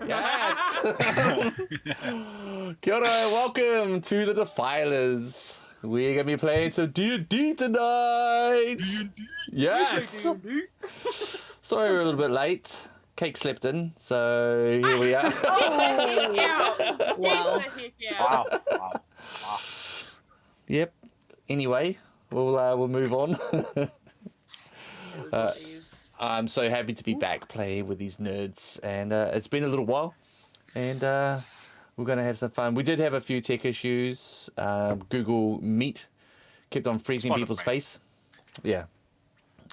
Yes! Kia ora, welcome to the Defilers. We're going to be playing some D&D tonight! Yes! Sorry we're a little bit late. Cake slept in, so here we are. Wow. Yep. Anyway, we'll move on. I'm so happy to be back playing with these nerds, and it's been a little while, and we're going to have some fun. We did have a few tech issues. Google Meet kept on freezing people's face. Yeah.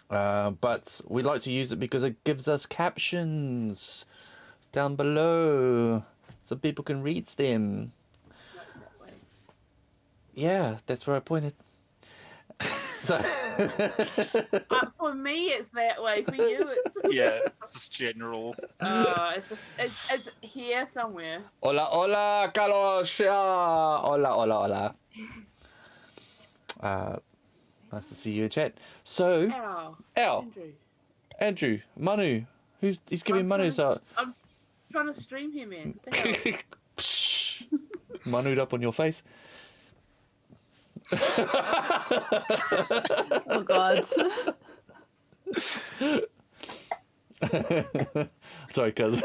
But we like to use it because it gives us captions down below so people can read them. Yeah, that's where I pointed. So for me, it's that way. For you, it's It's just general. it's here somewhere. Hola, hola, Carlos. Hola, hola, hola. Nice to see you in chat. So, Ow. Andrew, Manu, he's giving Manu's out. I'm trying to stream him in. What the hell? Manu'd up on your face. Oh God. Sorry, cuz.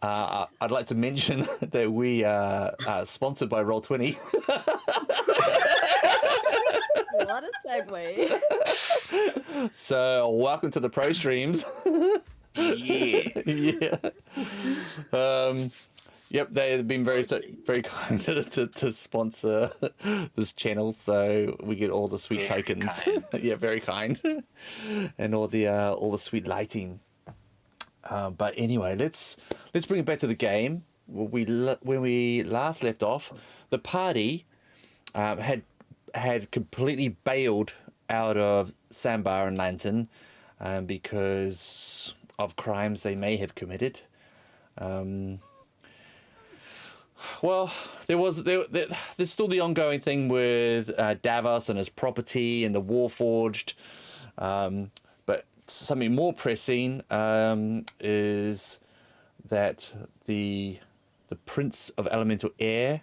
I'd like to mention that we are sponsored by Roll20. What a segue. So, welcome to the pro streams. Yeah. Yep, they've been very kind to sponsor this channel, so we get all the sweet tokens. Yeah, very kind, and all the sweet lighting. But anyway, let's bring it back to the game. When we last left off, the party had completely bailed out of Sambar and Lantern because of crimes they may have committed. Well, there's still the ongoing thing with Davos and his property and the Warforged, but something more pressing is that the Prince of Elemental Air,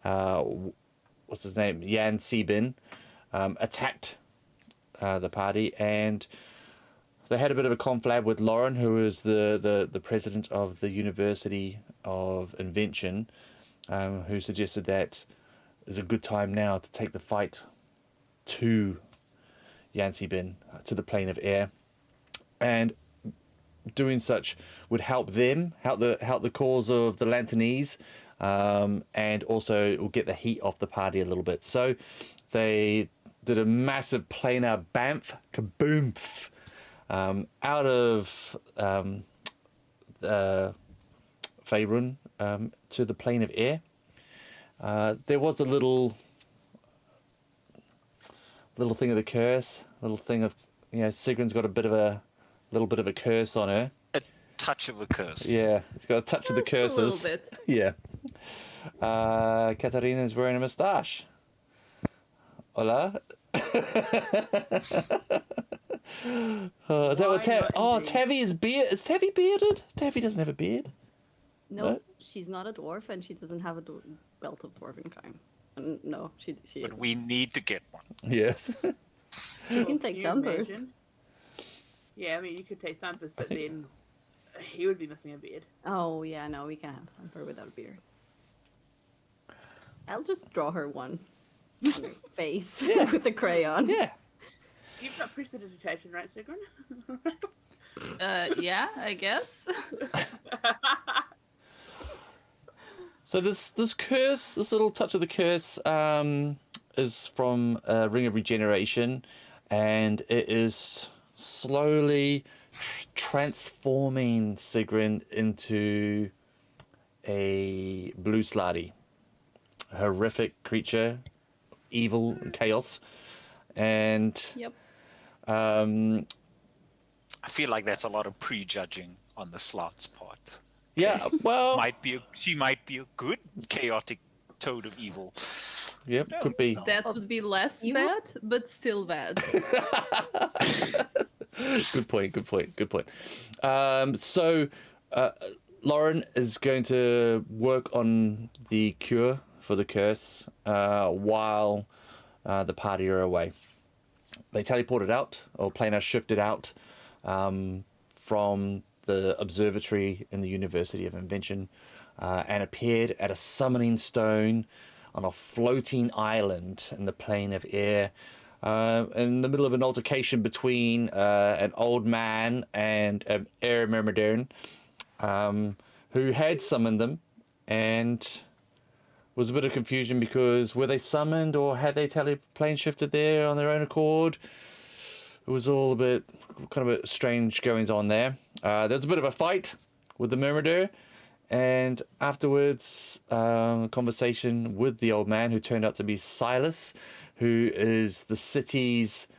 what's his name, Yan Sebin, attacked the party, and they had a bit of a conflab with Lauren, who is the president of the University of Invention, who suggested that is a good time now to take the fight to Yancy Bin, to the plane of air, and doing such would help them, help the cause of the Lanternese, and also will get the heat off the party a little bit. So they did a massive planar bamf, kaboomf, out of Faerun to the plane of air. There was a little thing of the curse, little thing of, Sigrun's got a little bit of a curse on her. A touch of a curse. Yeah, she's got a touch of the curses. A little bit. Yeah. Katarina's wearing a moustache. Hola. Is that what Tav? Oh, Tavi is beard. Is Tavi bearded? Tavi doesn't have a beard. No, she's not a dwarf, and she doesn't have a belt of dwarven kind. No, she. But we need to get one. Yes. She can take thumpers. Imagine? Yeah, I mean, you could take thumpers, but then he would be missing a beard. Oh yeah, no, we can't have thumper without a beard. I'll just draw her one on her face with a crayon. Yeah. You've got prestidigitation, right, Sigrun? Yeah, I guess. So this curse, this little touch of the curse, is from Ring of Regeneration, and it is slowly transforming Sigrun into a blue slarty, a horrific creature, evil and chaos, and Yep. I feel like that's a lot of prejudging on the Slart's part. yeah, well, She might be a good chaotic toad of evil. yep, could be. That would be less bad, but still bad. Good point. So Lauren is going to work on the cure for the curse while the party are away. They teleported out, or planar shifted out from the observatory in the University of Invention and appeared at a summoning stone on a floating island in the plane of air, in the middle of an altercation between an old man and an air myrmidon who had summoned them, and was a bit of confusion because were they summoned or had they plane shifted there on their own accord? It was all a bit kind of a strange goings on there. There was a bit of a fight with the myrmidon, and afterwards a conversation with the old man, who turned out to be Silas, who is the city's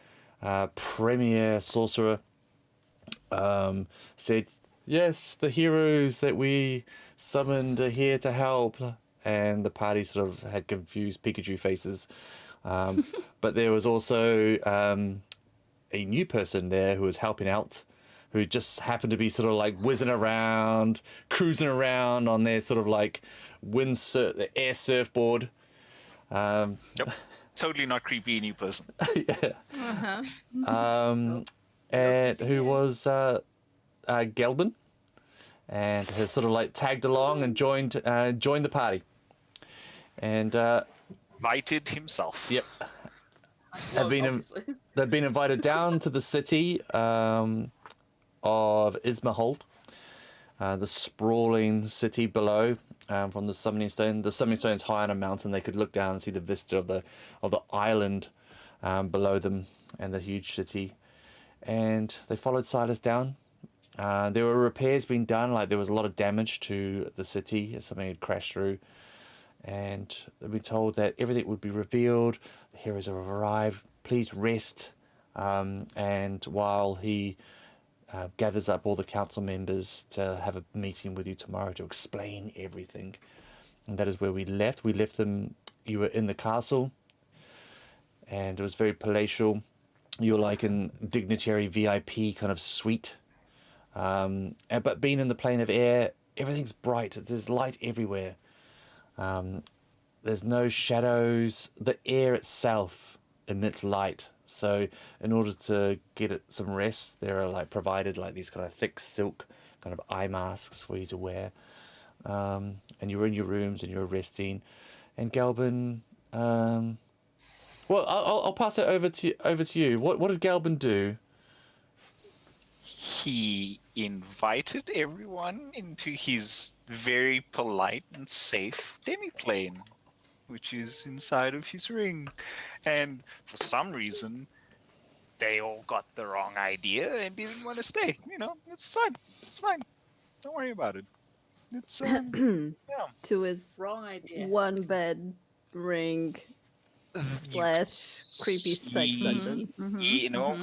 premier sorcerer. Said, yes, the heroes that we summoned are here to help. And the party sort of had confused Pikachu faces. But there was also a new person there who was helping out, who just happened to be sort of like whizzing around, cruising around on their sort of like air surfboard. Yep. Totally not creepy new person. Yeah. And who was Gelbin, and has sort of like tagged along and joined the party. And Invited himself. yep, Obviously. they've been invited down to the city of Ismond, the sprawling city below, from the summoning stone. The summoning stone's high on a mountain. They could look down and see the vista of the island below them and the huge city. And they followed Silas down. There were repairs being done, like there was a lot of damage to the city as something had crashed through. And they've been told that everything would be revealed. The heroes have arrived. Please rest. And while he gathers up all the council members to have a meeting with you tomorrow to explain everything. And that is where we left. We left them, you were in the castle, and it was very palatial. You were like in dignitary VIP kind of suite. But being in the plane of air, everything's bright. There's light everywhere. There's no shadows. The air itself emits light. So in order to get it some rest, there are like provided like these kind of thick silk kind of eye masks for you to wear. And you're in your rooms and you're resting. And Galbin, well, I'll pass it over to you. What did Galbin do? He invited everyone into his very polite and safe demiplane, which is inside of his ring. And for some reason, they all got the wrong idea and didn't want to stay. You know, it's fine. It's fine. Don't worry about it. It's, yeah. To his Wrong idea. one bed ring / creepy sex dungeon. You know,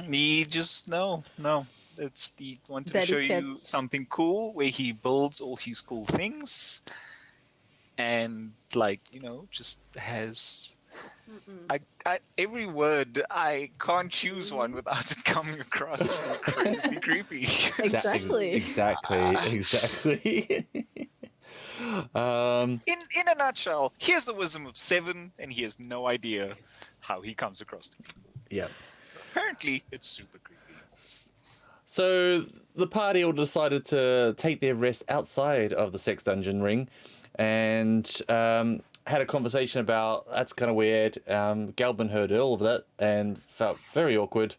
he just, no. It's he wanted to show you something cool where he builds all his cool things and, like, you know, just has... I every word, I can't choose one without it coming across incredibly creepy. Exactly. Exactly. In a nutshell, here's the wisdom of 7, and he has no idea how he comes across to people. Yeah. Apparently, it's super creepy. So the party all decided to take their rest outside of the sex dungeon ring, and had a conversation about, that's kind of weird. Galbin heard all of that and felt very awkward.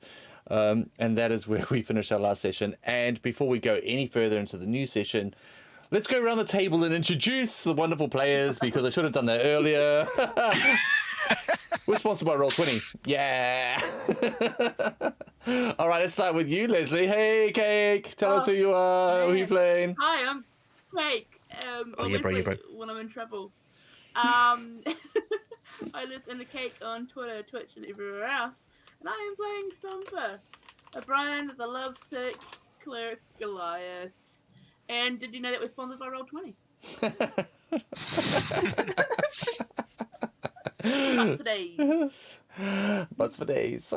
And that is where we finished our last session. And before we go any further into the new session, let's go around the table and introduce the wonderful players, because I should have done that earlier. We're sponsored by Roll20. Yeah. All right, let's start with you, Leslie. Hey, Cake. Tell us who you are. Who are you playing? Hi, I'm Cake. yeah, bro, When I'm in trouble. I lived in the Cake on Twitter, Twitch, and everywhere else. And I am playing Thumper, O'Brien, the lovesick cleric Goliath. And did you know that we're sponsored by Roll20? Butts for days. Butts for days.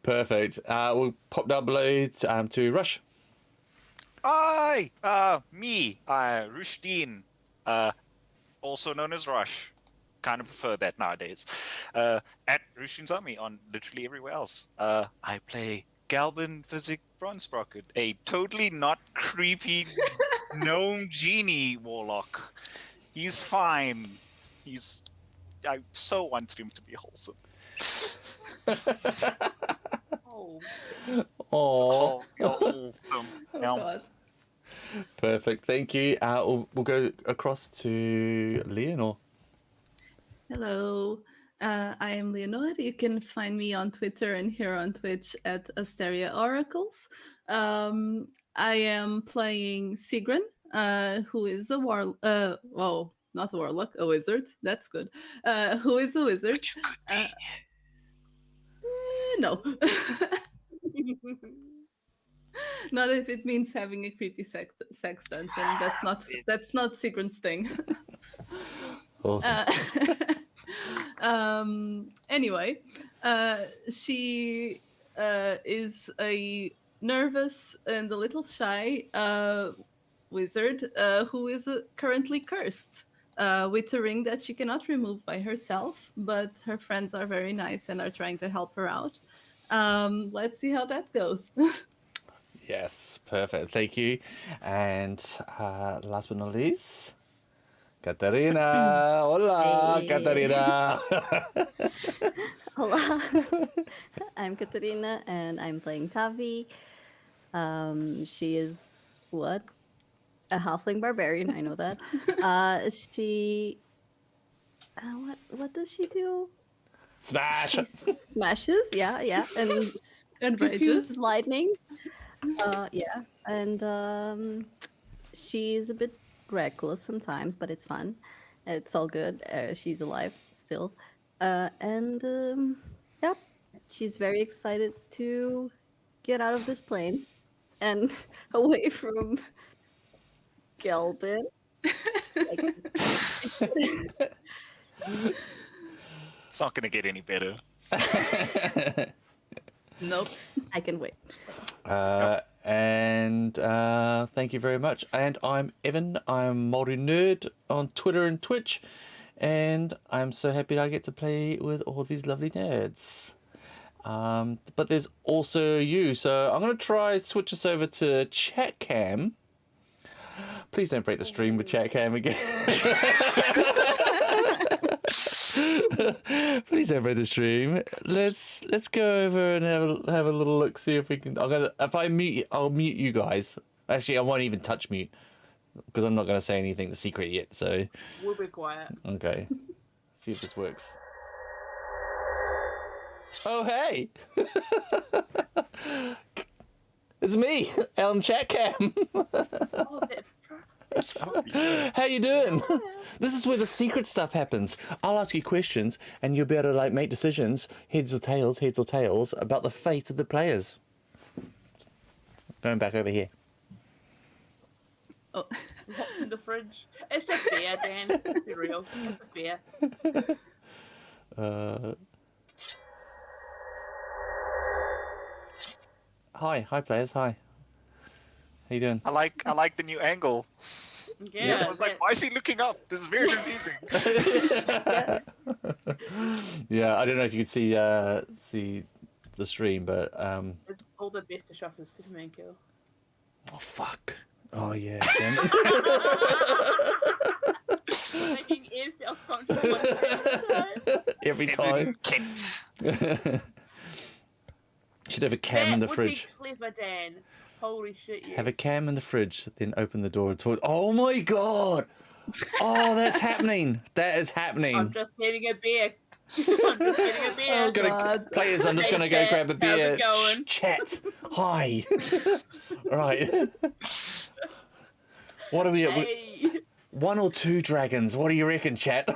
Perfect. We'll pop down below to Rush. Hi, me, Rushdeen, also known as Rush. Kind of prefer that nowadays. At Rushdeen's Army on literally everywhere else. I play Galvin Physic Bronze-Sprocket, a totally not creepy gnome genie warlock. He's fine. I so wanted him to be wholesome. Oh. Oh, You're wholesome. Oh Yeah. God. perfect. Thank you. We'll go across to Leonor. Hello, I am Leonor. You can find me on Twitter and here on Twitch at Asteria Oracles. I am playing Sigrun, who is a not a warlock, a wizard. That's good. Who is a wizard? But you could be. No. Not if it means having a creepy sex dungeon. That's not Sigrun's thing. Oh. Anyway, she is a nervous and a little shy wizard who is currently cursed with a ring that she cannot remove by herself, but her friends are very nice and are trying to help her out. Let's see how that goes. Yes, perfect. Thank you. And last but not least, Katarina. Hola, Hey. Katarina. Hola. I'm Katarina and I'm playing Tavi. She is what? A halfling barbarian, I know that. She what does she do? Smash. She smashes, yeah, and And spews rages. lightning. Yeah, and she's a bit reckless sometimes, but it's fun. It's all good. She's alive still, and yeah, she's very excited to get out of this plane and away from Gelbin. It's not gonna get any better. Nope. I can wait. And thank you very much. And I'm Evan. I'm Māori Nerd on Twitter and Twitch. And I'm so happy that I get to play with all these lovely nerds. But there's also you. So I'm going to try switch us over to chat cam. Please don't break the stream with chat cam again. Please don't break the stream. Let's go over and have a little look. See if we can. If I mute, I'll mute you guys. Actually, I won't even touch mute because I'm not gonna say anything the secret yet. So We'll be quiet. okay, see if this works. Oh hey, it's me, Elm Chat Cam. Oh, How you doing? This is where the secret stuff happens. I'll ask you questions, and you'll be able to like make decisions, heads or tails, about the fate of the players. Going back over here. Oh. what's in the fridge? It's just beer, Dan. Let's be real. It's just beer. Hi players. Hi. How you doing? I like the new angle. Yeah. I was like, why is he looking up? This is very confusing. Yeah, I don't know if you could see the stream, but It's all the best of stuff is Superman kill. oh fuck. Oh yeah. Making Eve self-conscious. Every time. Should have a cam in the fridge. That would be clever, Dan. Holy shit, yeah. Have a cam in the fridge, then open the door and talk. Oh my god! Oh, that's happening. That is happening. I'm just getting a beer. I'm just getting a beer. Oh, God. Players, I'm just Hey, going to go chat. grab a beer. How's it going? Chat. Hi. Right. What are we at? Hey. 1 or 2 dragons? What do you reckon, chat?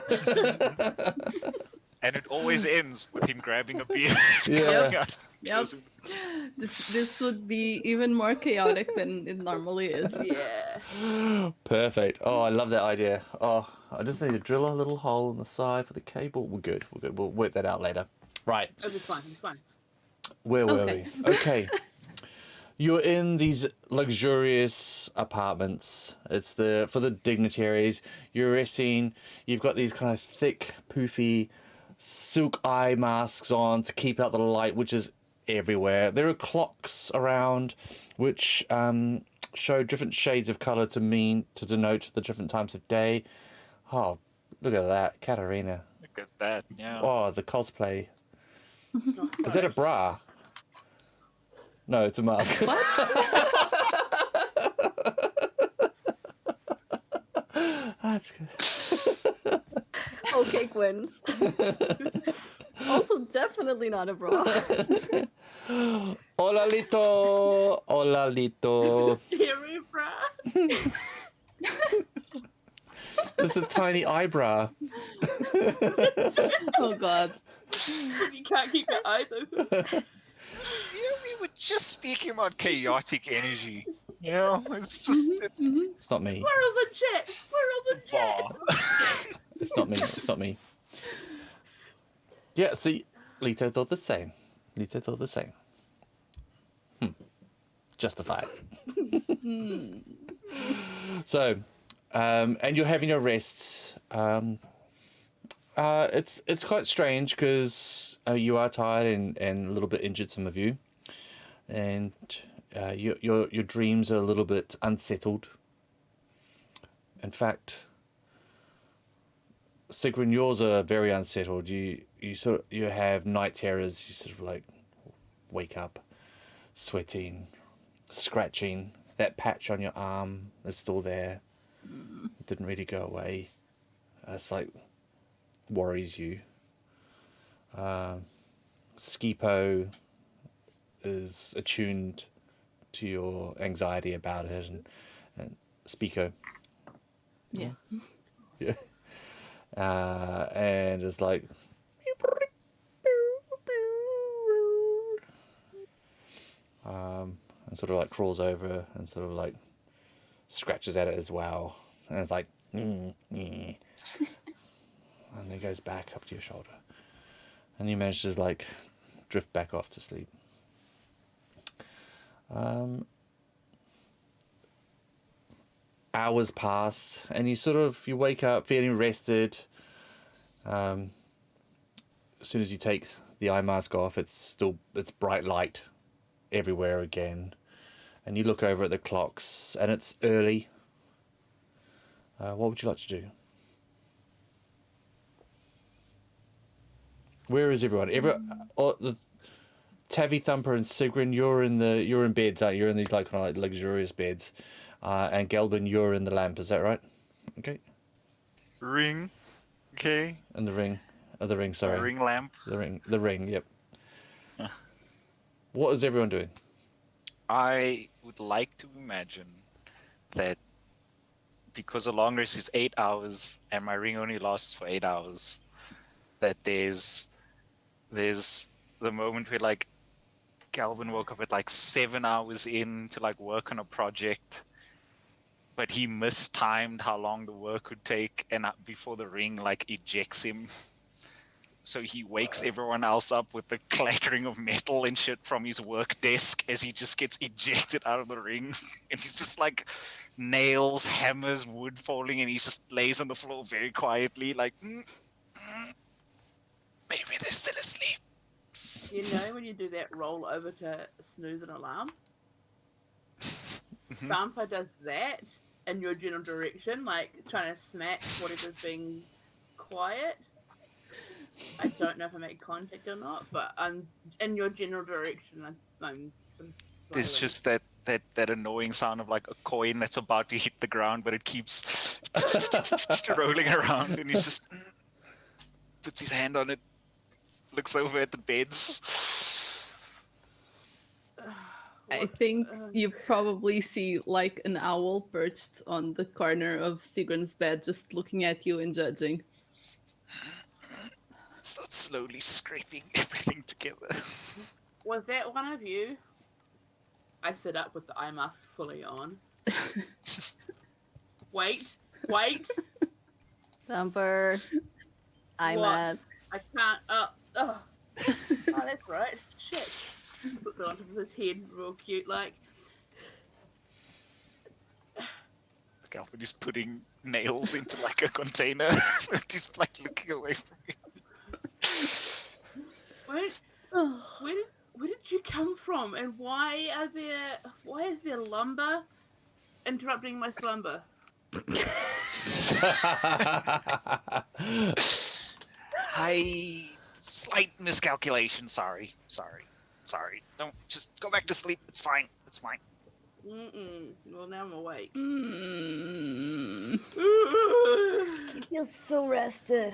And it always ends with him grabbing a beer. Yeah. Yep. This would be even more chaotic than it normally is. Yeah. Perfect. Oh, I love that idea. Oh, I just need to drill a little hole in the side for the cable. We're good. We're good. We'll work that out later. Right. It'll be fun. It'll be fun. Where were Okay. we? Okay. You're in these luxurious apartments. It's for the dignitaries. You're resting. You've got these kind of thick, poofy silk eye masks on to keep out the light, which is everywhere. There are clocks around which show different shades of color to denote the different times of day. Oh, look at that, Katarina. Look at that. Yeah. Oh, the cosplay. Oh, Is that a bra? No, it's a mask. That's good. Okay, Gwyn's. Also, definitely not a bra. Hola, Lito. Hola, Lito. Theory, bruh. It's a tiny eyebrow. Oh god. You can't keep your eyes open. We were just speaking about chaotic energy. It's just it's It's not me. Squirrels and shit. Squirrels and shit. aw. It's not me. It's not me. Yeah, see, Lito thought the same. Lito thought the same. Justified. So, and you're having your rests. It's quite strange because you are tired and a little bit injured, some of you, and your dreams are a little bit unsettled. In fact, Sigrun, yours are very unsettled. You have night terrors. You sort of like wake up, sweating, scratching. That patch on your arm is still there. It didn't really go away. It's like worries you. Skipo is attuned to your anxiety about it, and Spico. Yeah. Yeah. And it's like and sort of like crawls over and sort of like scratches at it as well, and it's like and then goes back up to your shoulder, and you manage to like drift back off to sleep. Hours pass, and you wake up feeling rested. As soon as you take the eye mask off, it's bright light everywhere again, and you look over at the clocks, and it's early. What would you like to do? Where is everyone? The Tavi, Thumper, and Sigrun, you're in beds, aren't you? You're in these like kind of like luxurious beds, and Gelbin, you're in the lamp. Is that right? Okay. Ring. Okay. And the ring. Sorry. Ring lamp. The ring. Yep. What is everyone doing? I would like to imagine that because the long rest is 8 hours and my ring only lasts for 8 hours, that there's the moment where like Calvin woke up at like 7 hours in to like work on a project, but he mistimed how long the work would take, and before the ring like ejects him. So he wakes everyone else up with the clattering of metal and shit from his work desk as he just gets ejected out of the ring. And he's just like nails, hammers, wood falling, and he just lays on the floor very quietly like, maybe they're still asleep. You know when you do that roll over to snooze an alarm? Thumper does that in your general direction, like trying to smack whatever's being quiet. I don't know if I make contact or not, but I'm in your general direction. I'm There's just that annoying sound of like a coin that's about to hit the ground, but it keeps rolling around, and he just puts his hand on it, looks over at the beds. I think you probably see like an owl perched on the corner of Sigrun's bed, just looking at you and judging. Starts slowly scraping everything together. Was that one of you, I sit up with the eye mask fully on. Wait. Thumper. Eye What? mask. I can't. Oh, that's right. Shit. Puts it on top of his head, real cute, like. Scalpin is putting nails into like a container. Just like looking away from you. Where did you come from, and why is there lumber interrupting my slumber? Slight miscalculation. Sorry. Don't just go back to sleep. It's fine. Well, now I'm awake. He feels so rested.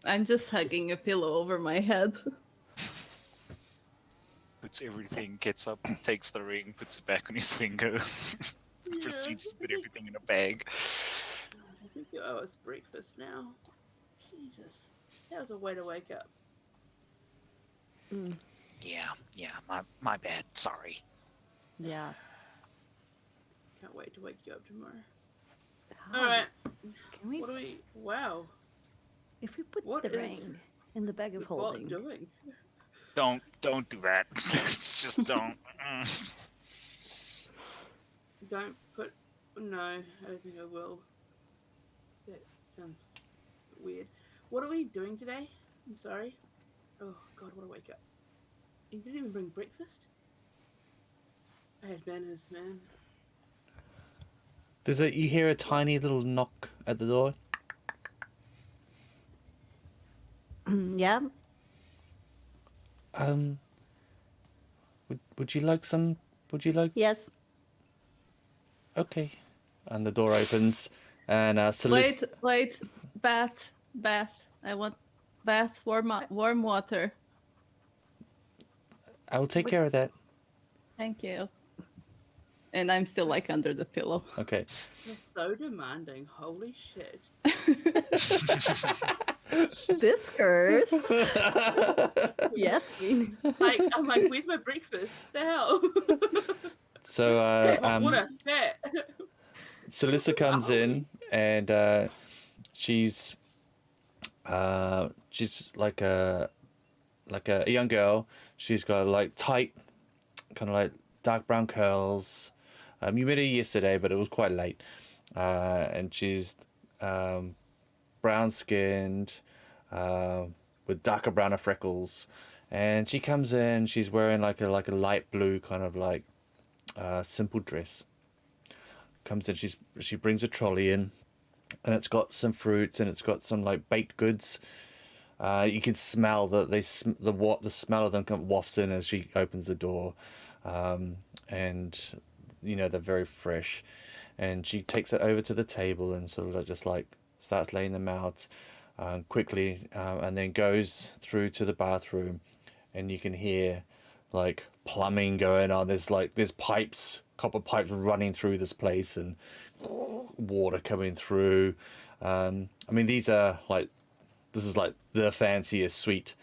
I'm just hugging a pillow over my head. Puts everything, gets up, takes the ring, puts it back on his finger, proceeds to put everything in a bag. I think you owe us breakfast now. Jesus, that was a way to wake up. Yeah, my bad. Sorry. Yeah. Can't wait to wake you up tomorrow. How? All right. Can we? What do we? Wow. If we put What the is ring in the bag of What holding. doing? Don't do that. It's just don't. Don't put. No, I don't think I will. That sounds weird. What are we doing today? I'm sorry. Oh God, what a wake up! You didn't even bring breakfast. I had manners, man. You hear a tiny little knock at the door. Yeah. Would you like some? Would you like? Yes. Okay. And the door opens, and Celeste. Wait. Bath. I want bath, warm water. I will take care of that. Thank you. And I'm still like under the pillow. Okay. You're so demanding. Holy shit. This curse. Yes, queen. Like, I'm like, where's my breakfast? The hell? So What a fit. Celissa comes in, and she's like a young girl. She's got like tight, kind of like dark brown curls. You met her yesterday, but it was quite late. And she's brown skinned, with darker browner freckles. And she comes in. She's wearing like a light blue kind of like simple dress. Comes in. She brings a trolley in, and it's got some fruits and it's got some like baked goods. You can smell that the smell of them kind of wafts in as she opens the door, and you know they're very fresh. And she takes it over to the table and sort of just like starts laying them out quickly, and then goes through to the bathroom, and you can hear like plumbing going on. There's pipes, copper pipes running through this place, and water coming through. I mean, this is like the fanciest suite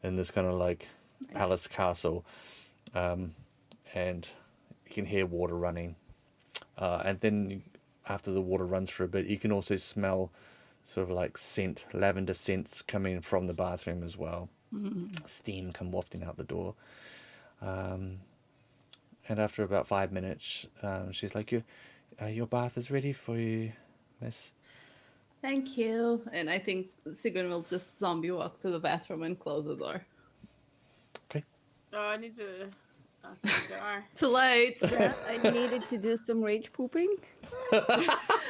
in this kind of like palace castle, and you can hear water running, and then after the water runs for a bit, you can also smell sort of like lavender scents coming from the bathroom as well. Steam come wafting out the door, and after about 5 minutes, she's like, your bath is ready for you, miss. Thank you. And I think Sigrun will just zombie walk to the bathroom and close the door. Okay. Oh, I need to. Sorry. Too late. Yeah, I needed to do some rage pooping. So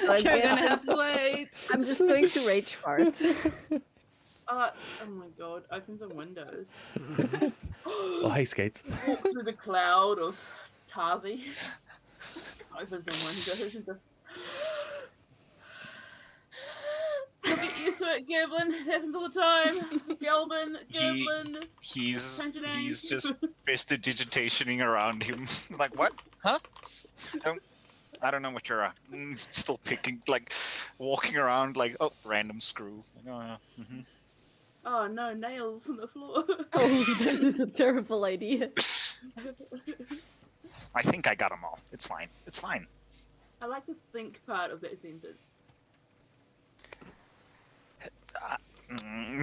You're gonna have to wait. I'm just going to rage fart. Oh my god, open some windows. Oh, hey, Skates. Walk through the cloud of Tavi. Open some windows and just. You'll get used to it, Gerblin. It happens all the time. Gerblin. He's just prestidigitationing around him. Like, what? Huh? I don't know what you're still picking, like, walking around like, oh, random screw. Like, oh, yeah. Oh no, nails on the floor. Oh, this is a terrible idea. I think I got them all. It's fine. It's fine. I like the think part of that sentence.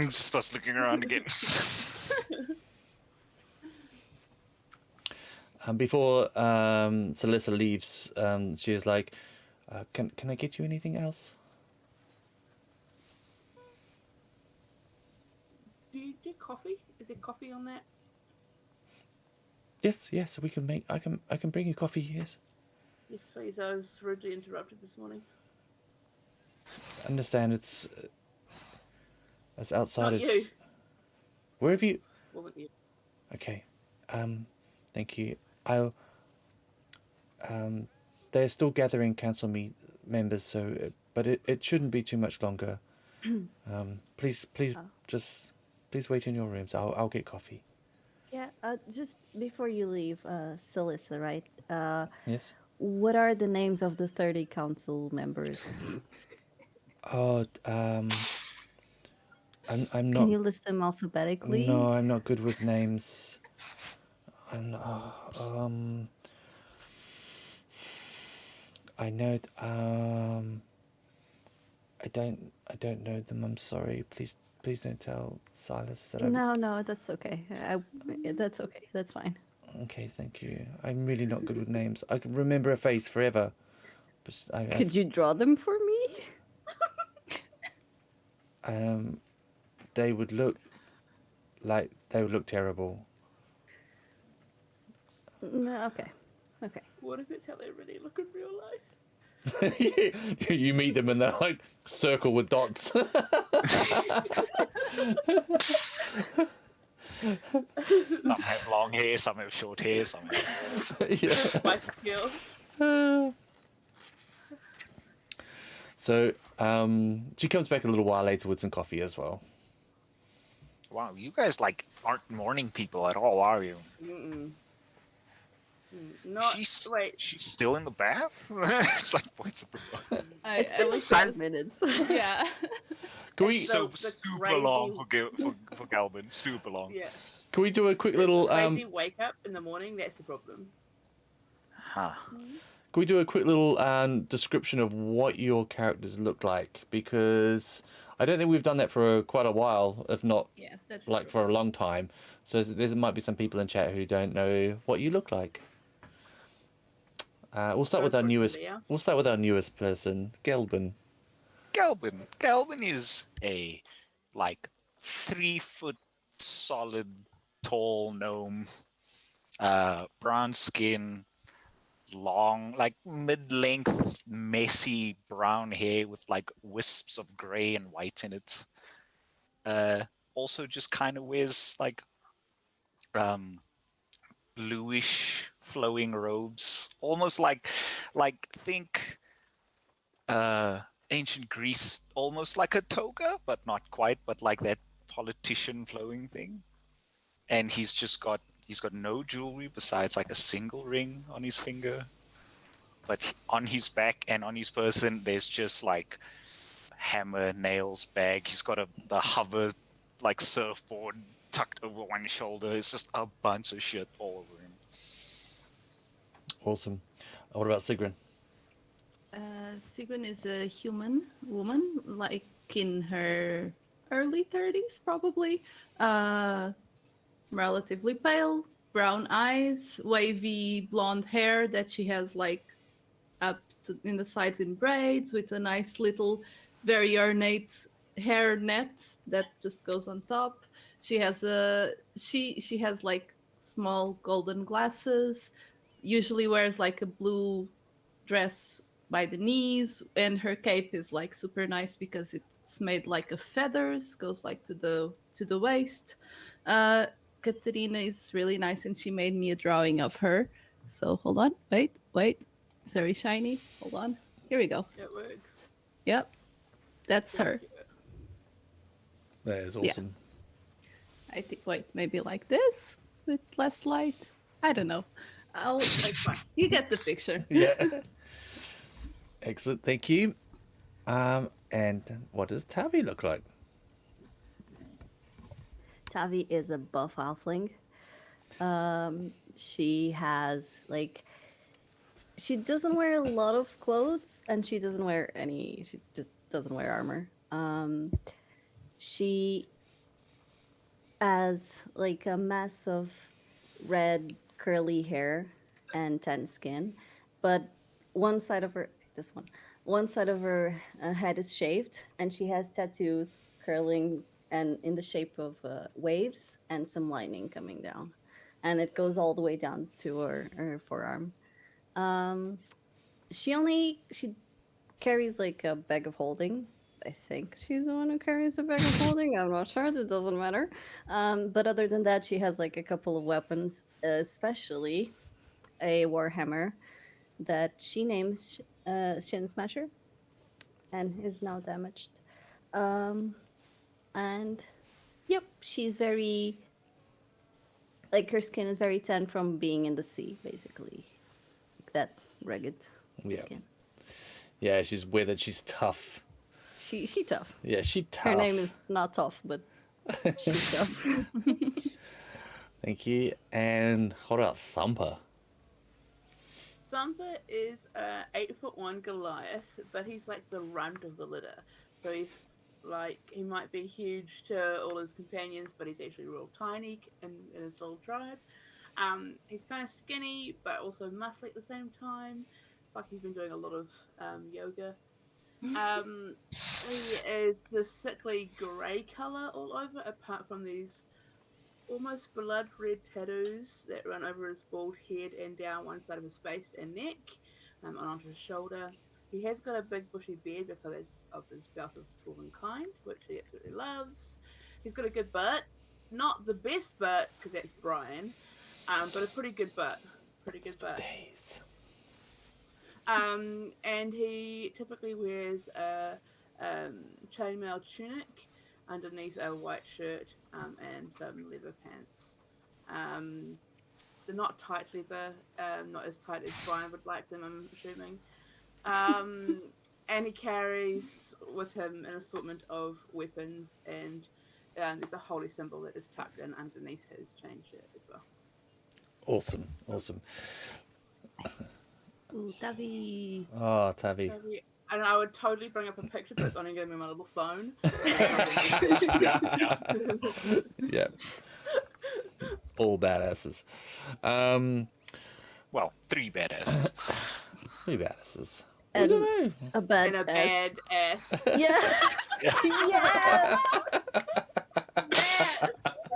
Just starts looking around again. Before Celissa leaves, she is like, can I get you anything else? Do you do coffee? Is there coffee on that? Yes, we can make. I can bring you coffee. Yes. Yes, please. I was rudely interrupted this morning. I understand it's as outside Not as. you. Where have you? Wasn't you? Okay. Thank you. I'll. They're still gathering council members, so but it shouldn't be too much longer. Please, please wait in your rooms. I'll get coffee. Yeah, just before you leave, Celissa, right? Yes. What are the names of the 30 council members? Oh, I'm not. Can you list them alphabetically? No, I'm not good with names. I'm not, I know. I don't know them. I'm sorry. Please don't tell Silas that I. No, that's okay. That's okay. That's fine. Okay, thank you. I'm really not good with names. I can remember a face forever. But Could you draw them for me? they would look terrible. No, okay. What does it tell everybody? Look in real life. You meet them and they're like circle with dots. Some have long hair, some have short hair, some have... Yeah. Spice girl. So she comes back a little while later with some coffee as well. Wow, you guys like aren't morning people at all, are you? Not. Wait. She's still in the bath? It's like points at the bar. It's been 5 minutes. Yeah. Can we So the super crazy- long for Galvin. Super long. Yeah. can we do a quick little Crazy wake up in the morning. That's the problem. Huh. Can we do a quick little description of what your characters look like? Because I don't think we've done that for quite a while, if not Yeah, that's like true. for a long time. So there might be some people in chat who don't know what you look like. We'll start with our newest. We'll start with our newest person, Gelbin. Galvin is a like 3 foot solid tall gnome, brown skin, long like mid-length messy brown hair with like wisps of gray and white in it. Also just kind of wears like bluish flowing robes, almost like think ancient Greece, almost like a toga, but not quite, but like that politician flowing thing. And he's got no jewelry besides like a single ring on his finger. But on his back and on his person, there's just like hammer, nails, bag. He's got the hover like surfboard tucked over one shoulder. It's just a bunch of shit all over him. Awesome. What about Sigrun? Sigrun is a human woman, like in her early 30s, probably. Relatively pale, brown eyes, wavy blonde hair that she has like in the sides in braids, with a nice little, very ornate hair net that just goes on top. She has she has like small golden glasses. Usually wears like a blue dress by the knees, and her cape is like super nice because it's made like of feathers, goes like to the waist. Katerina is really nice, and she made me a drawing of her. So hold on, wait, it's very shiny. Hold on, here we go. It works. Yep, that's her. That is awesome. I think. Wait, maybe like this with less light. I don't know. You get the picture. Yeah. Excellent, thank you. And what does Tavi look like? Tavi is a buff halfling. she has like she doesn't wear a lot of clothes, and she doesn't wear any. She just doesn't wear armor. She has like a mass of red curly hair and tan skin, but one side of her head is shaved, and she has tattoos curling and in the shape of waves and some lining coming down, and it goes all the way down to her forearm. Um, she carries like a bag of holding. I think she's the one who carries the bag of holding. I'm not sure. That doesn't matter. But other than that, she has like a couple of weapons, especially a warhammer that she names Shin Smasher, and is now damaged. Um, and yep, she's very like her skin is very tan from being in the sea, basically. Like that rugged Yeah. skin. Yeah, she's weathered. She's tough. She tough. Yeah, she tough. Her name is not tough, but she's tough. Thank you. And what about Thumper? Thumper is a 8'1" Goliath, but he's like the runt of the litter. So he's like, he might be huge to all his companions, but he's actually real tiny in his little tribe. He's kind of skinny, but also muscly at the same time. It's like he's been doing a lot of yoga. He is the sickly grey colour all over, apart from these almost blood red tattoos that run over his bald head and down one side of his face and neck, and onto his shoulder. He has got a big bushy beard because of his bout of womankind, which he absolutely loves. He's got a good butt, not the best butt because that's Brian, but a pretty good butt. Days. And he typically wears a chainmail tunic underneath a white shirt and some leather pants. They're not tight leather, not as tight as Brian would like them, I'm assuming. And he carries with him an assortment of weapons, and there's a holy symbol that is tucked in underneath his chain shirt as well. Awesome. Ooh, Tavi. Oh, Tavi. And I would totally bring up a picture, but it's only going to be my little phone. Yeah. All badasses. Well, 3 badasses. 3 badasses. And I don't know. a bad And a ass. bad ass. Yeah. Yeah.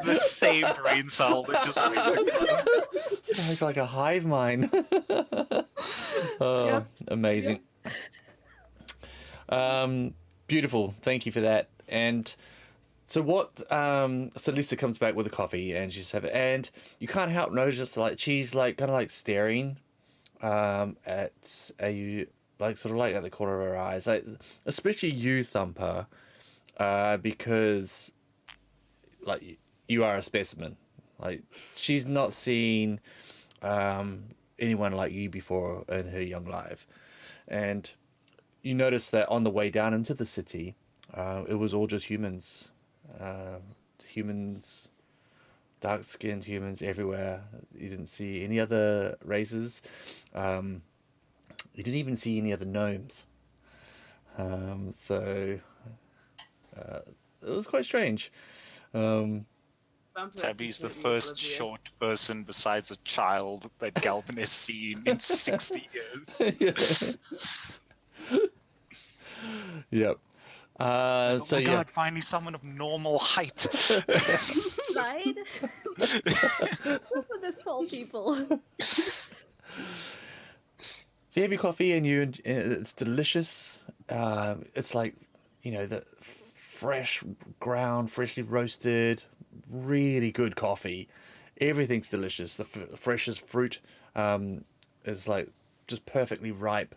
The same brain cell that just went. It's like a hive mind. Oh, amazing. Beautiful. Thank you for that. And so what? So Lisa comes back with a coffee, and she's having, and you can't help notice like she's like kind of like staring, at a like sort of like at the corner of her eyes, like especially you, Thumper, because like you are a specimen. Like she's not seen anyone like you before in her young life, and you notice that on the way down into the city, it was all just humans, dark-skinned humans everywhere. You didn't see any other races. You didn't even see any other gnomes. So it was quite strange. Tabby's the first short person besides a child that Galvin has seen in 60 years. Yep. Oh So my yeah. god, finally someone of normal height. Right? Look at this tall people. So you have your coffee, and it's delicious. It's like, the fresh ground, freshly roasted, really good coffee. Everything's delicious. The freshest fruit is like just perfectly ripe.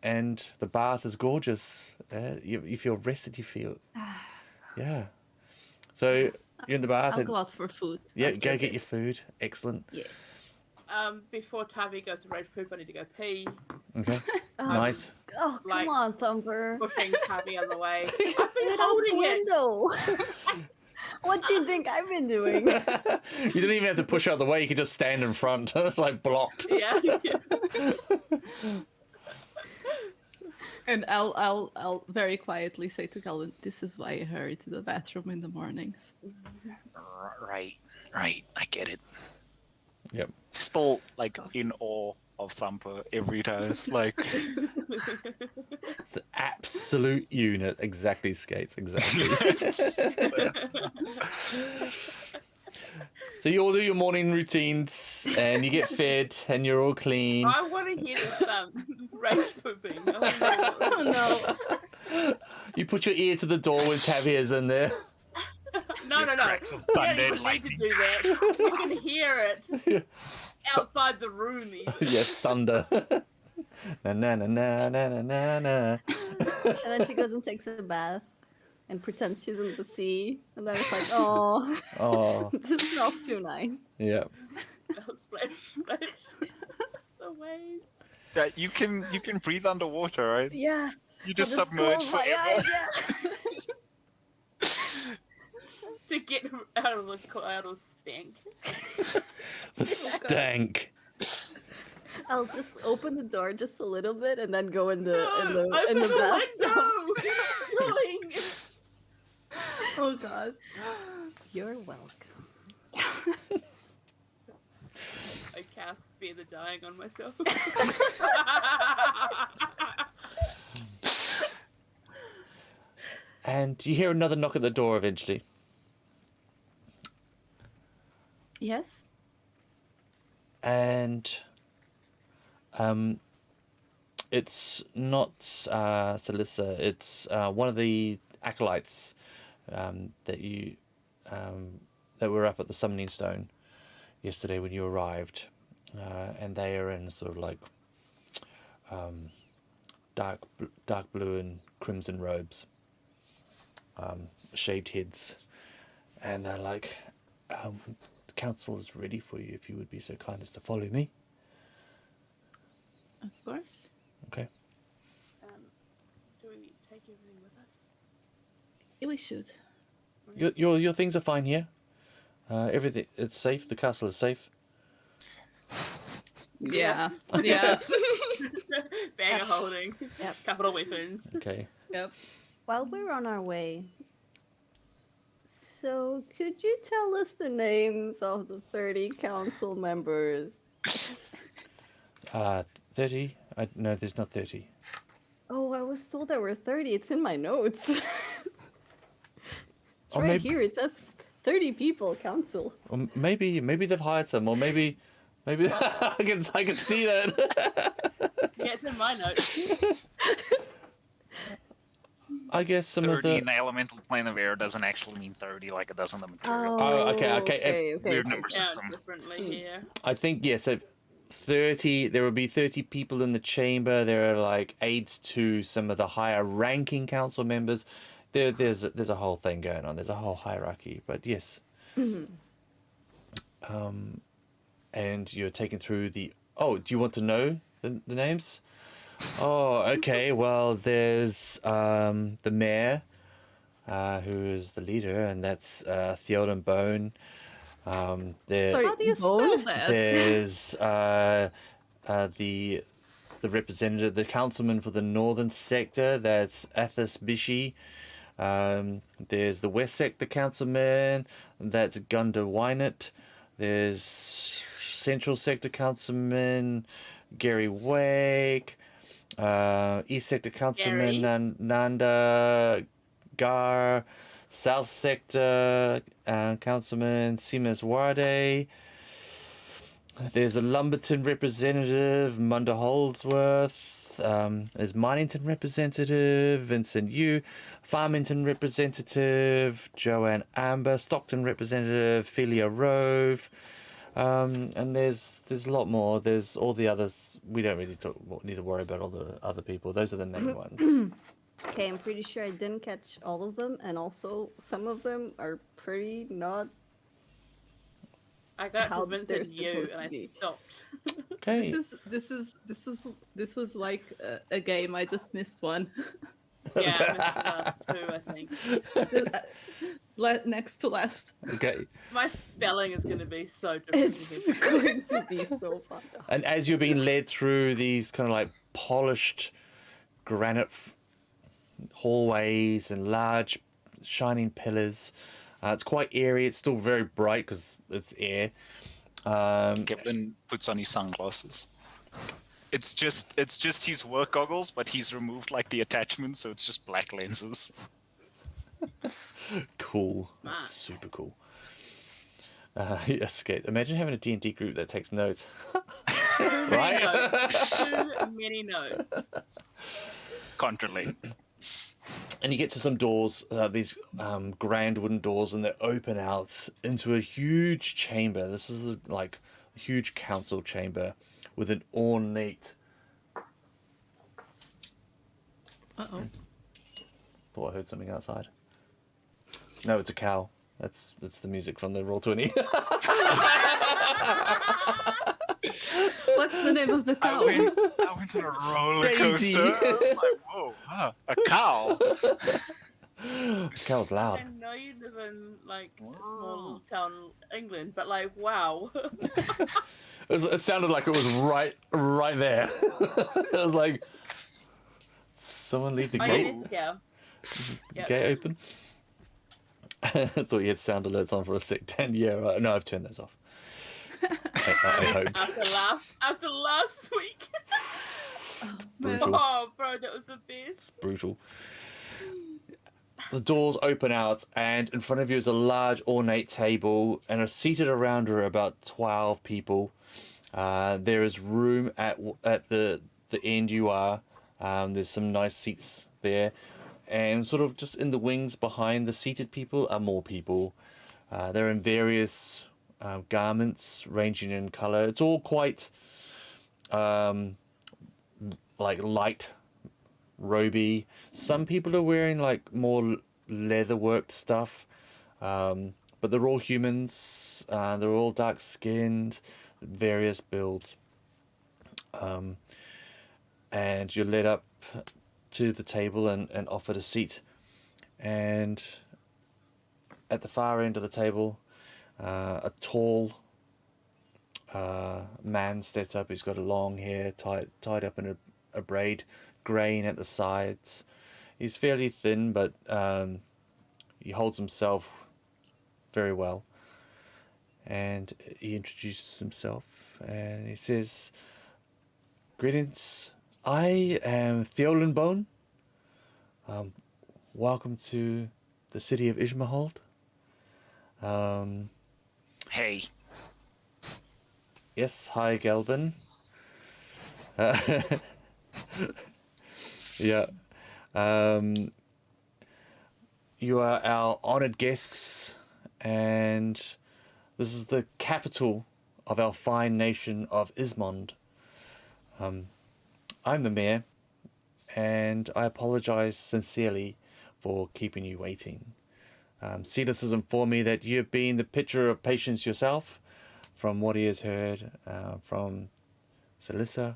And the bath is gorgeous. You feel rested. You feel, yeah. So you're in the bath. I'll go out for food. Yeah, after go this. get your food. Excellent. Yeah. Before Tavi goes to rage poop, I need to go pee. Okay. Nice. Oh, come Like- on, Thumper. Pushing Tavi out of the way. I've Get been out the holding it. window. What do you think I've been doing? You didn't even have to push out the way. You could just stand in front. It's like blocked. Yeah. And I'll very quietly say to Calvin, "This is why I hurry to the bathroom in the mornings." Right. I get it. Yep. Still like in awe of Thumper every time. It's like It's an absolute unit. Exactly, Skates. Exactly. So you all do your morning routines, and you get fed, and you're all clean. I want to hear this rage pooping. I wanna know what- Oh no. You put your ear to the door when Tavier's in there. No. cracks of You thunder don't and even need to lightning. do that. You can hear it outside the room. Even. Yes, thunder. Na na na na na na na na. And then she goes and takes a bath and pretends she's in the sea. And then it's like, oh, Oh, this smells too nice. yeah. Splash, splash. The waves. Yeah, you can breathe underwater, right? Yeah. You just I'll submerge close my forever. eyes, yeah. To get out of the cloud of stank. The stank. I'll just open the door just a little bit and then go in the Open the bath. window! What are you doing? Oh God. You're welcome. I cast Spare the Dying on myself. And you hear another knock at the door eventually. Yes. And it's not Salissa, it's one of the acolytes that you that were up at the summoning stone yesterday when you arrived, and they are in sort of like dark blue and crimson robes, shaved heads, and they're like, the council is ready for you if you would be so kind as to follow me. Of course. Okay. Do we take everything with us? Yeah, we should. Your things are fine here. Everything, it's safe. The castle is safe. Yeah. Yeah. Bag of holding. Yep. Capital weapons. Okay. Yep. While we're on our way, so could you tell us the names of the 30 council members? 30? No, there's not 30. Oh, I was told there were 30. It's in my notes. It's Or right maybe- here. It says 30 people, council. Or maybe they've hired some, or maybe I can see that. Yeah, it's in my notes. I guess some 30 of the. in the elemental plane of air doesn't actually mean 30 like it does in the material. Oh, okay. okay. Weird number Counts system. differently here. I think yes. So 30. There will be 30 people in the chamber. There are like aides to some of the higher ranking council members. There's a whole thing going on. There's a whole hierarchy. But yes. And you're taken through the. Oh, do you want to know the names? Oh, okay. Well, there's the mayor, who is the leader, and that's Theoden Bone. There, Sorry, How do you spell spell that? there's the representative, the councilman for the northern sector. That's Athos Bishi. There's the west sector councilman. That's Gunda Wynett. There's central sector councilman Gary Wake. East sector councilman Nanda Gar. South sector councilman Seamus Warday. There's a Lumberton representative, Munda Holdsworth. There's Minington representative, Vincent Yu. Farmington representative, Joanne Amber. Stockton representative, Philia Rove. And there's a lot more. There's all the others. We don't really need to worry about all the other people. Those are the main ones. Okay, I'm pretty sure I didn't catch all of them, and also some of them are pretty not. I got How convinced they're in you supposed and to I be. stopped. Okay. This was like a game. I just missed one. Yeah, I missed the last two, I think. Just, next to last. Okay. My spelling is going to be so different. It's going to be so fun. And as you're being led through these kind of like polished granite hallways and large shining pillars, it's quite eerie. It's still very bright because it's air. Kevin puts on his sunglasses. It's just his work goggles, but he's removed like the attachment, so it's just black lenses. Cool. That's super cool. Yes, okay. Imagine having a D&D group that takes notes. Right? Too many notes. Can't relate. And you get to some doors, these grand wooden doors, and they open out into a huge chamber. This is like a huge council chamber with an ornate... Uh-oh. Thought I heard something outside. No, it's a cow. That's the music from the Roll20. What's the name of the cow? I went on a roller Daisy. coaster. I was like, whoa, huh, a cow. Cow's loud. I know you live in like a small town, England, but like, wow. It sounded like it was right there. It was like, someone leave the I gate, did, yeah. Yep. gate open. I thought you had sound alerts on for a sec, Dan. Yeah, right. No, I've turned those off. I hope. After last week. Brutal. Oh, bro, that was the best. Brutal. The doors open out, and in front of you is a large ornate table, and are seated around her about 12 people. There is room at the end you are. There's some nice seats there, and sort of just in the wings behind the seated people are more people. They're in various garments ranging in color. It's all quite like light roby. Some people are wearing like more leather worked stuff, but they're all humans. They're all dark skinned, various builds, and you're led up to the table and offered a seat. And at the far end of the table, a tall man steps up. He's got a long hair tied up in a braid, graying at the sides. He's fairly thin, but he holds himself very well. And he introduces himself, and he says, "Greetings. I am Theolenbone. Welcome to the city of Ismond. Hey. Yes, hi, Gelben. Yeah. You are our honored guests, and this is the capital of our fine nation of Ismond. I'm the mayor, and I apologize sincerely for keeping you waiting. Celis has informed me that you have been the picture of patience yourself, from what he has heard from Celissa.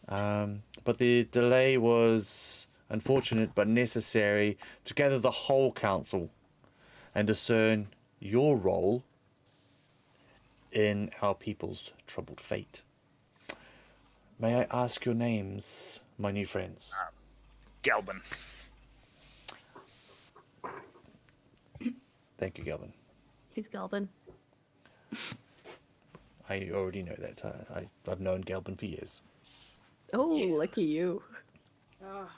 But the delay was unfortunate but necessary to gather the whole council and discern your role in our people's troubled fate. May I ask your names, my new friends? Galvin. Thank you, Gelben. He's Galvin. I already know that. I've known Gelben for years. Oh, lucky you. Oh,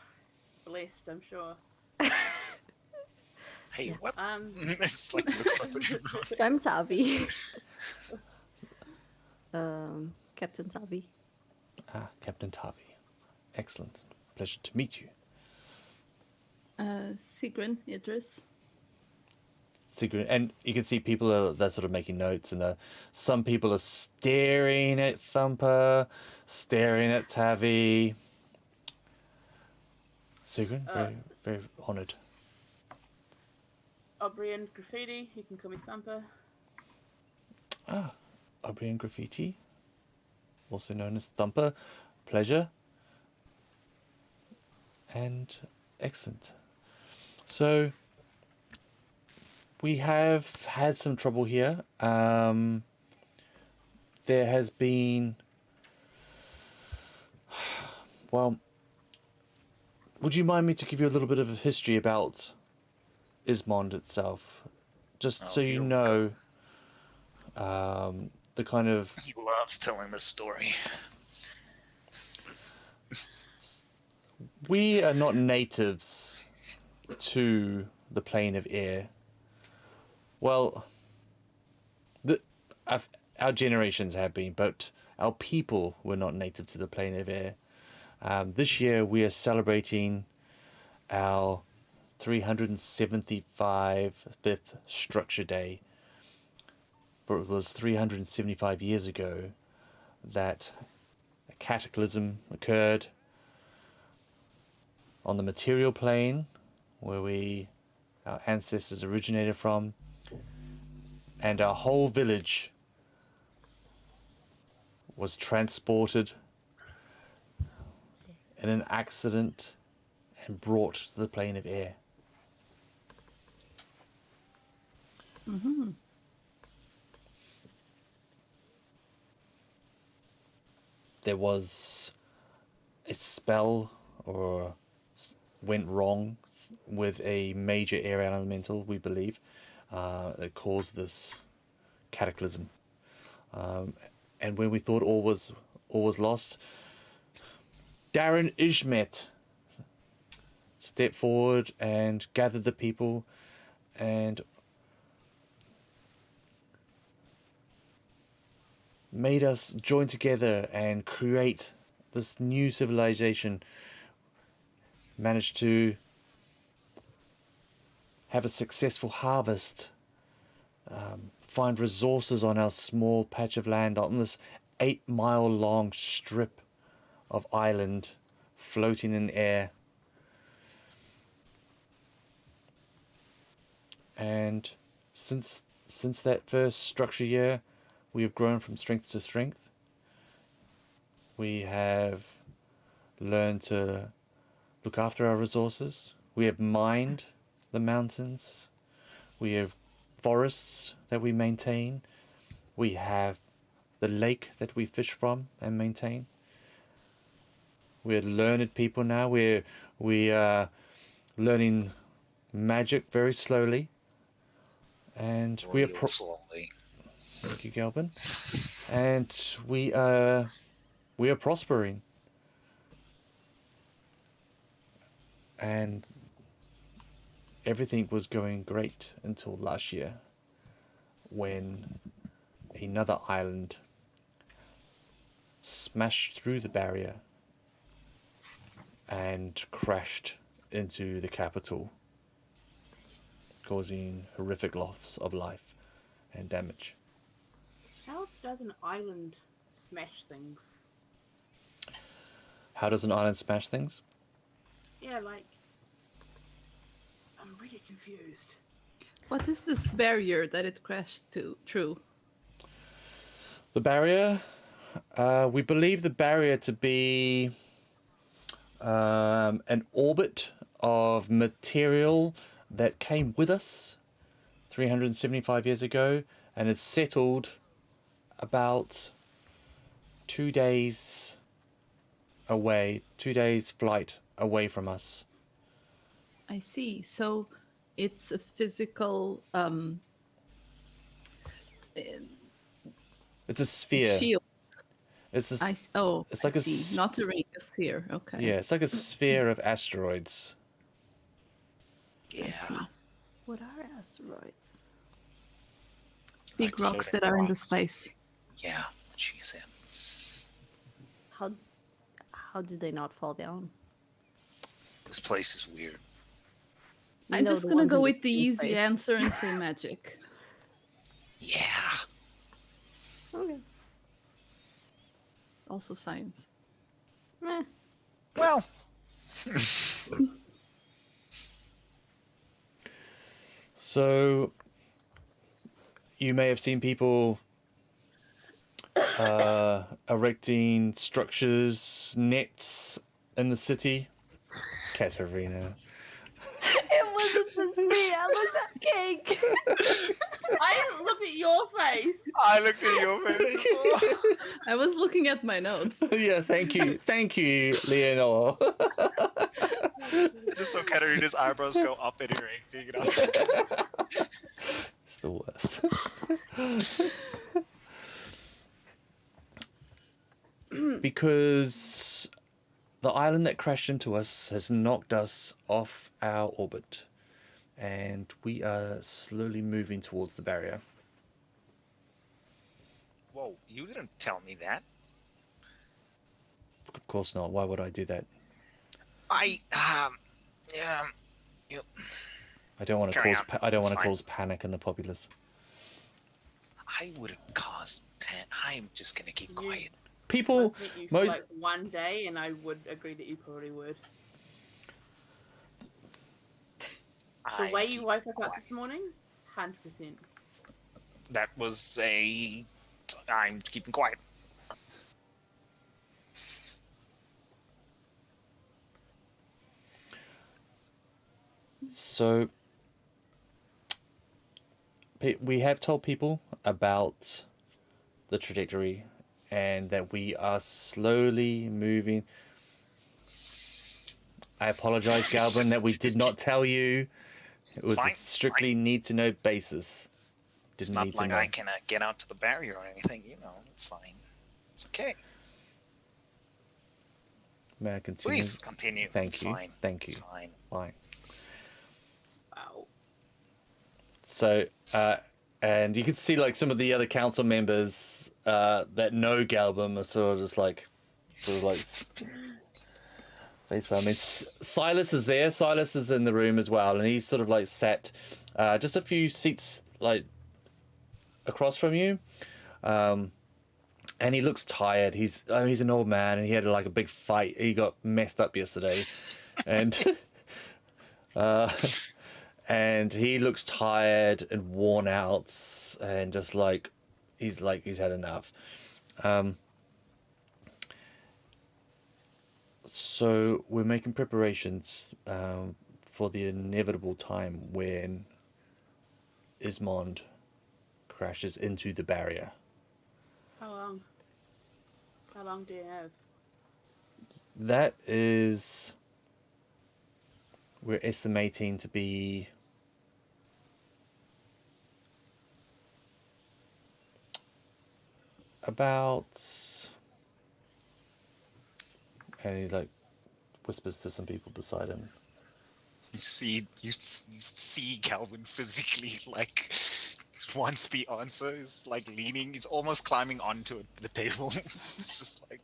blessed, I'm sure. Hey, what? It's like looks up at you. So I'm Tavi. Captain Tavi. Ah, Captain Tavi. Excellent. Pleasure to meet you. Sigrun, Idris. Sigrid, and you can see people they're sort of making notes, and some people are staring at Thumper, staring at Tavi. Sigrid, very honoured. Aubrey and Graffiti, you can call me Thumper. Ah, Aubrey and Graffiti, also known as Thumper. Pleasure. And excellent. So, We have had some trouble here. There has been... Well, would you mind me to give you a little bit of a history about Ismond itself? Just so you know the kind of... He loves telling this story. We are not natives to the plane of air. Well, our generations have been, but our people were not native to the plane of air. This year we are celebrating our 375th Structure Day. But it was 375 years ago that a cataclysm occurred on the material plane where our ancestors originated from, and our whole village was transported in an accident and brought to the plane of air. Mm-hmm. There was a spell or went wrong with a major air elemental, we believe, that caused this cataclysm. And when we thought all was lost, Darren Ismond stepped forward and gathered the people and made us join together and create this new civilization. Managed to have a successful harvest, find resources on our small patch of land on this 8-mile long strip of island floating in air. And since that first structure year, we have grown from strength to strength. We have learned to look after our resources. We have mined the mountains. We have forests that we maintain. We have the lake that we fish from and maintain. We're learned people now. We are learning magic very slowly. And we are slowly. Thank you, Galvin. And we are prospering. And everything was going great until last year when another island smashed through the barrier and crashed into the capital, causing horrific loss of life and damage. How does an island smash things? How does an island smash things? Yeah, like... I'm really confused. What is this barrier that it crashed through? The barrier? We believe the barrier to be an orbit of material that came with us 375 years ago and has settled about 2 days away, 2 days flight away from us. I see. So it's a physical It's a sphere. shield. It's a, It's like not a ring, a sphere. Okay. yeah, it's like a sphere of asteroids. I see. What are asteroids? Big Like rocks floating that are in the rocks. space. Yeah, what she said. How do they not fall down? This place is weird. You I'm know just the gonna ones go in with the easy space. answer and say magic. Yeah. Okay. Also science. Eh. Well, So, you may have seen people erecting structures, nets in the city. Katerina. It wasn't just me. I looked at cake. I looked at your face as well. I was looking at my notes. Yeah, thank you, Leonore. Just so Katarina's eyebrows go up and erecting, and I was like, It's the worst. Because the island that crashed into us has knocked us off our orbit, and we are slowly moving towards the barrier. whoa, you didn't tell me that. Of course not. Why would I do that? Yeah, you, I don't want to Carry cause. on. I don't It's want to fine. cause panic in the populace. I wouldn't cause pan. I'm just gonna keep quiet. People, I've met you for most like one day, and I would agree that you probably would. The I'm way you keep woke us up quiet. this morning, 100%. That was a. I'm keeping quiet. So we have told people about the trajectory and that we are slowly moving. I apologize, Galvin, that we did not tell you. It was Fine, a strictly need to know basis. It's Didn't not need to like know. I can get out to the barrier or anything. You know, it's fine. It's okay. May I continue? Please continue. Thank It's you. Fine. Thank you. It's fine. Fine. Wow. So, and you can see like some of the other council members that know Galbum are sort of like face. I mean, Silas is there. Silas is in the room as well, and he's sort of like sat just a few seats like across from you, and he looks tired. He's an old man, and he had like a big fight. He got messed up yesterday, and and he looks tired and worn out, and just like he's had enough. So we're making preparations for the inevitable time when Ismond crashes into the barrier. How long? How long do you have? That is, we're estimating to be about, and he like whispers to some people beside him. You see Calvin physically like once the answer is like leaning, he's almost climbing onto the table. It's just like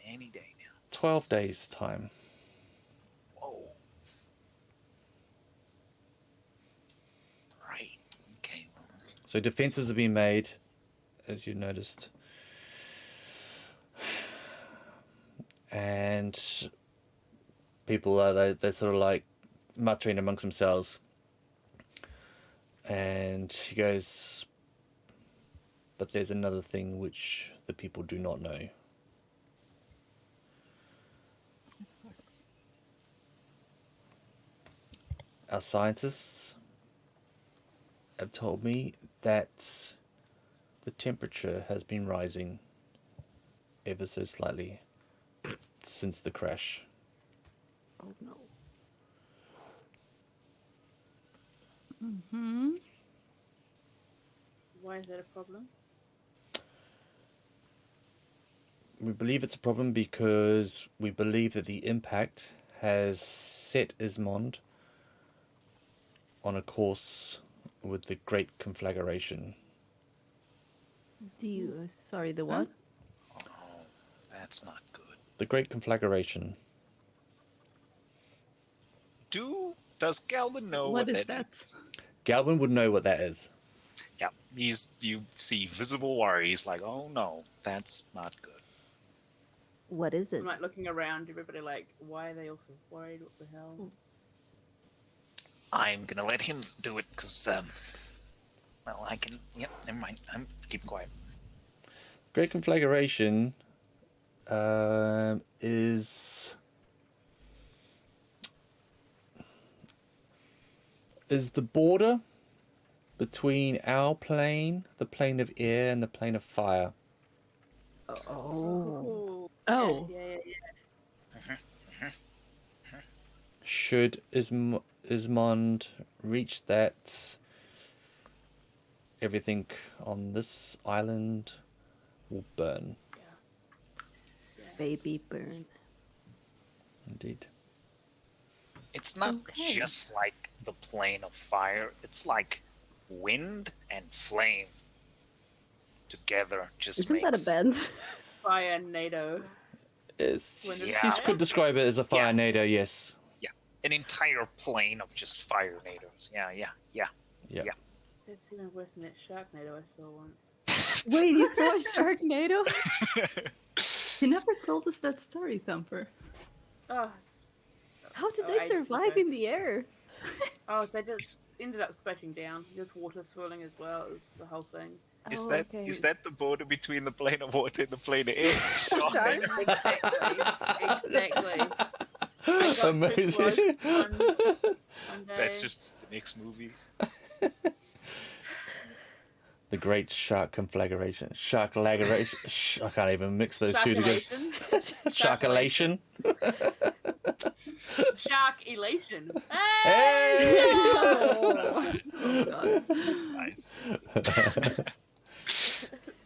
any day now. 12 days time. Whoa. Right. Okay. Well, So defenses have been made, as you noticed. And people are they're sort of like muttering amongst themselves. And he goes, but there's another thing which the people do not know. Of course. Our scientists have told me that the temperature has been rising ever so slightly since the crash. Oh no. Mm-hmm. Why is that a problem? We believe it's a problem because we believe that the impact has set Ismond on a course with the Great Conflagration. Sorry, the what? that's not good. The Great Conflagration. Does Galvin know What is that that? is? Galvin would know what that is. Yeah, you see visible worry. He's like, oh no, that's not good. What is it? I'm like looking around, everybody like, why are they all so worried? What the hell? I'm gonna let him do it because, well, I can. Yep, never mind. I'm keeping quiet. Great Conflagration is the border between our plane, the plane of air, and the plane of fire. Oh. Ooh. Oh. Yeah. Should Ismond reach that, everything on this island will burn. Baby burn. Indeed. It's not Okay. just like the plane of fire. It's like wind and flame together just Isn't that makes... a band? Fire NATO. It's, Wind and you fire? could describe it as a fire Yeah. NATO, yes. Yeah, an entire plane of just fire nados. Yeah. Yeah. It's even worse than that Sharknado I saw once. Wait, you saw Sharknado? You never told us that story, Thumper. Oh, How did Oh, they I- survive in the air? they just ended up splashing down. Just water swirling as well. It was the whole thing. Is Oh, that okay. is that the border between the plane of water and the plane of air? Sharks? Exactly. I got too Amazing. close one day. That's just the next movie. The great shark conflagration. Sharkalageration. I can't even mix those two together. Sharkulation. Sharkalation. Shark elation. Hey! Oh god. Nice.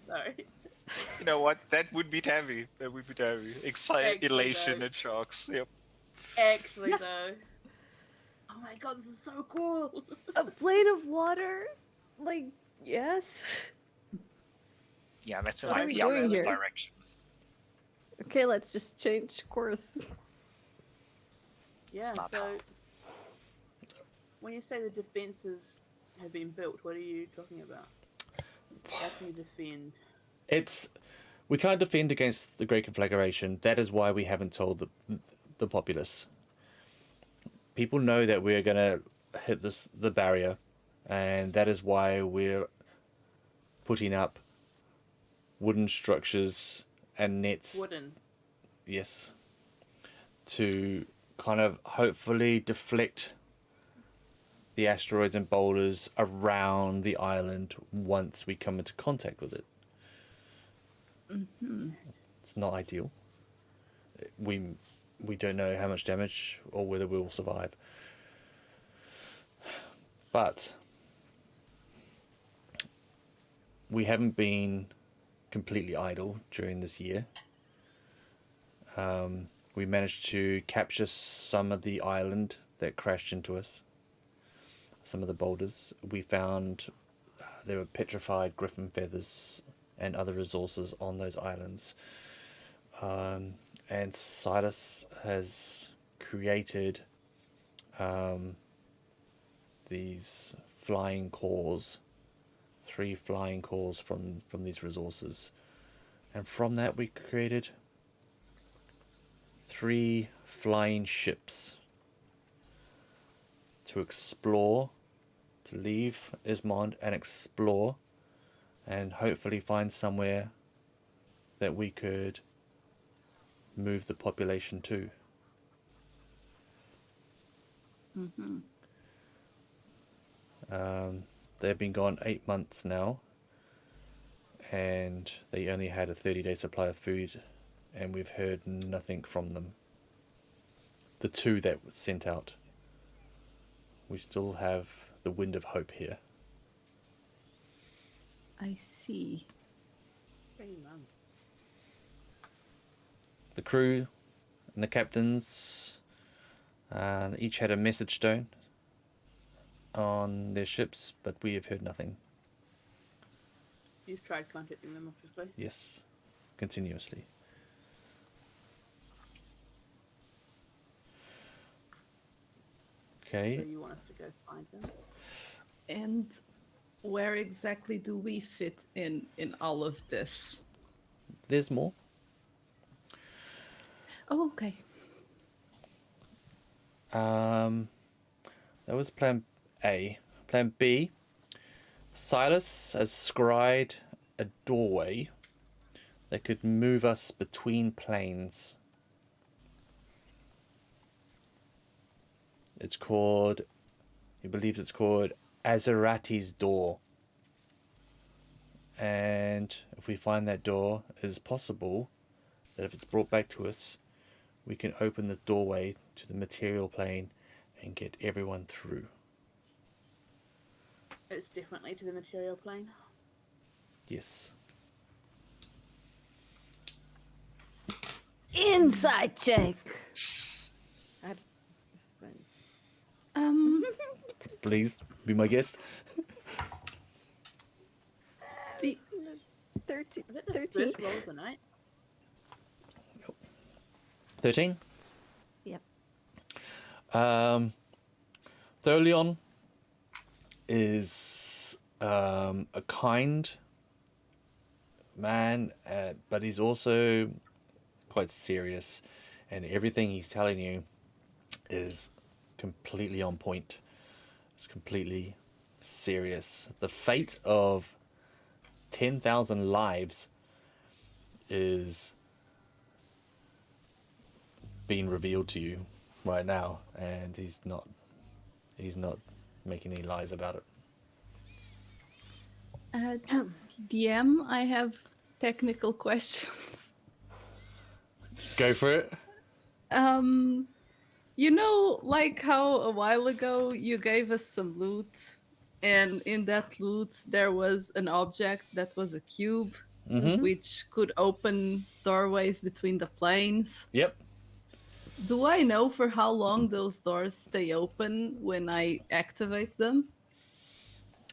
Sorry. You know what? That would be Tabby. Excellent, Elation though. and sharks. Yep. Actually, though. Oh my god, this is so cool. A plane of water? Like, yes. Yeah, that's in What my are we the doing opposite here? direction. Okay, let's just change course. Yeah, not so how. when you say the defenses have been built, what are you talking about? How can you defend? We can't defend against the Great Conflagration. That is why we haven't told the populace. People know that we're gonna hit the barrier, and that is why we're putting up wooden structures and nets. Wooden. Yes, to kind of hopefully deflect the asteroids and boulders around the island once we come into contact with it. It's not ideal. We don't know how much damage or whether we will survive. But we haven't been completely idle during this year. We managed to capture some of the island that crashed into us. Some of the boulders. We found there were petrified griffin feathers and other resources on those islands. And Silas has created these flying cores, 3 flying cores from these resources. And from that we created 3 flying ships to explore, to leave Ismond and explore, and hopefully find somewhere that we could move the population to. They've been gone 8 months now, and they only had a 30-day supply of food, and we've heard nothing from them. The 2 that was sent out. We still have the wind of hope here. I see. 3 months. The crew and the captains each had a message stone on their ships, but we have heard nothing. You've tried contacting them, obviously. Yes, continuously. So Okay. you want us to go find them? And where exactly do we fit in all of this? There's more. Oh, okay. That was plan A. Plan B. Silas has scried a doorway that could move us between planes. He believes it's called Azerati's door. And if we find that door, it is possible that if it's brought back to us, we can open the doorway to the material plane and get everyone through. It's definitely to the material plane. Yes. Inside check. Please be my guest. The 13. Is that the first roll of the night? 13. Yep. Tholion is a kind man, but he's also quite serious, and everything he's telling you is completely on point. It's completely serious. The fate of 10,000 lives is being revealed to you right now, and he's not making any lies about it. DM, I have technical questions. Go for it. You know, like how a while ago you gave us some loot, and in that loot there was an object that was a cube, which could open doorways between the planes. Yep. Do I know for how long those doors stay open when I activate them?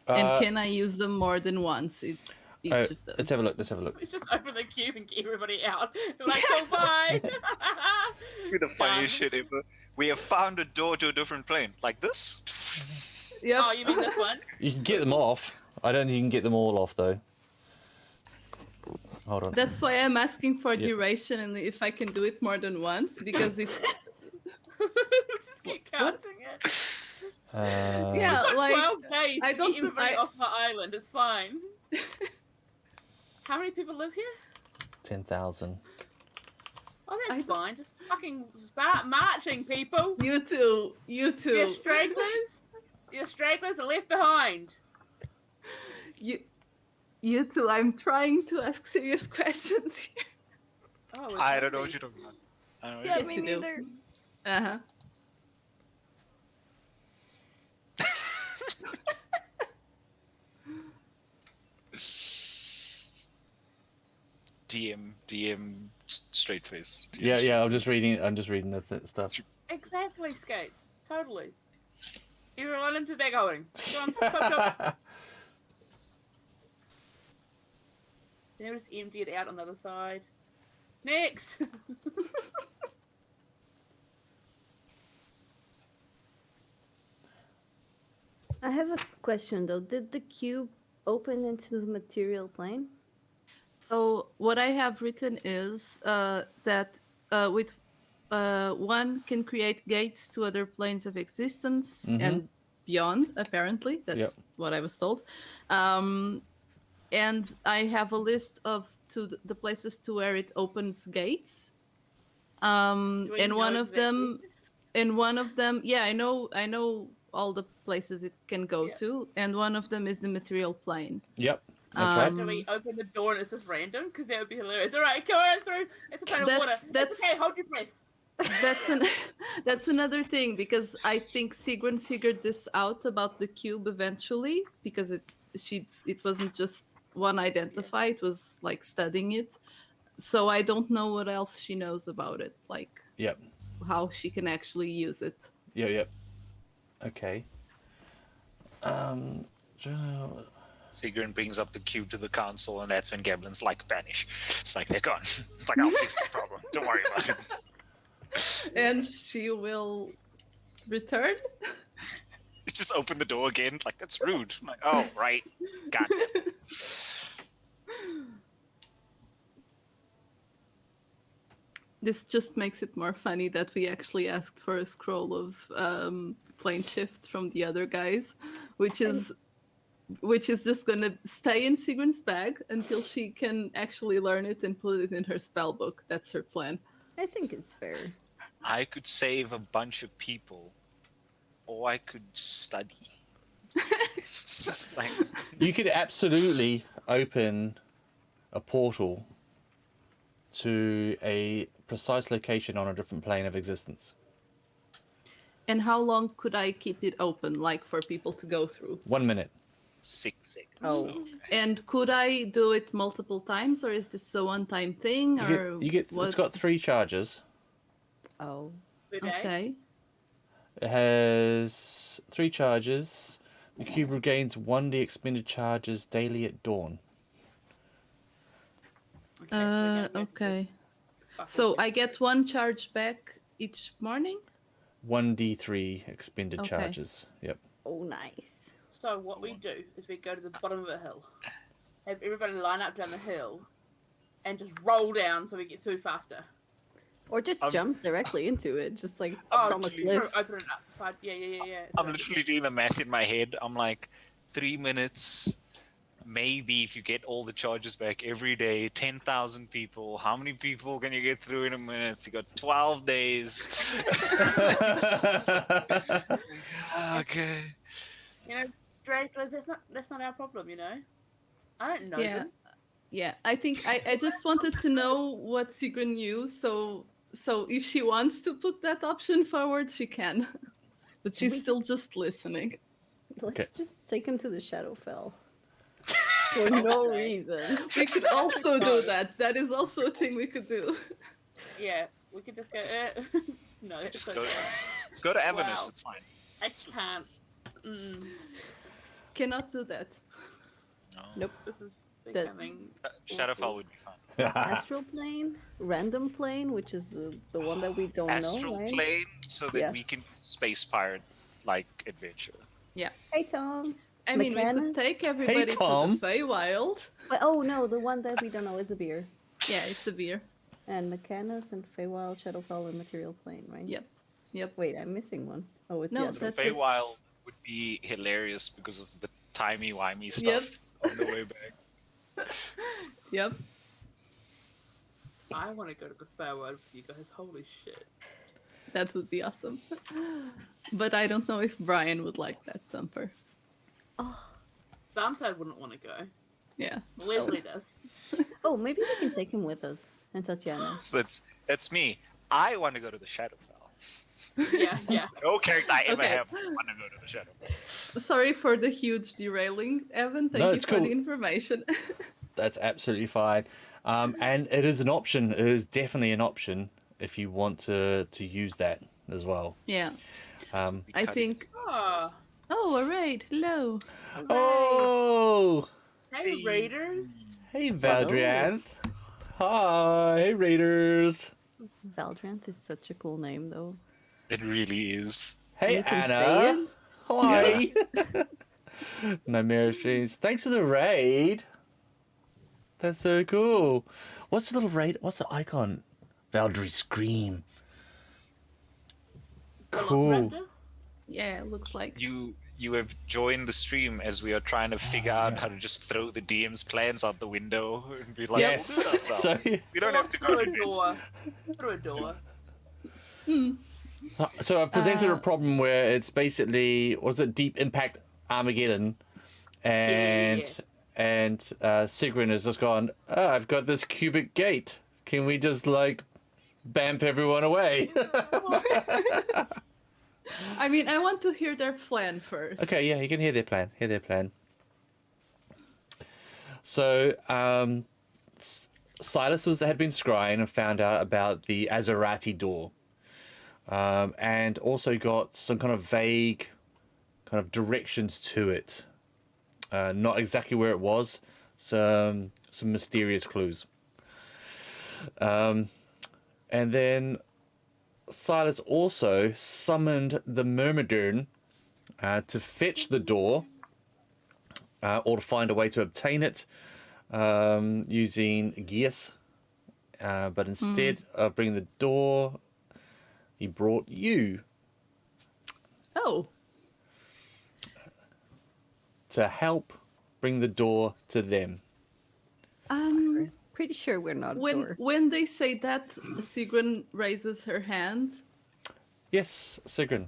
And can I use them more than once each of them? Let's have a look. Let's just open the cube and get everybody out. We're like, oh, bye. With the funniest shit ever. We have found a door to a different plane. Like this? Yep. Oh, you mean this one? You can get them off. I don't think you can get them all off though. Hold on. That's why I'm asking for duration and if I can do it more than once, because if Just keep counting it. yeah, It's like 12 days I to don't- get everybody I- off the island. It's fine. How many people live here? 10,000. Oh, that's fine. Just fucking start marching, people. you two, Your stragglers are left behind. you two. I'm trying to ask serious questions here. Oh, I don't know what you're talking about. I don't know what Yes, you're you do. Uh-huh. DM, straight face. DM Yeah, straight I'm just face. reading. I'm just reading the stuff. Exactly, Skates. Totally. Everyone into bag holding. Go on, go. Then we'll just empty it out on the other side. Next! I have a question though. Did the cube open into the material plane? So what I have written is that with one can create gates to other planes of existence and beyond. Apparently, that's what I was told. And I have a list of the places to where it opens gates. And one of them, yeah, I know all the places it can go to, and one of them is the material plane. Yep, that's right. Do we open the door and it's just random? Because that would be hilarious. Alright, come on through. It's a kind of water. That's okay, hold your breath. That's another thing, because I think Sigrun figured this out about the cube eventually, because it wasn't just one identify, it was like studying it. So I don't know what else she knows about it, like how she can actually use it. Yep. Okay. Sigrun brings up the cube to the council, and that's when Gablin's like banish. It's like they're gone. It's like I'll fix this problem. Don't worry about it. And she will return. Just open the door again. Like that's rude. I'm like, oh right, got it. This just makes it more funny that we actually asked for a scroll of plane shift from the other guys, which is just going to stay in Sigrun's bag until she can actually learn it and put it in her spell book. That's her plan. I think it's fair. I could save a bunch of people, or I could study. Like, You could absolutely open a portal to a precise location on a different plane of existence. And how long could I keep it open, like for people to go through? 1 minute. 6 seconds. Oh. So, And could I do it multiple times, or is this a one-time thing? It's got 3 charges. Oh. Good day. Okay. It has 3 charges. The cube regains 1d expended charges daily at dawn. Okay. So I get 1 charge back each morning? 1d3 expended Okay. charges. Yep. Oh, nice. So what we do is we go to the bottom of a hill, have everybody line up down the hill, and just roll down so we get through faster. Or just jump directly into it, just like Oh, from a actually- cliff. Open it up. Side. Yeah. I'm literally doing the math in my head. I'm like, 3 minutes. Maybe if you get all the charges back every day, 10,000 people. How many people can you get through in a minute? You got 12 days. Okay. You know, Drake, that's not our problem, you know? I don't know Yeah. them. Yeah, I think I just wanted to know what Sigrun knew, so if she wants to put that option forward, she can. But she's still just listening. Let's just take him to the Shadowfell. For no reason. We could also do that. That is also a thing we could do. Yeah, we could just go, no, it's Just okay. go to Avernus. Wow. It's fine. I can't. Cannot do that. No. Nope. This is That- becoming... Shadowfall would be fun. Astral plane, random plane, which is the one that we don't Astral know, right? plane, so that Yeah. we can space pirate like adventure. Yeah. Hey, Tom. I mean, we could Mechanics? take everybody to Tom. the Feywild. But, oh, no, the one that we don't know is a beer. Yeah, it's a beer. And Mechanis and Feywild, Shadowfell, and Material Plane, right? Yep. Wait, I'm missing one. Oh, it's No, the The other. That's it. Feywild would be hilarious because of the timey-wimey stuff on the way back. Yep. I want to go to the Feywild with you guys. Holy shit. That would be awesome. But I don't know if Brian would like that, Thumper. Vampire wouldn't want to go. Yeah. Leslie does. Oh, maybe we can take him with us. And Tatiana. So that's me. I want to go to the Shadowfell. Yeah. No character I ever Okay. have want to go to the Shadowfell. Sorry for the huge derailing, Evan. Thank No, you it's for cool. the information. That's absolutely fine. And it is an option. It is definitely an option if you want to use that as well. Yeah. Um, I think. Oh, Oh, a raid. Hello. oh, hey, Raiders. hey, Valdrianth. Hi, hey, Raiders. Valdranth is such a cool name, though. It really is. Hey, You can Anna. say Hi. Nightmare Streams. Thanks for the raid. That's so cool. What's the little raid? What's the icon? Valdry Scream. Cool. Velociraptor? Yeah, it looks like. You have joined the stream as we are trying to figure out how to just throw the DM's plans out the window and be like, Yes. we'll do it ourselves. So- We don't have to go through to a bed. door. Through a door. So I've presented a problem where it's basically, was it Deep Impact Armageddon? And Sigrun has just gone, oh, I've got this cubic gate. Can we just like bamp everyone away? I mean, I want to hear their plan first. Okay, yeah, you can hear their plan. So, Silas had been scrying and found out about the Azerati door. And also got some kind of vague kind of directions to it. Not exactly where it was. Some mysterious clues. And then Silas also summoned the Myrmidon to fetch the door, or to find a way to obtain it using Geas. But instead of bringing the door, he brought you Oh, to help bring the door to them. Pretty sure we're not a door. when they say that, Sigrun raises her hand. Yes, Sigrun.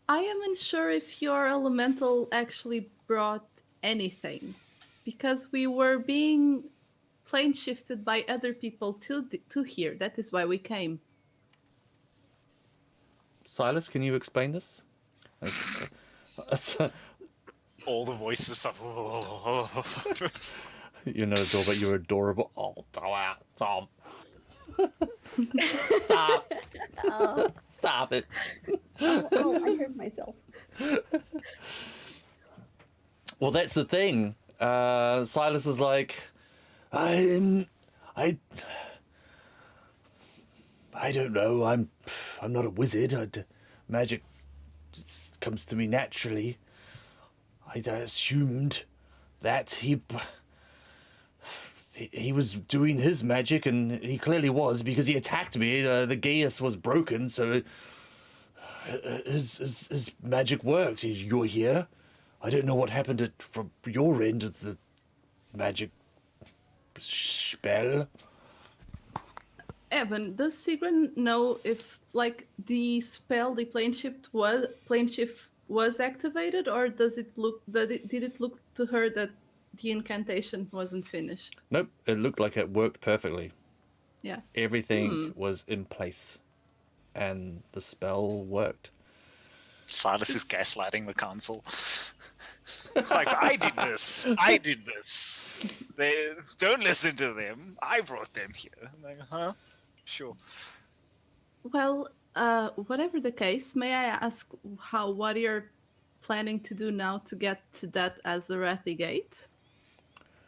I am unsure if your elemental actually brought anything because we were being plane shifted by other people to here. That is why we came. Silas, can you explain this? All the voices of. You're not adorable, but you're adorable. Oh, Tom. Stop. Oh, Stop it. I hurt myself. Well, that's the thing. Silas is like, I don't know. I'm not a wizard. Magic just comes to me naturally. I assumed that he was doing his magic, and he clearly was because he attacked me. The geas was broken, so his magic worked. You're here. I don't know what happened from your end of the magic spell. Evan, does Sigrun know if the spell, the plane shift was activated, or did it look to her that the incantation wasn't finished? Nope, it looked like it worked perfectly. Yeah. Everything was in place, and the spell worked. Silas is gaslighting the council. It's like, I did this. Don't listen to them. I brought them here. I'm like, huh? Sure. Well, whatever the case, may I ask what you're planning to do now to get to that Azarathi gate?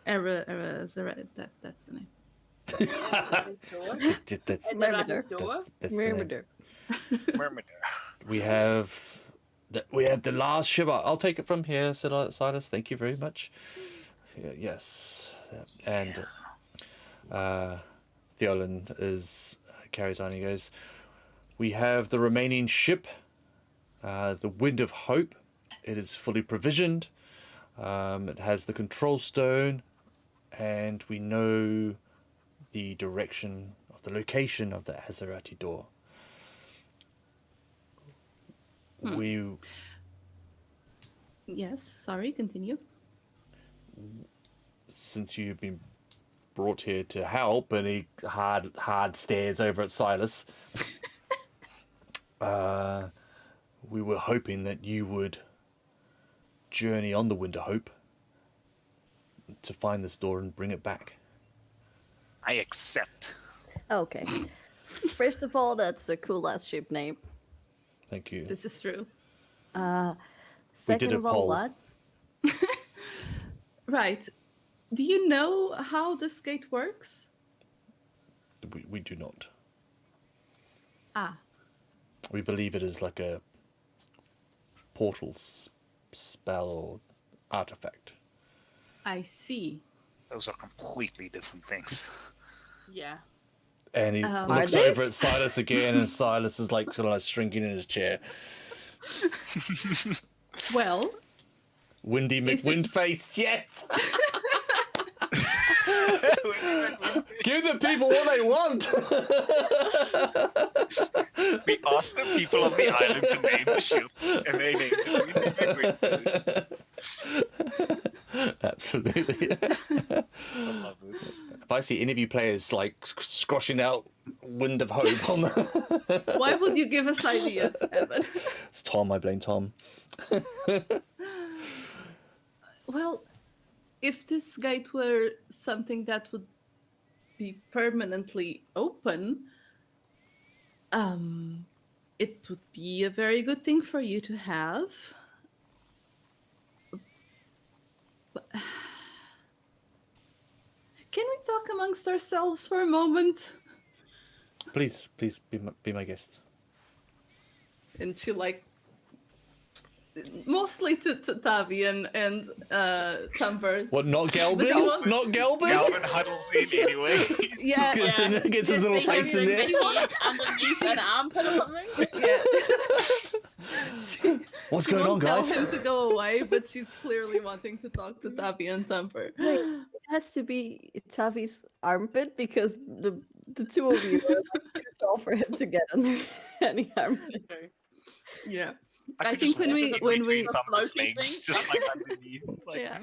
That's the name. Murder. Door. Murmur. We have the last ship. I'll take it from here, said Silas. Thank you very much. Yes, and Theolin carries on. He goes, we have the remaining ship, the Wind of Hope. It is fully provisioned. It has the control stone, and we know the direction of the location of the Azarathi door. Yes, sorry, continue. Since you've been brought here to help, and he hard stares over at Silas, we were hoping that you would journey on the Wind of Hope to find this door and bring it back. I accept. Okay. First of all, that's a cool last ship name. Thank you. This is true. Second a of all, poll. what? Right. Do you know how this gate works? We do not. Ah. We believe it is like a portal spell or artifact. I see. Those are completely different things. Yeah. And he looks Are they? over at Silas again, and Silas is like sort of like shrinking in his chair. Well, Windy If McWindface, yes! Give the people what they want! We asked the people of the island to name the ship, and they named it. Absolutely. I love it. If I see any of you players like squashing out Wind of Hope on the... why would you give us ideas, Evan? It's Tom, I blame Tom. Well, if this gate were something that would be permanently open, it would be a very good thing for you to have. But- Can we talk amongst ourselves for a moment? Please be my guest. And she mostly to Tavi and Tumber. What, not Gelbin? But you want- Not Gelbin? Galvin huddles in anyway. Yeah, Gets his little face in there. She wants underneath an armpit or something. yeah. What's She going on, won't tell guys? him to go away, but she's clearly wanting to talk to Tavi and Thumper. It has to be Tavi's armpit because the two of you are too tall for him to get under any armpit. Yeah. I I could think just when walk we- in between Thumper's Floaty legs, thing. just like underneath. Like, Yeah.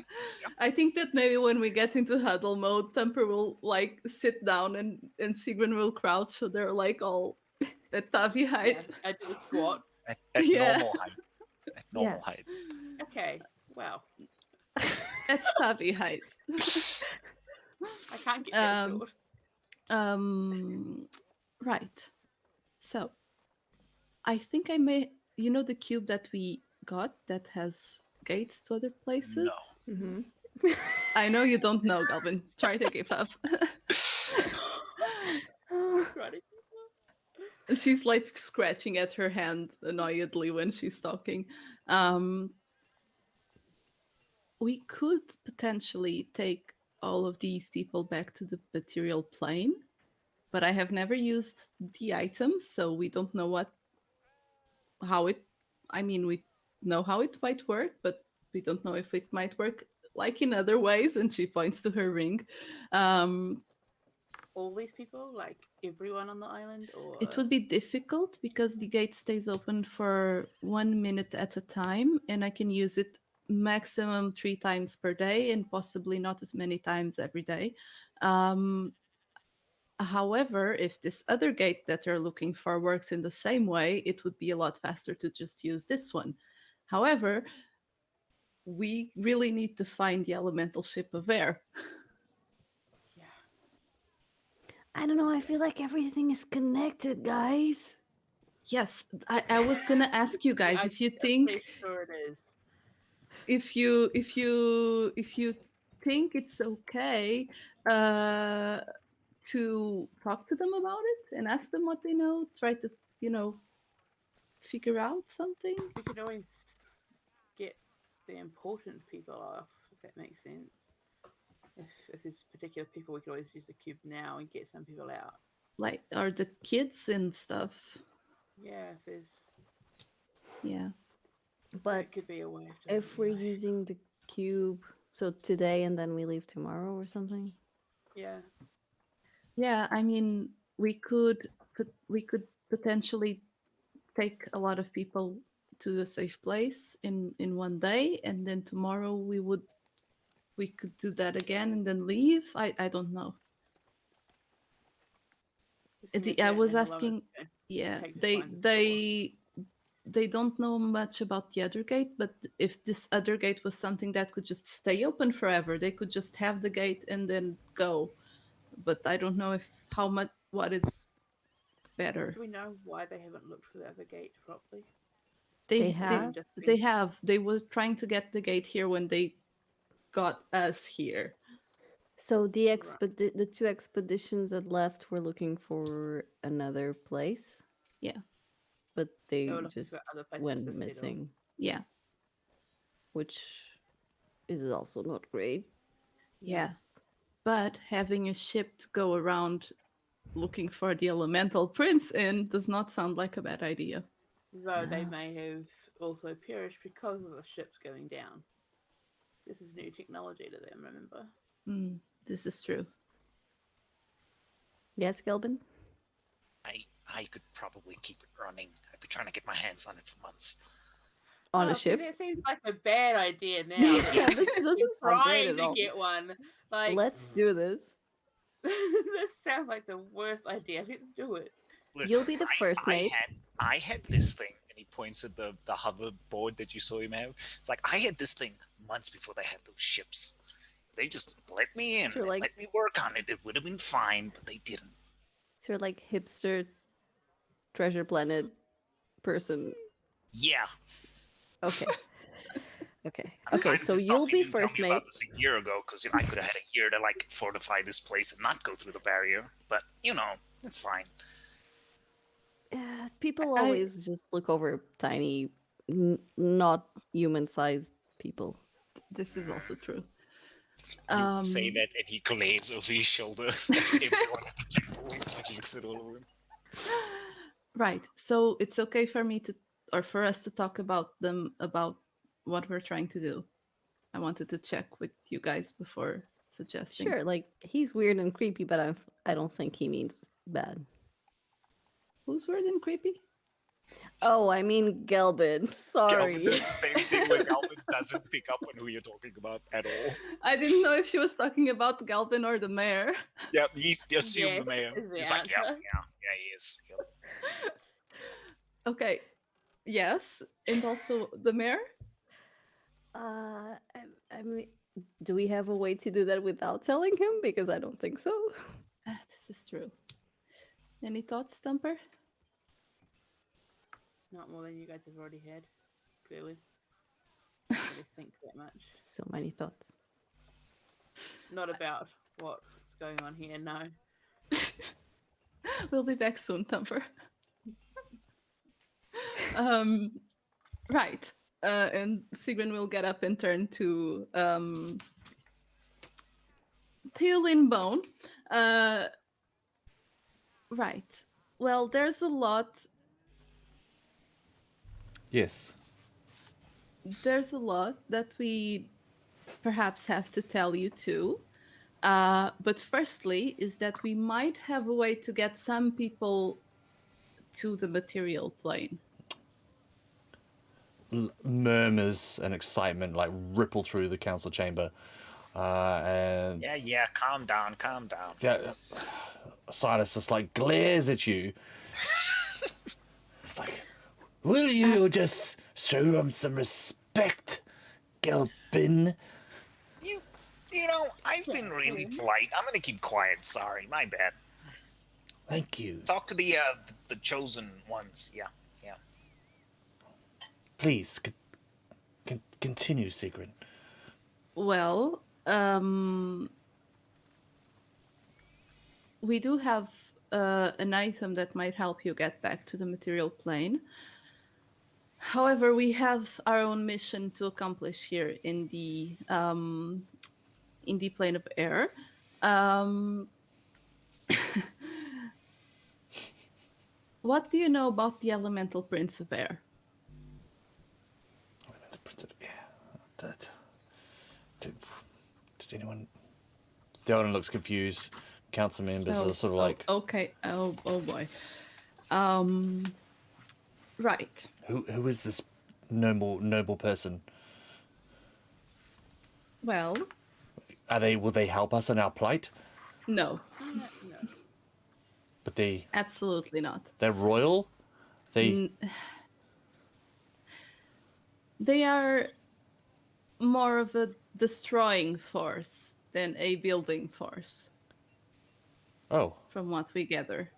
I think that maybe when we get into huddle mode, Thumper will like sit down and Sigrun will crouch, so they're like all at Tavi Yeah, height. I do a squat. At Yeah. normal height. At normal height. Okay, wow. At Tavi height. I can't get that short. Right. So I think I may, you know, the cube that we got that has gates to other places. Mm-hmm. I know you don't know, Galvin. Try to give up. Right. She's like scratching at her hand annoyedly when she's talking. We could potentially take all of these people back to the material plane, but I have never used the items, so we don't know we know how it might work, but we don't know if it might work like in other ways. And she points to her ring. All these people, like everyone on the island, or It would be difficult because the gate stays open for 1 minute at a time, and I can use it maximum 3 times per day and possibly not as many times every day. However, if this other gate that they're looking for works in the same way, it would be a lot faster to just use this one. However, we really need to find the elemental ship of air. yeah. I don't know. I feel like everything is connected, guys. Yes, I was gonna ask you guys if you I'm think pretty sure it is. if you think it's okay to talk to them about it and ask them what they know, try to figure out something. We could always get the important people off, if that makes sense. If there's particular people, we could always use the cube now and get some people out. Like, are the kids and stuff. Yeah, if there's. Yeah. But It could be a way of doing if it we're anyway. using the cube, so today and then we leave tomorrow or something. Yeah. Yeah, I mean, we could potentially take a lot of people to a safe place in 1 day, and then tomorrow we could do that again and then leave. I don't know. The thing is, I we was don't know how long asking. it's gonna Yeah, take to find the they don't know much about the other gate, but if this other gate was something that could just stay open forever, they could just have the gate and then go. But I don't know what is better. Do we know why they haven't looked for the other gate properly? They have? They were trying to get the gate here when they got us here. So the 2 expeditions that left were looking for another place. Yeah. But they were looking just for other places to went settle. missing, Yeah. which is also not great. Yeah. But having a ship to go around looking for the elemental prince in does not sound like a bad idea. Though they No. may have also perished because of the ships going down. This is new technology to them, remember? This is true. Yes, Gelbin? I could probably keep it running. I've been trying to get my hands on it for months. On a see, ship? that seems like a bad idea now. Yeah, this doesn't sound great trying at to all. get one. Like, Let's do this. this sounds like the worst idea. Let's do it. Listen, You'll be the first mate. I had this thing, and he points at the hoverboard that you saw him have. It's like, I had this thing months before they had those ships. They just let me in, So, like- let me work on it. It would have been fine, but they didn't. So you're like hipster treasure planet person. Yeah. Okay. Okay. I'm Okay, kind of so pissed you'll off he be didn't tell first me mate. about this a year ago, because I could have had a year to like fortify this place and not go through the barrier. But it's fine. Yeah, people always just look over tiny, not human-sized people. This is also true. You say that, and he glazes over his shoulder. Everyone at the table looks at all of them. Right. So it's okay for us to talk about what we're trying to do. I wanted to check with you guys before suggesting. Sure, like he's weird and creepy, but I don't think he means bad. Who's weird and creepy? Oh, I mean Gelbin. Sorry. Galvin does the same thing where Galvin doesn't pick up on who you're talking about at all. I didn't know if she was talking about Galvin or the mayor. Yeah, he's assumed the Yes, mayor. is the He's like, yeah, answer. he is. Yep. Okay. Yes, and also the mayor. I mean, do we have a way to do that without telling him? Because I don't think so. This is true. Any thoughts, Stumper? Not more than you guys have already had, clearly. I don't really think that much. So many thoughts. Not about what's going on here, no. We'll be back soon, Thumper. Right. And Sigrun will get up and turn to Theolin Bone. Right. Well, there's a lot. Yes. There's a lot that we perhaps have to tell you too. But firstly, is that we might have a way to get some people to the material plane. Murmurs and excitement like ripple through the council chamber. And Yeah, calm down. yeah, Silas just like glares at you. It's like, will you just show him some respect, Gelbin? You know, I've been really polite. I'm gonna keep quiet. Sorry, my bad. Thank you. Talk to the chosen ones. Yeah. Please, continue, Sigrun. Well, we do have an item that might help you get back to the material plane. However, we have our own mission to accomplish here in the plane of air. What do you know about the elemental prince of air? The Prince of Air. Does anyone? Dylan looks confused. Council members are sort of like, okay. Oh boy. Right. who is this noble person? Well, Will they help us in our plight? no, No. But absolutely not. they're royal. They They are more of a destroying force than a building force, oh, from what we gather.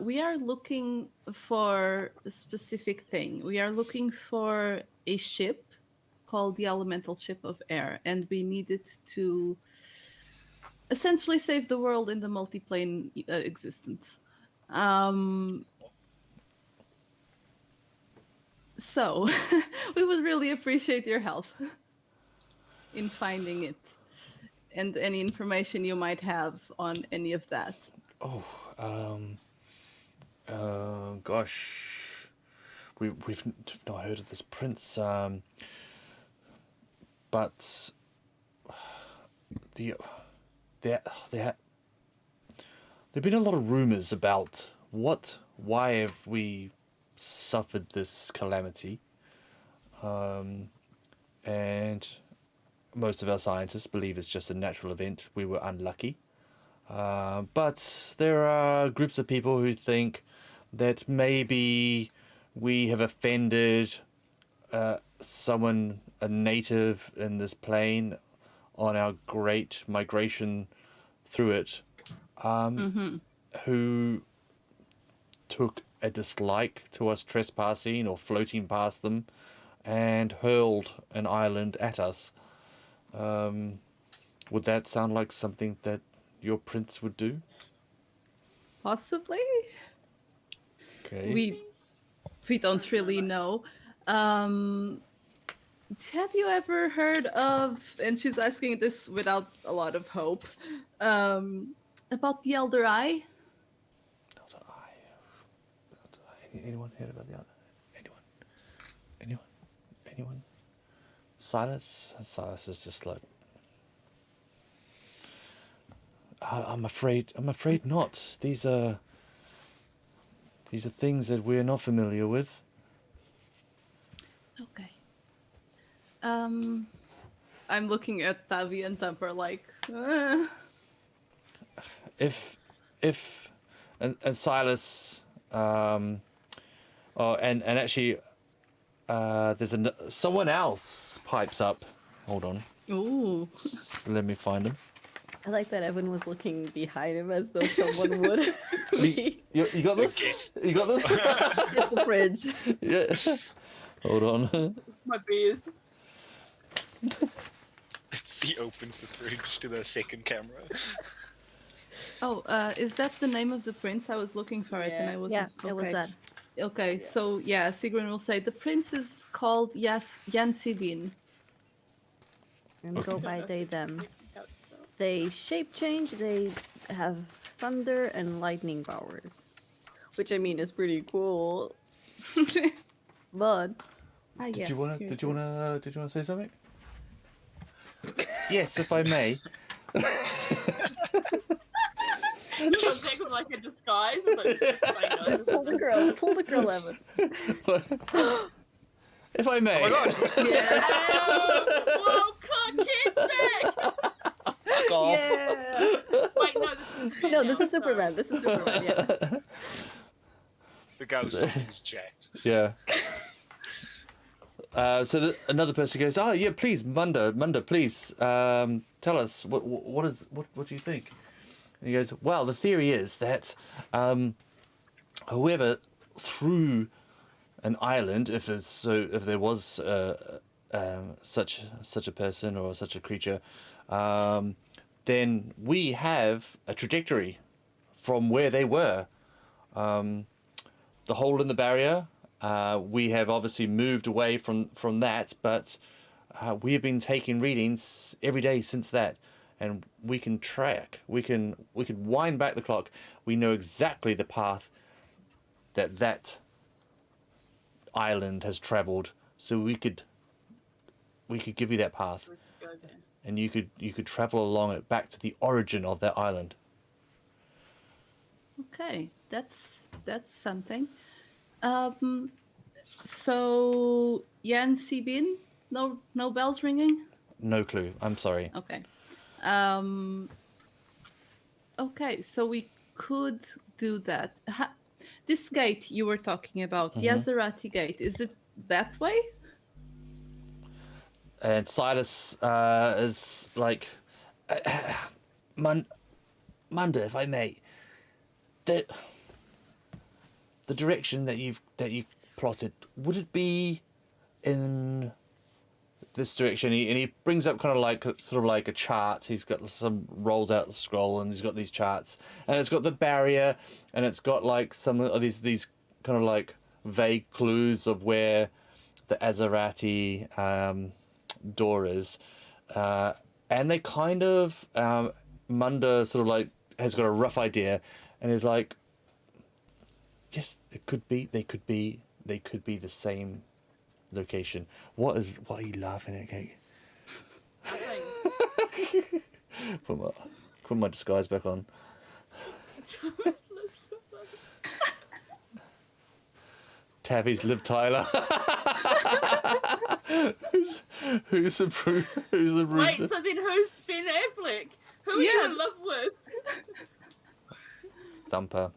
We are looking for a specific thing. We are looking for a ship called the Elemental Ship of Air, and we need it to essentially save the world in the multiplane existence. So, we would really appreciate your help in finding it and any information you might have on any of that. Gosh, we've not heard of this prince. But there've been a lot of rumors about why have we suffered this calamity, and most of our scientists believe it's just a natural event. We were unlucky, but there are groups of people who think that maybe we have offended someone, a native in this plane, on our great migration through it, who took a dislike to us trespassing or floating past them and hurled an island at us. Would that sound like something that your prince would do? Possibly. Okay. We don't really know. Have you ever heard of, and she's asking this without a lot of hope, about the Elder Eye? Elder Eye. Anyone heard about the other? Anyone? Silas is just like, I'm afraid not. These These are things that we're not familiar with. Okay. I'm looking at Tavi and Thumper like, If and Silas, and actually, there's someone else pipes up. Hold on, ooh. let me find him. I like that Evan was looking behind him as though someone would. You got this? Yes. You got this? It's the fridge. Yeah. Hold on. My beers. He opens the fridge to the second camera. Oh, is that the name of the prince? I was looking for it and Yeah. I wasn't. Yeah, it was okay. that. Okay, so yeah, Sigrun will say the prince is called Yansibin. And go by they, them. Oh, They shape change, they have thunder and lightning powers. Which I mean is pretty cool. But Did you wanna say something? Yes, if I may. Some take with like a disguise, but just pull the girl, Evan. If I may. Oh my god, who's this? Whoa, kids back! Fuck off. Yeah. Wait, no, this is Superman. This is Superman, yeah. The guy who's talking is jacked. Yeah. So another person goes, "Oh yeah, please, Munda, please, tell us what do you think?" And he goes, "Well, the theory is that whoever threw an island, if there was such a person or such a creature, then we have a trajectory from where they were. The hole in the barrier." We have obviously moved away from that, but we have been taking readings every day since that, and we can track. We can wind back the clock. We know exactly the path that island has travelled, so we could give you that path, and you could travel along it back to the origin of that island. Okay, that's something. So Yan Sibin, no bells ringing. No clue. I'm sorry. Okay. Okay, so we could do that. This gate you were talking about, the Azerati gate, is it that way? And Silas is like, Munda, if I may, the direction that you've plotted, would it be in this direction? And he brings up kind of like sort of like a chart. He's got rolls out the scroll, and he's got these charts, and it's got the barrier, and it's got like some of these kind of like vague clues of where the Azerati door is, and they kind of Munda sort of like has got a rough idea, and is like, yes, it could be. They could be the same location. What are you laughing at, Kate? Put my disguise back on. Tavi's Liv Tyler. who's the Bruce? Wait, so then who's Ben Affleck? Who are you in love with? Thumper.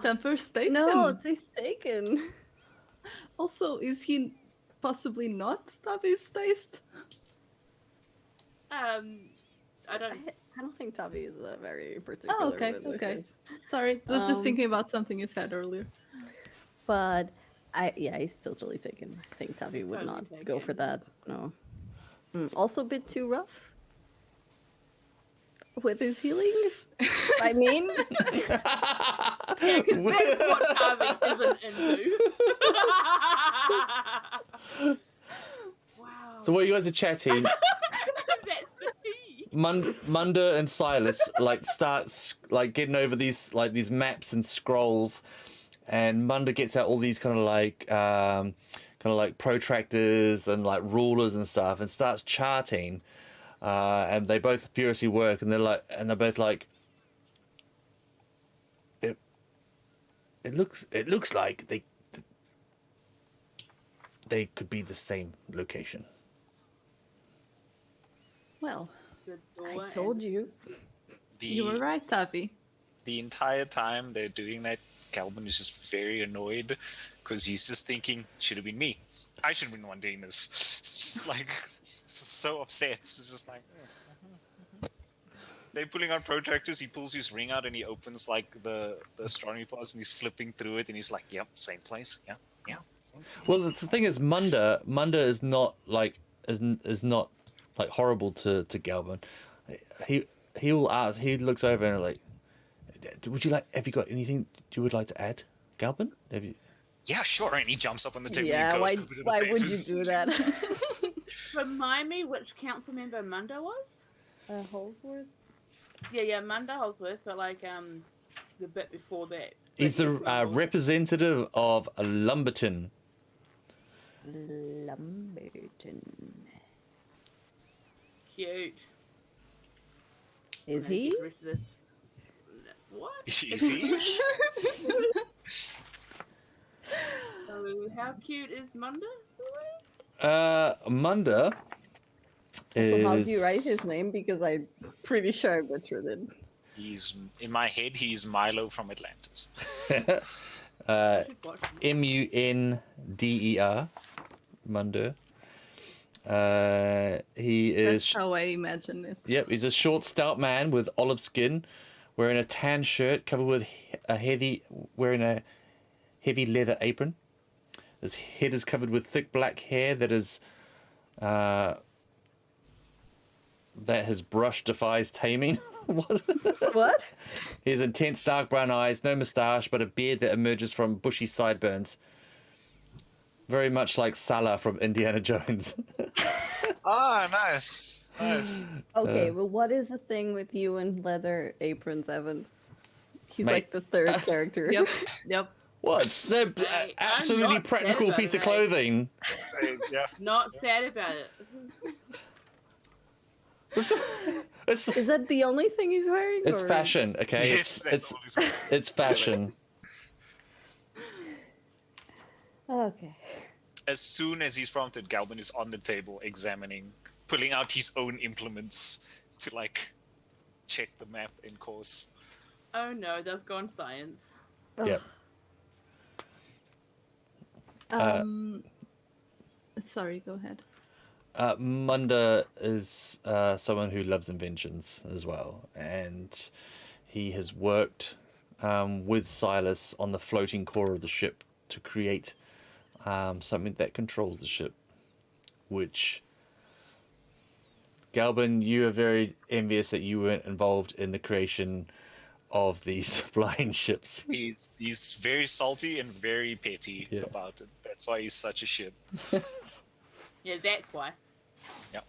Thumper's taken. No, it's taken. Also, is he possibly not Tavi's taste? I don't. I don't think Tavi is a very particular. Oh, okay, with okay. wishes. Sorry, I was just thinking about something you said earlier. But he's totally taken. I think Tavi would Totally not taken. go for that. No. Also a bit too rough with his healing. I mean, Yeah, because that's what Harvey isn't into. Wow. So while you guys are chatting, That's the key. Munda and Silas like starts like getting over these maps and scrolls, and Munda gets out all these kind of like protractors and like rulers and stuff, and starts charting. And they both furiously work, and they're both like, it looks like they could be the same location. Well, The I door told and- you. You were right, Taffy. The entire time they're doing that, Calvin is just very annoyed because he's just thinking, should have been me. I should have been the one doing this. It's just like, it's just so upset. It's just like, they're pulling out protractors. He pulls his ring out and he opens like the astronomy pods and he's flipping through it and he's like, yep, same place. Yeah, yeah. Same place. Well, the thing is, Munda is not like is not like horrible to Galvin. He will ask. He looks over and like, would you like? Have you got anything you would like to add, Galvin? Have you? Yeah, sure. And he jumps up on the table. Yeah, and why, goes over to the why would you papers. do that? Remind me which council member Munda was? Holsworth? Yeah, Munda Holsworth, but like the bit before that. He's the But- representative of Lumberton. Lumberton. Cute. Is I'm gonna he? get rid of this. What? Is he? So how cute is Munda? Munda is. So how do you write his name? Because I'm pretty sure I butchered it. He's in my head. He's Milo from Atlantis. I should watch him. Munder. Munda. He That's is. how I imagine it. Yep, he's a short, stout man with olive skin, wearing a tan shirt covered with wearing a heavy leather apron. His head is covered with thick black hair that his brush defies taming. What? What? He has intense dark brown eyes, no moustache, but a beard that emerges from bushy sideburns. Very much like Salah from Indiana Jones. Ah, nice. Nice. Okay, well, what is the thing with you and leather aprons, Evan? He's Mate. like the third character. Yep, yep. What? They're I'm absolutely not practical sad about piece of it. clothing. Yeah. Not sad about it. It's Is that the only thing he's wearing? It's or- fashion, okay? Yes, that's all he's wearing. It's fashion. Okay. As soon as he's prompted, Galvin is on the table examining, pulling out his own implements to like check the map in course. Oh no, they've gone science. Yep. Sorry, go ahead. Munda is someone who loves inventions as well, and he has worked with Silas on the floating core of the ship to create something that controls the ship, which Galvin, you are very envious that you weren't involved in the creation of these flying ships. He's very salty and very petty Yeah. about it. That's why he's such a shit. Yeah, that's why. Yep.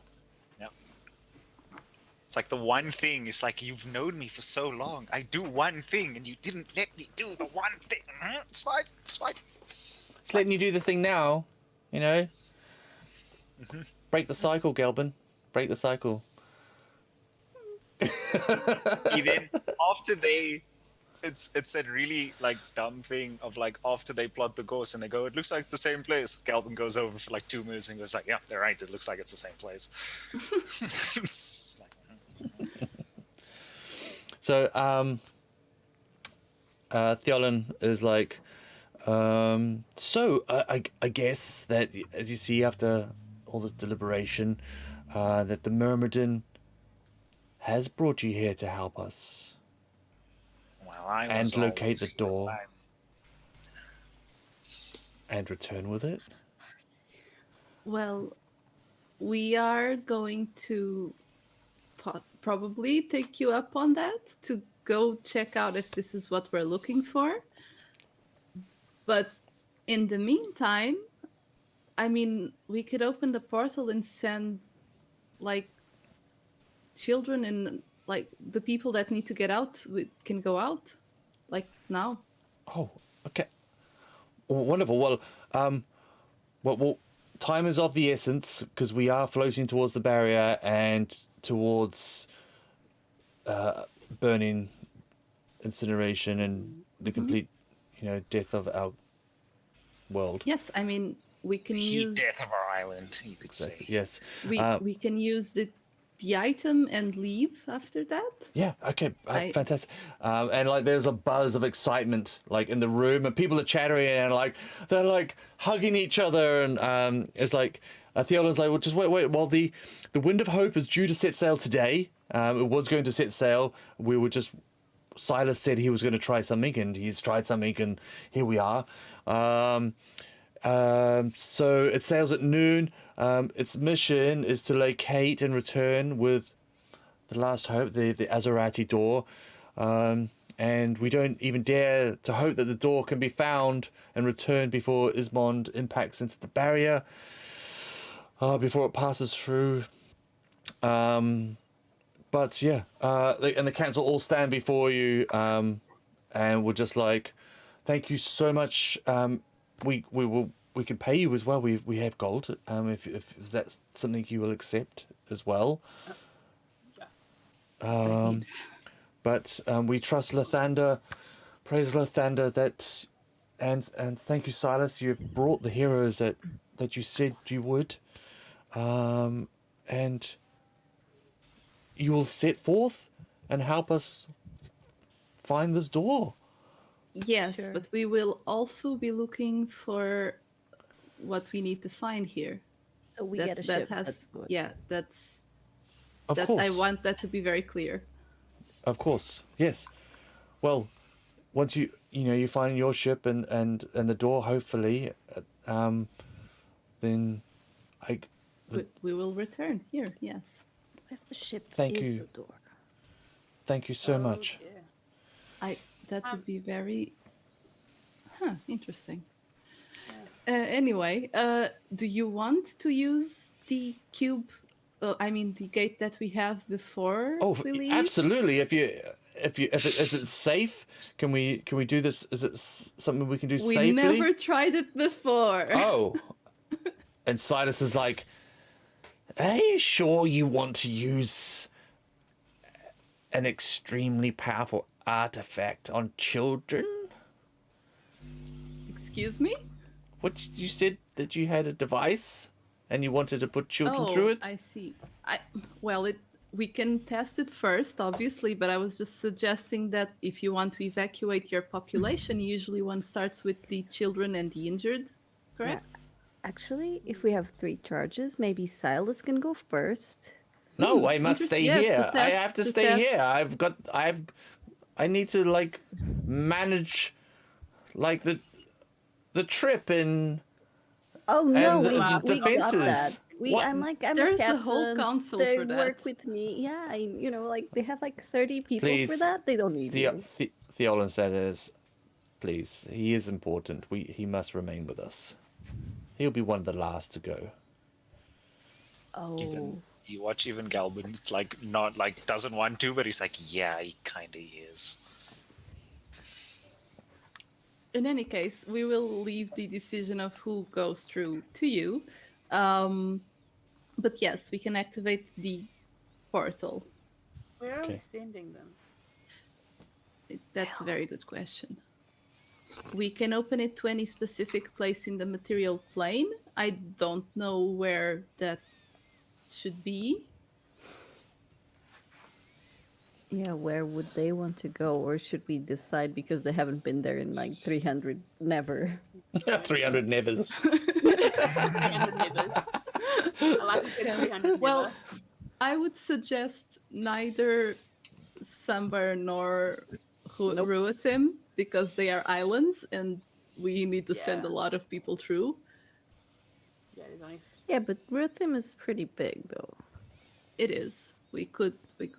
Yep. It's like the one thing. It's like, you've known me for so long. I do one thing and you didn't let me do the one thing. It's fine. It's fine. It's letting you do the thing now, you know? Break the cycle, Galvin. Break the cycle. Even after it's that really like dumb thing of like, after they plot the course and they go, it looks like it's the same place. Galvin goes over for like 2 minutes and goes like, yeah, they're right, it looks like it's the same place. It's like, So, Theolin is like, I guess that, as you see after all this deliberation, that the Myrmidon has brought you here to help us. well, I And was locate always the here. door. I'm- And return with it? Well, we are going to probably take you up on that to go check out if this is what we're looking for. But in the meantime, I mean, we could open the portal and send like children and like the people that need to get out can go out like now. Oh, okay. Wonderful. Well, time is of the essence because we are floating towards the barrier and towards burning, incineration, and the complete, death of our world. Yes, I mean we can The use death of our island, you could say. Yes. we can use the item and leave after that. Yeah. Okay. I- Fantastic. And like, there's a buzz of excitement like in the room, and people are chattering and like they're like hugging each other, and it's like Theodore's like, well, just wait. While the Wind of Hope is due to set sail today. It was going to set sail. We were just. Silas said he was going to try something, and he's tried something, and here we are. So it sails at noon. Its mission is to locate and return with the last hope, the Azerati door. And we don't even dare to hope that the door can be found and returned before Ismond impacts into the barrier, before it passes through. But yeah, and the council all stand before you, and we're just like, thank you so much. We can pay you as well. We have gold. If that's something you will accept as well. But we trust Lathander. Praise Lathander that, and thank you, Silas. You've brought the heroes that you said you would, and you will set forth and help us find this door. Yes, Sure. but we will also be looking for what we need to find here. So we get a ship. That's good. Yeah, that's Of that. course. I want that to be very clear. Of course, yes. Well, once you find your ship and the door, hopefully, then We will return here. Yes. If the ship Thank is you. the door. thank you so much. Yeah. That would be very interesting. Anyway, do you want to use the cube? I mean, the gate that we have before Oh, we leave? absolutely. If it's safe, can we do this? Is it something we can do We safely? never tried it before. Oh. And Silas is like, are you sure you want to use an extremely powerful artifact on children? Excuse me? What, you said that you had a device and you wanted to put children through it? I see. We can test it first, obviously, but I was just suggesting that if you want to evacuate your population, usually one starts with the children and the injured, correct? Actually, if we have 3 charges, maybe Silas can go first. No, I must stay yes, here. to I test- have to to stay here. test. I need to like manage like the trip and Oh no, the- we, the we got fences. that. What? I'm There's a a whole captain. council they for that. work with me. Yeah, like they have like 30 people for Please, that. They don't need you. Theolan says, please, he is important. He must remain with us. He'll be one of the last to go. Oh, Even you watch even Galvin's like not like doesn't want to, but he's like, yeah, he kinda is. In any case, we will leave the decision of who goes through to you. But yes, we can activate the portal. Where are Okay. we sending them? That's a very good question. We can open it to any specific place in the material plane. I don't know where that should be. yeah. Where would they want to go, or should we decide because they haven't been there in like 300? Never. 300 nevers. 300 neighbors. I like a good 300 Well, neighbor. I would suggest neither Sambar nor Ruatim because they are islands and we need to send a Yeah. lot of people through. Yeah, there's only Yeah, but Rhythm is pretty big though. It is. We could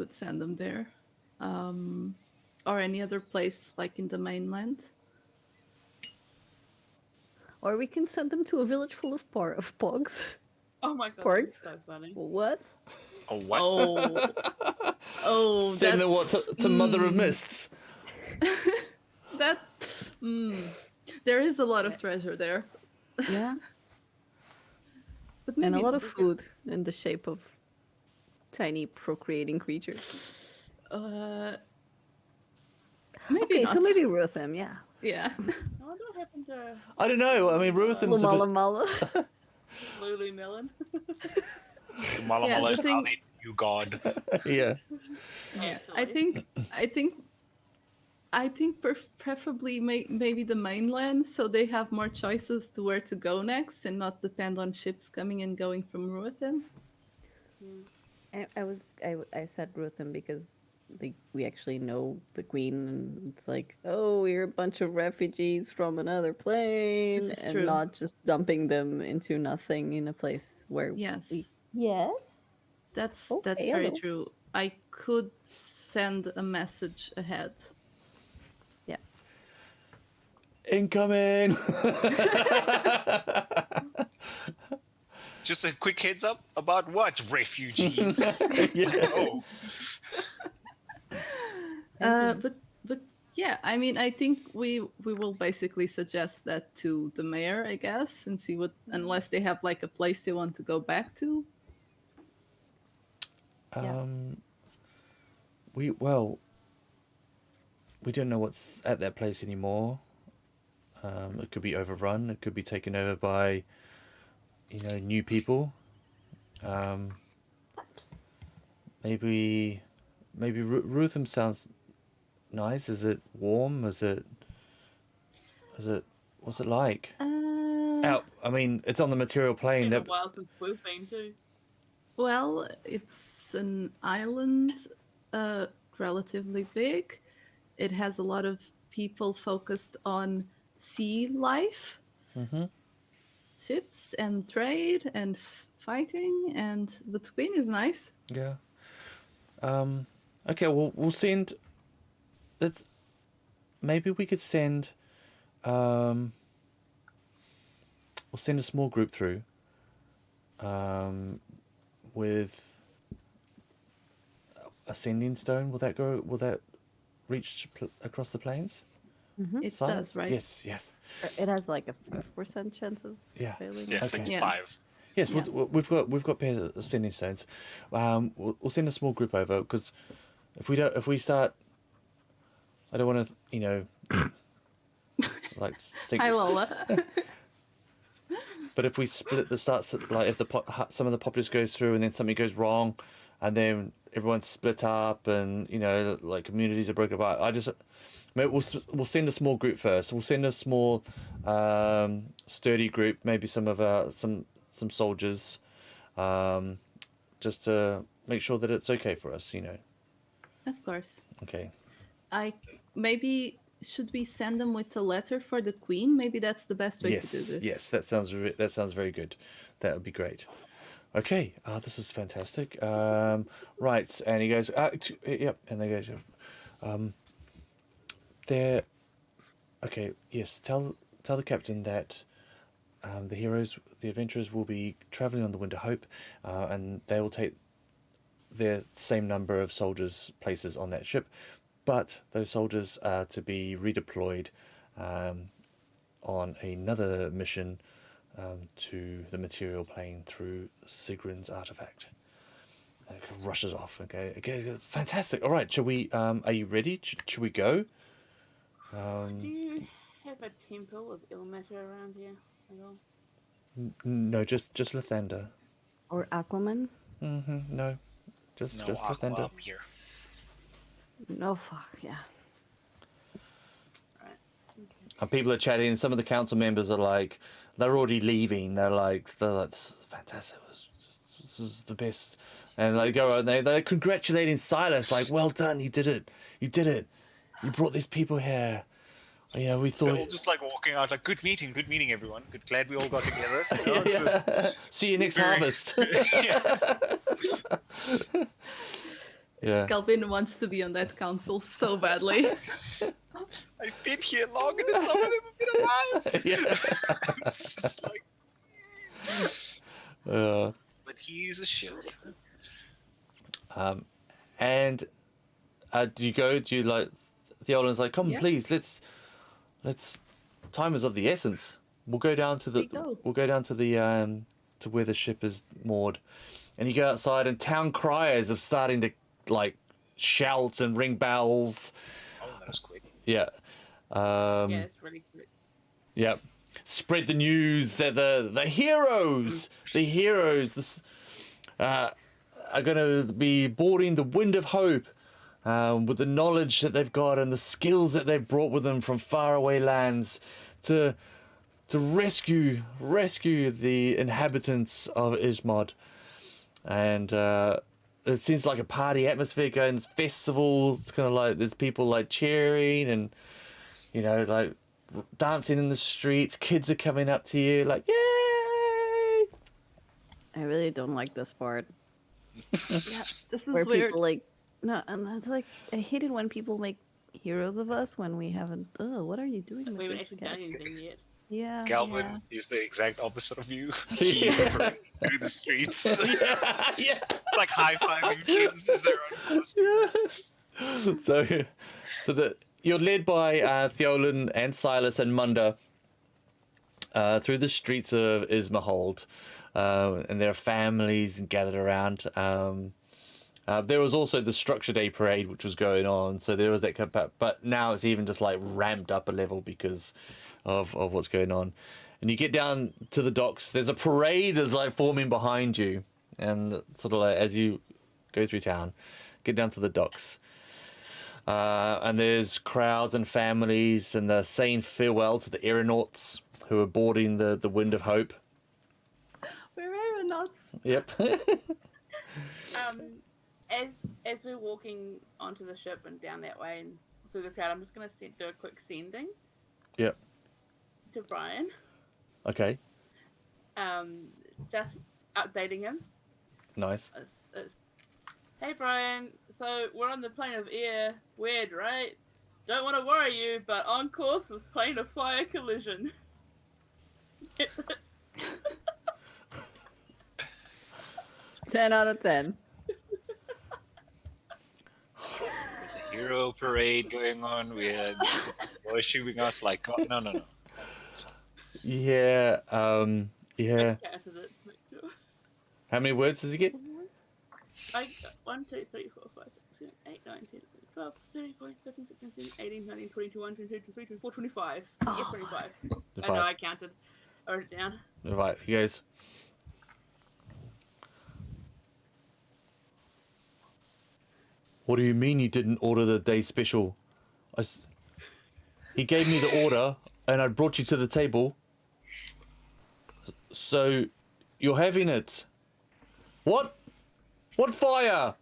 send them there, or any other place like in the mainland. Or we can send them to a village full of pogs. Oh my god, Porgs? that's so funny. What? Oh what? Oh, Send them to Mother of Mists. that. There is a lot of treasure there, Yeah, but and a maybe lot of food in the shape of tiny procreating creatures. maybe Okay, not. so maybe Rhythm. Yeah, Yeah. I wonder what happened to I don't know. I mean, Ruathan's a Mala bit... Mala. Lululemon. Mala Yeah, Mala the is now thing- the new god. Yeah. Yeah, Actually. I think preferably maybe the mainland, so they have more choices to where to go next, and not depend on ships coming and going from Ruathan. I said Ruthen because we actually know the queen, and it's like, oh, we're a bunch of refugees from another plane, This is and true. not just dumping them into nothing in a place where Yes, yes, that's Okay, very hello. true. I could send a message ahead. yeah. Incoming. Just a quick heads up about what refugees. Yeah. Oh, But yeah, I mean, I think we will basically suggest that to the mayor, I guess, and see what, unless they have like a place they want to go back to. We don't know what's at that place anymore. It could be overrun. It could be taken over by, new people. Maybe Rutham sounds nice. Is it warm? Is it? What's it like? Out. I mean, it's on the material plane. Been a That while since we've been too. Well, it's an island, relatively big. It has a lot of people focused on sea life, ships and trade and fighting, and the Queen is nice. yeah. Okay. Well, we'll send. Let's. Maybe we could send. We'll send a small group through. With a sending stone, will that go? Will that reach across the plains? It Simon? does, right? Yes. It has like a 5% chance of Yeah. failing. yeah, it's Okay. like Yeah. 5. Yes, Yeah. we've got pairs of sending stones. We'll send a small group over because if we start, I don't want to like think. Hi, Lola. But if we split the starts, like if some of the populace goes through and then something goes wrong, and then everyone's split up and like communities are broken apart, maybe we'll send a small group first. We'll send a small, sturdy group, maybe some soldiers, just to make sure that it's okay for us. Of course. Okay. Should we send them with a letter for the Queen? Maybe that's the best way to do this. Yes, that sounds very good. That would be great. Okay, this is fantastic. Right, and he goes, yep, and they go, there. Okay, yes. Tell the captain that the adventurers will be traveling on the Winter Hope, and they will take their same number of soldiers' places on that ship. But those soldiers are to be redeployed on another mission to the material plane through Sigrun's artifact. And it rushes off. Okay, fantastic. All right, shall we? Are you ready? Should we go? Do you have a temple of Ilmater around here at all? No, just Lathander. Or Aquaman? No, just No aqua Lathander. up here. No, fuck, yeah. Right. Okay. And people are chatting. Some of the council members are like, they're already leaving. They're like, this is fantastic. This is the best. And they go and they're congratulating Silas. Like, well done, you did it. You brought these people here. We They're all thought. just like walking out, like, good meeting, everyone. Glad we all got together. See you next very- harvest. Yeah. Yeah. Calvin wants to be on that council so badly. I've been here longer than some of them have been alive. Yeah. It's just like, but he's a shield. And do you like Theoden's like, come Yeah. please, let's time is of the essence. We'll go down to the to where the ship is moored. And you go outside and town criers are starting to like shout and ring bells. Oh, that was quick. Yeah. Yeah, it's really cute. Yep. Spread the news that the heroes, are going to be boarding the Wind of Hope with the knowledge that they've got and the skills that they've brought with them from faraway lands to rescue the inhabitants of Ismond. And it seems like a party atmosphere going. There's festivals. It's kind of like there's people like cheering and like dancing in the streets. Kids are coming up to you like, yay! I really don't like this part. Yeah, this is Where weird. people like no, and it's like I hate it when people make heroes of us when we haven't. Oh, what are you doing with We haven't this actually guy? done anything yet. Yeah, Galvin yeah. is the exact opposite of you. He's parading through the streets, Yeah. like high-fiving kids as they're on costume. So you're led by Theolan and Silas and Munda through the streets of Ismahold, and there are families gathered around. There was also the Structure Day parade, which was going on, so there was that. But now it's even just like ramped up a level because of what's going on. And you get down to the docks. There's a parade that's like forming behind you, and sort of like as you go through town, get down to the docks. And there's crowds and families, and they're saying farewell to the aeronauts who are boarding the Wind of Hope. We're aeronauts. Yep. As we're walking onto the ship and down that way and through the crowd, I'm just gonna do a quick sending Yep. to Brian. Okay. Just updating him. Nice. Hey Brian, so we're on the plane of air. Weird, right? Don't want to worry you, but on course with plane of fire collision. 10 out of 10. There's a hero parade going on. We had worshipping us like God. No. Yeah. Yeah. Counted it to make sure. How many words does he get? I got 1, 2, 3, 4, 5, 6, 7, 8, 9, 10, 12, 13, 14, 15, 16, 17, 18, 19, 20, 21, 22, 23, 24, 25. Yeah, 25. I know, I counted. I wrote it down. Right, he goes. What do you mean you didn't order the day special? He gave me the order, and I brought you to the table. So, you're having it. What? What fire?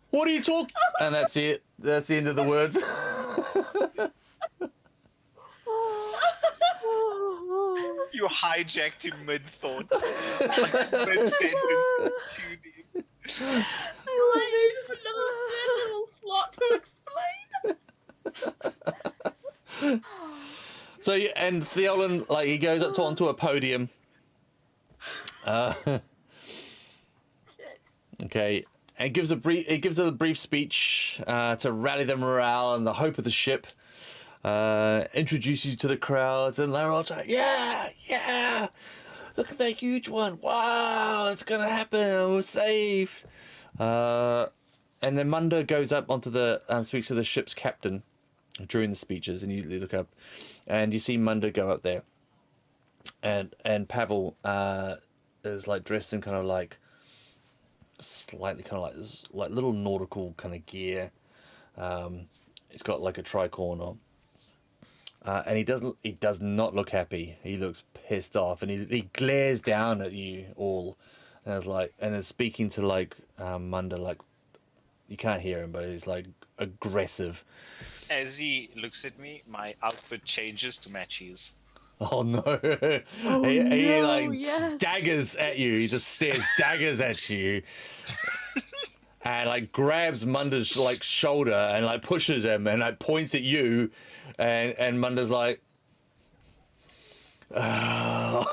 What are you talking? And that's it. That's the end of the words. You hijacked him mid-thought, like mid-sentence. I like that little slot to explain. So, and Theolan, like, he goes up onto a podium. Okay, and gives a brief speech to rally the morale and the hope of the ship. Introduces you to the crowds, and they're all like, yeah, look at that huge one, wow, it's gonna happen, we're saved. And then Munda goes up onto the speaks to the ship's captain during the speeches, and you look up and you see Munda go up there, and Pavel is like dressed in kind of like slightly kind of like this like little nautical kind of gear. He's got like a tricorn on. And he does not look happy. He looks pissed off, and he glares down at you all, and is speaking to like Munda, like you can't hear him, but he's like aggressive. As he looks at me, my outfit changes to match his. Oh no! Oh, he no, like yes. daggers at you. He just stares daggers at you, and like grabs Munda's like shoulder and like pushes him and like points at you, and Munda's like, oh.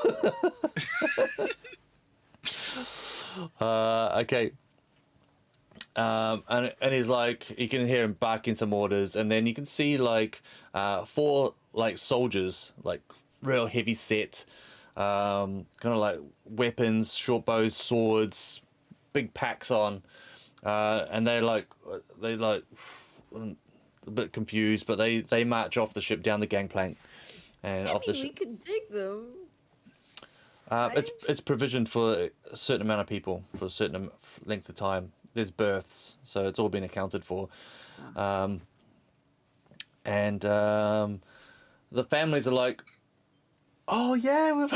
Okay. And he's like, you can hear him barking some orders, and then you can see like 4 like soldiers, like real heavy set, kind of like weapons, short bows, swords, big packs on, and they like a bit confused, but they march off the ship down the gangplank, and off the we ship. could dig them. It's provisioned for a certain amount of people for a certain length of time. There's berths, so it's all been accounted for, and the families are like, "Oh yeah, we've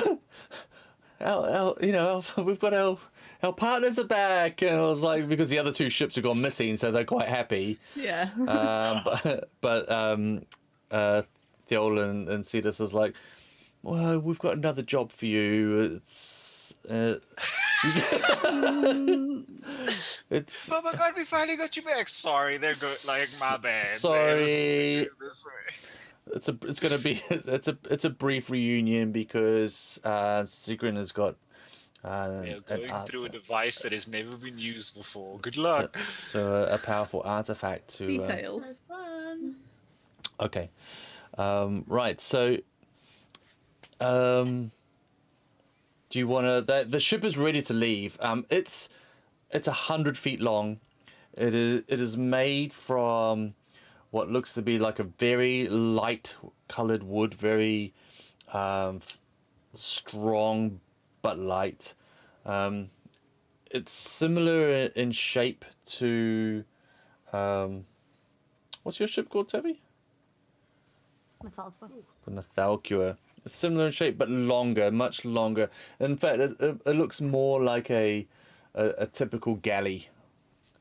got our partners are back," and I was like, because the other two ships have gone missing, so they're quite happy. Yeah. But Theol and Cetus is like, well, we've got another job for you. It's Oh my god, we finally got you back. Sorry, they're good. Like, my bad. Sorry. This way. It's a brief reunion because Sigrun has got They're going an through a art, device that has never been used before. Good luck. so a powerful artifact to Details. Fun. okay, right. So, do you want to? The ship is ready to leave. It's 100 feet long. It is made from what looks to be like a very light colored wood, very strong but light. It's similar in shape to what's your ship called, Tevi? The Methalcua. It's similar in shape but longer, much longer. In fact, it looks more like a typical galley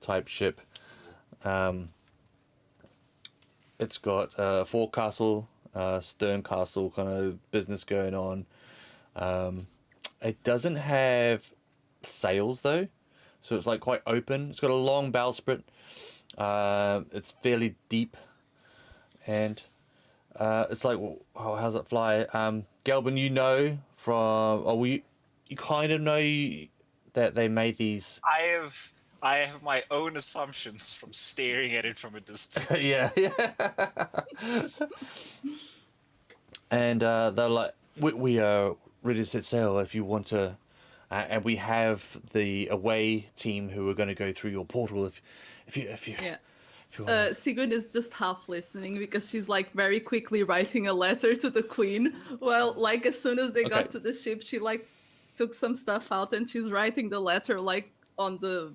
type ship. It's got a forecastle, stern castle kind of business going on. It doesn't have sails though, so it's like quite open. It's got a long bowsprit. It's fairly deep, and it's like, oh, how's it fly? Gelbin, you know from, you kind of know that they made these. I have my own assumptions from staring at it from a distance. yeah. And they're like, we are ready to set sail if you want to, and we have the away team who are going to go through your portal if you Yeah. if you want. Sigrid is just half listening because she's like very quickly writing a letter to the queen. Well, like as soon as they got Okay. to the ship, she like took some stuff out and she's writing the letter like on the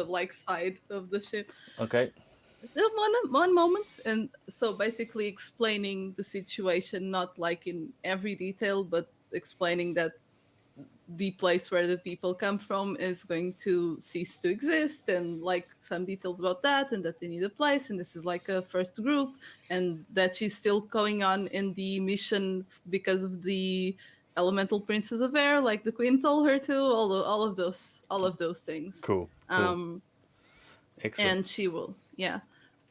like side of the ship. Okay. One moment. And so basically explaining the situation, not like in every detail, but explaining that the place where the people come from is going to cease to exist, and like some details about that, and that they need a place, and this is like a first group, and that she's still going on in the mission because of the elemental princess of air, like the queen told her to. All of those things. Cool. Excellent. And she will, yeah.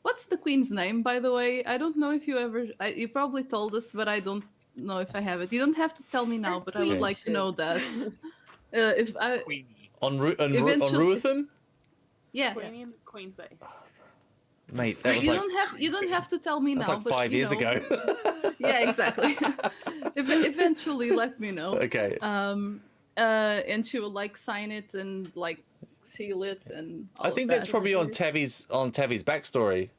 What's the queen's name, by the way? I don't know if you ever. You probably told us, but I don't know if I have it. You don't have to tell me now, but I would Queen like to know that. If I, Queenie. on eventually- Ruthven? yeah, Queenie and Queen face. Mate, that was you like don't have to tell me that's now. like but 5 years ago. Yeah, exactly. Eventually, let me know. Okay. And she will like sign it and like seal it and. All I of think that's that. probably on Tavi's backstory.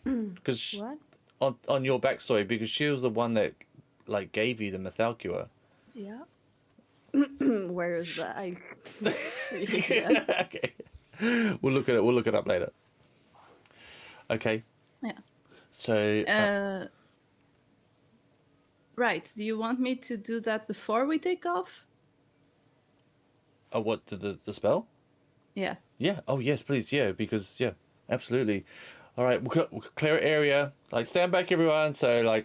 Because What? on your backstory, because she was the one that like gave you the Methalcua. Yeah. Where is that? Yeah. Okay. We'll look at it. We'll look it up later. Okay. Yeah. So Right. Do you want me to do that before we take off? what the spell? Yeah. Yeah. Oh yes, please. Yeah, because yeah, absolutely. All right, we'll clear area. Like stand back, everyone. So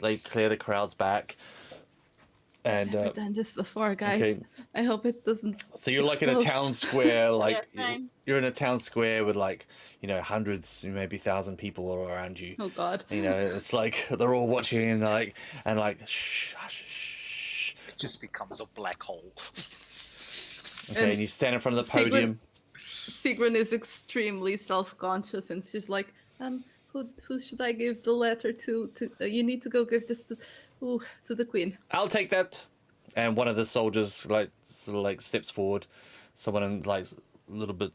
they clear the crowds back. And I've never done this before, guys. okay. I hope it doesn't. So you're like in a explode. town square, like Yeah, same. you're in a town square with like, hundreds, maybe 1,000 people all around you. Oh God. It's like they're all watching and shh, hush, shh. It just becomes a black hole. Okay, and you stand in front of the Sigrid- podium. Sigrun is extremely self-conscious, and she's like, who should I give the letter to? You need to go give this to the queen. I'll take that. And one of the soldiers like steps forward, someone in like a little bit.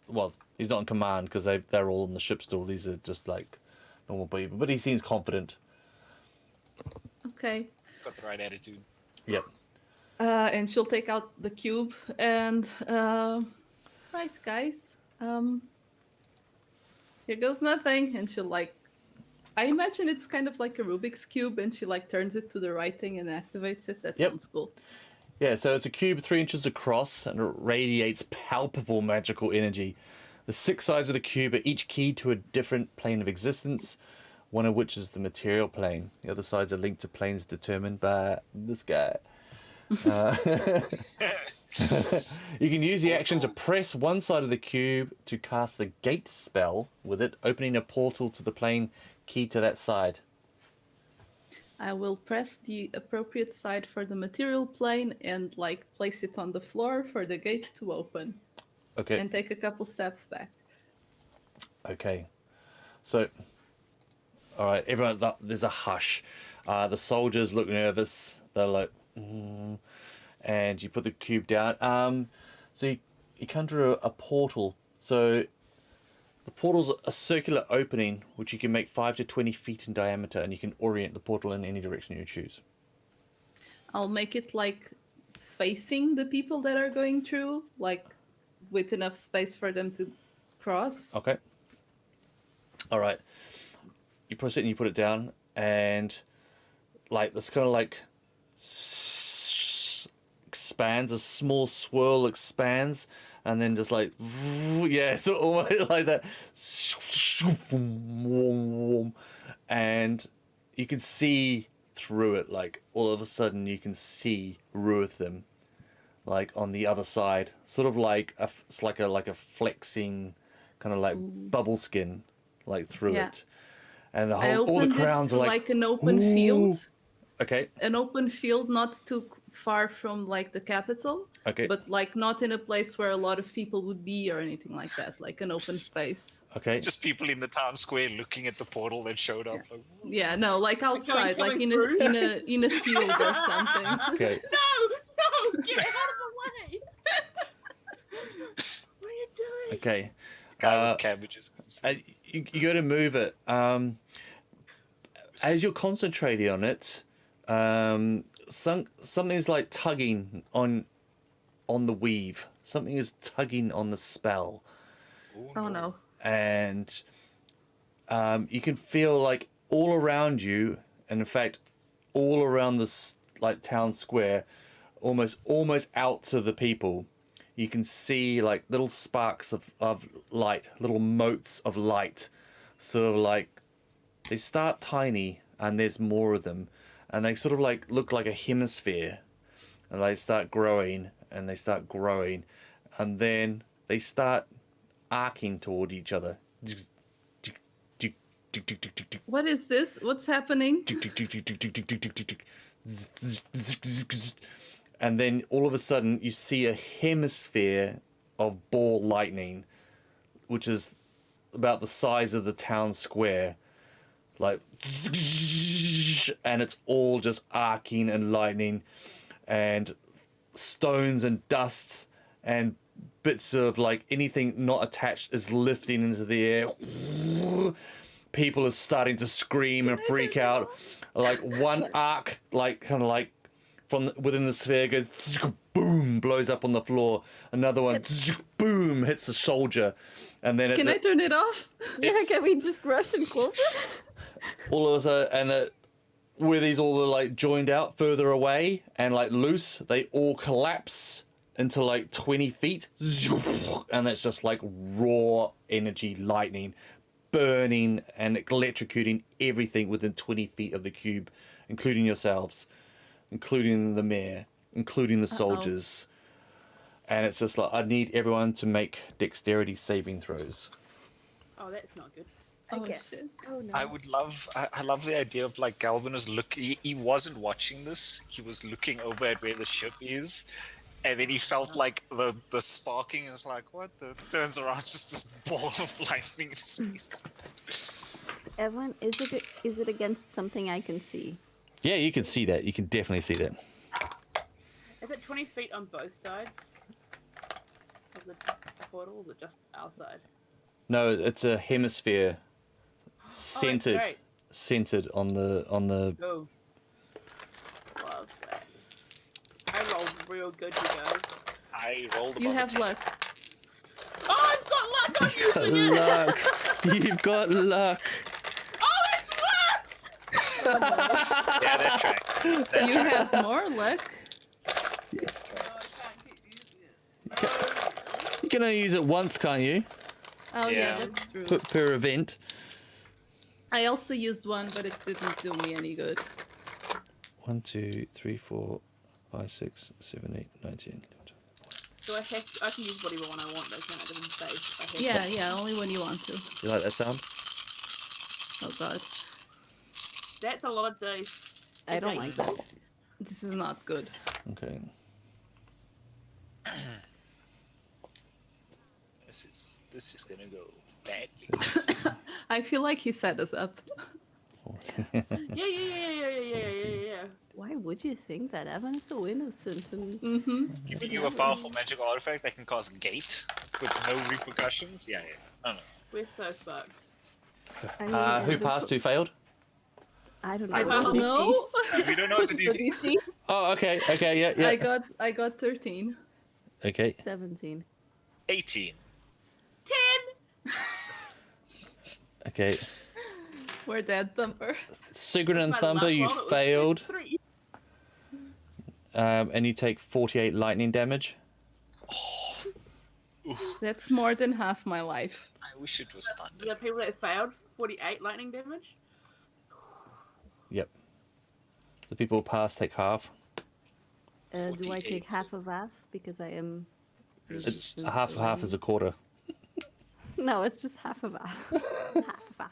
Well, he's not in command because they're all on the ship still. These are just like normal people, but he seems confident. Okay. Got the right attitude. Yep. And she'll take out the cube and right, guys. Here goes nothing. And she'll like, I imagine it's kind of like a Rubik's cube, and she like turns it to the right thing and activates it. That Yep. sounds cool. Yeah, so it's a cube 3 inches across and it radiates palpable magical energy. The 6 sides of the cube are each keyed to a different plane of existence, one of which is the material plane. The other sides are linked to planes determined by this guy. You can use the action to press one side of the cube to cast the gate spell with it, opening a portal to the plane keyed to that side. I will press the appropriate side for the material plane and like place it on the floor for the gate to open. Okay. And take a couple steps back. Okay. So, all right, everyone, there's a hush. The soldiers look nervous. They're like, and you put the cube down. So you conjure a portal. So the portal's a circular opening which you can make 5 to 20 feet in diameter, and you can orient the portal in any direction you choose. I'll make it like facing the people that are going through, like with enough space for them to cross. Okay. All right. You press it and you put it down, and like this kind of like expands, a small swirl expands, and then just like, yeah, so almost like that. And you can see through it, like all of a sudden you can see Ruthim, like on the other side, sort of like it's like a flexing kind of like bubble skin, like through Yeah. it, and the I whole all opened the crowns it are to like an open "Ooh." field. Okay. An open field, not too far from like the capital, Okay. but like not in a place where a lot of people would be or anything like that, like an open space. Okay. Just people in the town square looking at the portal that showed up. Like, Yeah, no, like outside, like coming in through? a field or something. Okay. No! Get out of the way! What are you doing? Okay. guy with cabbages comes. You got to move it. As you're concentrating on it, something's like tugging on the weave. Something is tugging on the spell, Oh no. and you can feel like all around you, and in fact, all around this like town square, almost out to the people. You can see like little sparks of light, little motes of light, sort of like they start tiny and there's more of them, and they sort of like look like a hemisphere, and they start growing and they start growing, and then they start arcing toward each other. What is this? What's happening? And then all of a sudden you see a hemisphere of ball lightning, which is about the size of the town square, like, and it's all just arcing and lightning, and stones and dust and bits of like anything not attached is lifting into the air. People are starting to scream and freak out. Like one arc, like kind of like from within the sphere goes boom, blows up on the floor. Another one boom hits the soldier, and then Can I turn it off? Yeah, can we just rush and close it? all of a sudden, and where these all are like joined out further away and like loose, they all collapse into like 20 feet, and it's just like raw energy lightning burning and electrocuting everything within 20 feet of the cube, including yourselves, including the mayor, including the soldiers. And it's just like, I need everyone to make dexterity saving throws. Oh, that's not good. Oh Okay. shit. Oh no. I love the idea of like Galvin was he wasn't watching this. He was looking over at where the ship is, and then he felt like the sparking. And was like, what? Turns around, just this ball of lightning in his face. Evan, is it against something I can see? Yeah, you can see that. You can definitely see that. Is it 20 feet on both sides? the portal, or is it just outside? No, it's a hemisphere centered great. centered on the Oh. Love that. I rolled real good, you guys. I rolled You above a have 10. luck. Oh, I've got luck! I'm using it! luck. You've got luck. Oh, it's worse! Yeah, that tracks. That You tracks. have more luck. Oh, I can't keep using it. You can only use it once, can't you? Oh yeah, Yeah. that's true. Per event. I also used one, but it didn't do me any good. 1, 2, 3, 4, 5, 6, 7, 8, 9, 10. So I can use whatever one I want, though, can't I? Doesn't say. Yeah, only when you want to. You like that sound? Oh god, That's a lot of dice. I don't like that. this is not good. Okay. This is gonna go badly. I feel like he set us up. Yeah. Why would you think that? Evan is so innocent and Mm-hmm. Giving you a powerful magical artifact that can cause gate with no repercussions. Yeah. I don't know. We're so fucked. I mean, Who passed? Who failed? I don't know. I don't know. We don't know what the DC. DC Oh, okay. Okay. Yeah. Yeah. I got 13. Okay. 17. 18. 10! Okay. We're dead, Thumper. Sigrid and My Thumper, luck you roll, it was failed, 3. and you take 48 lightning damage. That's more than half my life. I wish it was thunder. The people that failed, 48 lightning damage. Yep. The people who pass take half. Do I 48. take half of half because I am? It's half is a quarter. No, it's just half of half. half of half.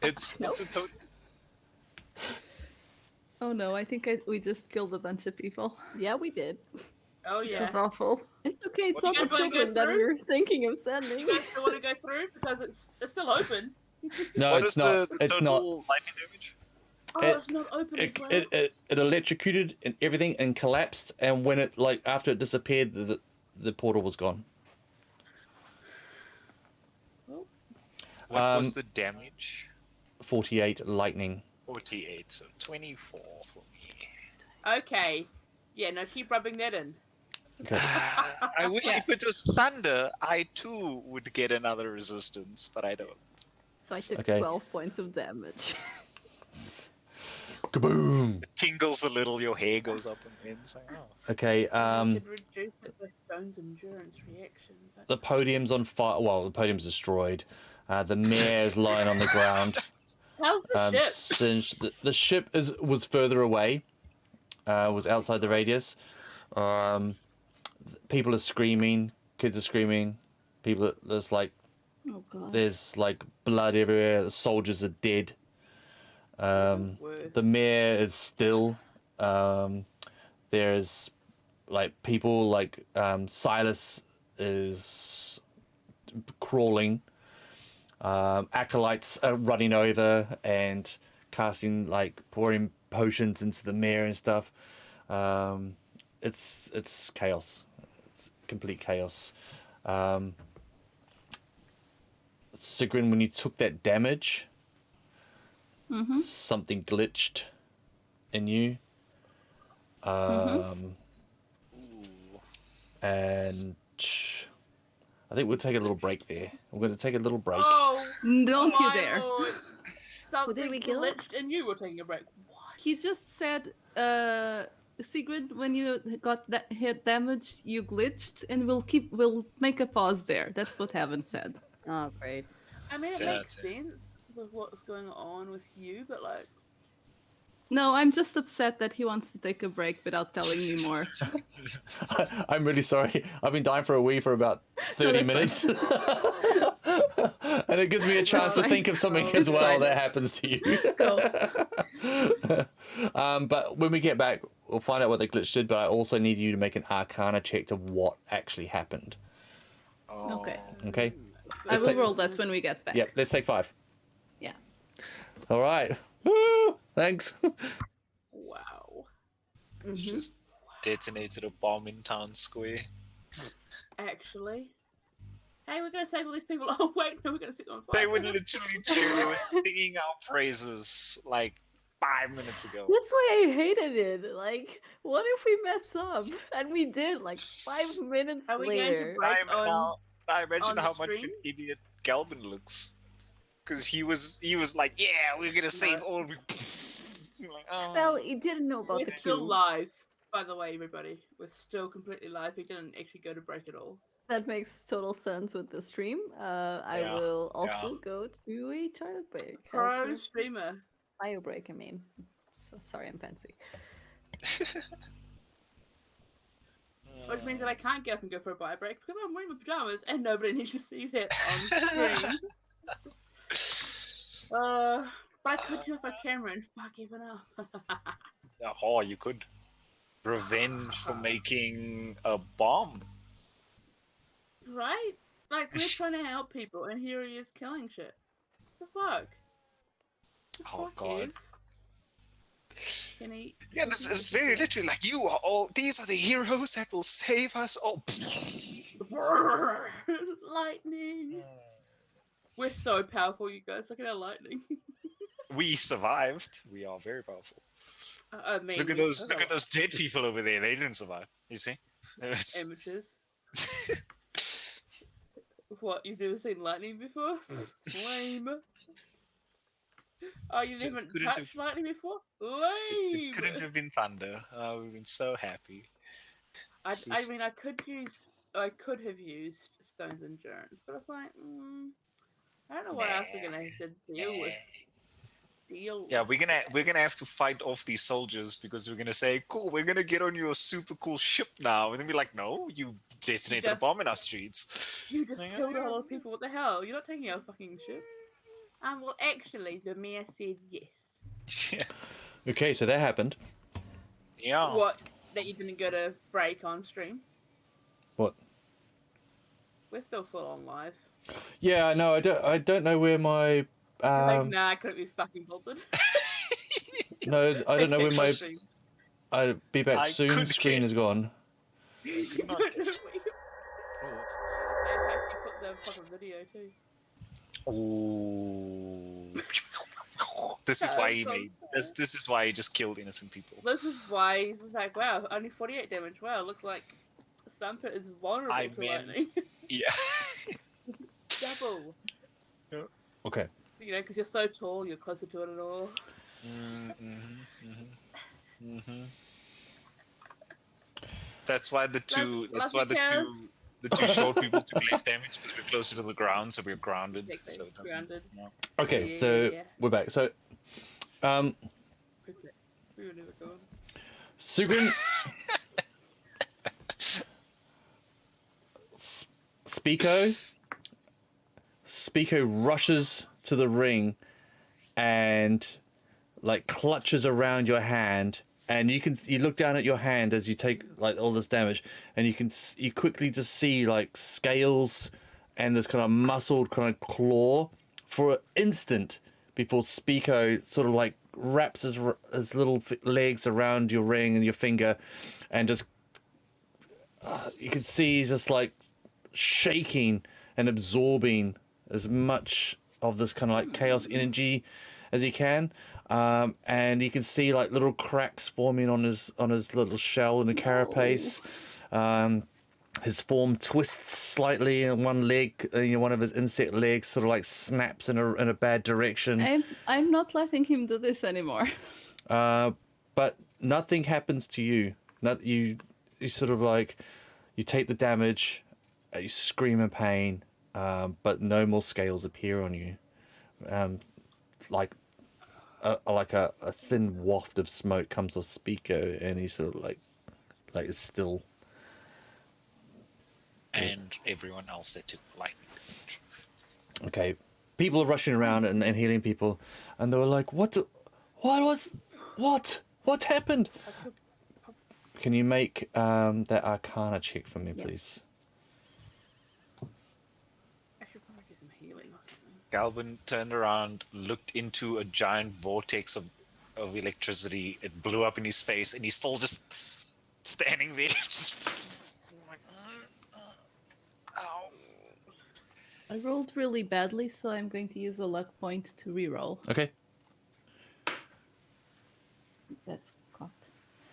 It's a total. Oh no, I think we just killed a bunch of people. Yeah, we did. Oh, This yeah. is awful. It's okay. It's What, not you the guys wanna go children that through? you're thinking of sending. You guys still want to go through? Because it's still open. No, What it's is not. the It's not. total lightning damage? Oh, It- it's not open It, as well. it electrocuted and everything and collapsed, and when it after it disappeared, the portal was gone. What was the damage? 48 lightning. 48, so 24 for me. Okay. Yeah, no, keep rubbing that in. Okay. I wish if it was thunder, I too would get another resistance, but I don't. So I took Okay. 12 points of damage. Kaboom. It tingles a little, your hair goes up and in. It's like, oh. Okay. You could reduce it with Stone's endurance reaction. But... The podium's on fire. Well, the podium's destroyed. The mayor is lying on the ground. How's the ship? Singed. The ship was further away. Was outside the radius. People are screaming. Kids are screaming. There's Oh god. there's blood everywhere. The soldiers are dead. Worse. The mayor is still. There's people Silas is crawling. Acolytes are running over and casting pouring potions into the mayor and stuff. It's chaos. It's complete chaos. Sigrid, when you took that damage, something glitched in you. And I think we'll take a little break there. We're going to take a little break. Oh, Don't you my dare. lord. Something we kill it? glitched and you were taking a break. What? He just said, Sigrid, when you got that hit damage, you glitched, and we'll make a pause there. That's what Heaven said. Oh, great. I mean, it Yeah, makes that's it. sense with what's going on with you, but No, I'm just upset that he wants to take a break without telling me more. I'm really sorry. I've been dying for a wee for about 30 minutes. And it gives me a chance to fine. think of something Oh, as it's well fine. that happens to you. But when we get back, we'll find out what the glitch did, but I also need you to make an Arcana check to what actually happened. Oh. Okay. Okay? I Let's will take- roll that when we get back. Yep, let's take 5. Yeah. All right. Woo! Thanks. wow. Just detonated a bomb in town square. Actually, hey, we're gonna save all these people. Oh wait, no, we're gonna set them on fire. They were literally they were singing our praises like 5 minutes ago. That's why I hated it. Like, what if we mess up? And we did, like 5 minutes Are we going to later. break on? I imagine on the how much of stream? an idiot Galvin looks. Because he was like, yeah, we're gonna save all of you. Like, oh. Well, he didn't know about We're the still cube. live, by the way, everybody. We're still completely live. We didn't actually go to break at all. That makes total sense with the stream. I Yeah, will also go to a toilet break. Pro streamer. Bio break, I mean. So sorry, I'm fancy. Which means that I can't get up and go for a bio break because I'm wearing my pajamas and nobody needs to see that on screen. But I could turn off my camera and fuck even up. Oh, you could. Revenge for making a bomb. Right? Like, we're trying to help people and here he is killing shit. The fuck? Oh, Fuck God. you. Can he... Yeah, it's very literally like, you are all, these are the heroes that will save us all. Lightning! We're so powerful, you guys. Look at our lightning. We survived. We are very powerful. I mean, Look at those dead people over there. They didn't survive. You see? It's- amateurs. What, you've never seen lightning before? Lame. Oh, you Just never couldn't touched have- lightning before? It Lame! couldn't have been thunder. We've been so happy. I It's mean, I could have used Stone's Endurance, but it's like, I don't know what else we're gonna have to deal with. Yeah, we're gonna have to fight off these soldiers because we're gonna say, cool, we're gonna get on your super cool ship now, and then be like, no, you detonated a just- bomb in our streets. You just Like, killed a lot of people. What the hell? You're not taking our fucking ship. Well, actually, the mayor said yes. Yeah. Okay, so that happened. Yeah. What? That you didn't go to break on stream? What? We're still full on live. Yeah, no, I don't know where my Like, nah, I couldn't be fucking bothered. no, I don't know where my Stream. I'll be back I soon could screen is guess. gone. You don't know where you- Same place you put the fucking video too. Ooh. This is That why was he so made sad. this is why he just killed innocent people. This is why he's just like, wow, only 48 damage. Wow, looks like Thumper is vulnerable I to meant- lightning. Yeah. Double. Okay. You know, because you're so tall, you're closer to it at all. That's why the two Love you, Kaz. the two short people took less damage because we're closer to the ground, so we're grounded. Exactly, So it doesn't. grounded. No. Okay, Yeah, so yeah. we're back. So Quickly. We were never going. Sugrin Spico rushes to the ring and like clutches around your hand, and you look down at your hand as you take like all this damage, and you quickly just see like scales and this kind of muscled kind of claw for an instant before Spico sort of like wraps his little legs around your ring and your finger, and just you can see he's just like shaking and absorbing as much of this kind of like chaos energy as he can, and you can see like little cracks forming on his little shell and the carapace. His form twists slightly, and one leg, one of his insect legs, sort of like snaps in a bad direction. I'm not letting him do this anymore. But nothing happens to you. You sort of like you take the damage, you scream in pain, but no more scales appear on you. Like a thin waft of smoke comes off Spico, and he's sort of like it's still. And everyone else that took lightning damage. Okay, people are rushing around and healing people, and they were like, what happened? Can you make that Arcana check for me, Yes. please? I should probably do some healing or something. Galvin turned around, looked into a giant vortex of electricity. It blew up in his face, and he's still just standing there. Just like, ow. I rolled really badly, so I'm going to use a luck point to reroll. Okay. That's cocked.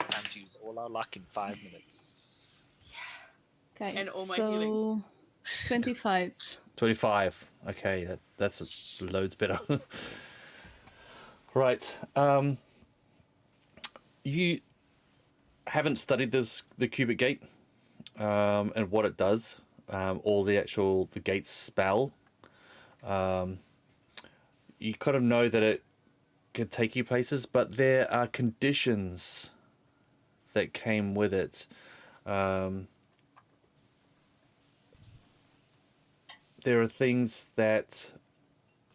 Time to use all our luck in 5 minutes. Okay, And all my so healing. 25. 25. Okay, that's loads better. Right. You haven't studied the cubic gate and what it does, or the gate's spell. You kind of know that it can take you places, but there are conditions that came with it. There are things that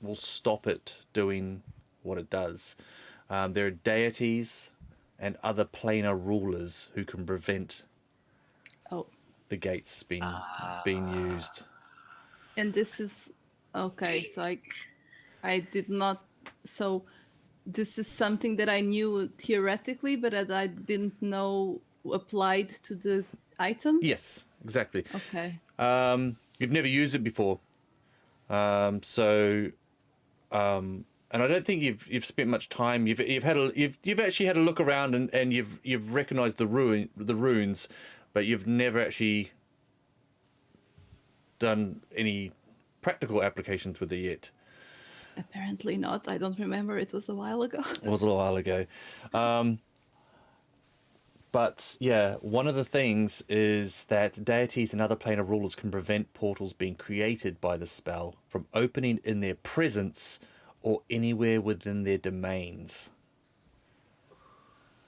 will stop it doing what it does. There are deities and other planar rulers who can prevent Oh, the gates being used. and this is okay. So I did not. So this is something that I knew theoretically, but that I didn't know applied to the item. Yes, exactly. Okay. You've never used it before, and I don't think you've spent much time. You've actually had a look around and you've recognised the runes, but you've never actually done any practical applications with it yet. Apparently not. I don't remember. It was a while ago. It was a little while ago. But yeah, one of the things is that deities and other planar rulers can prevent portals being created by the spell from opening in their presence or anywhere within their domains.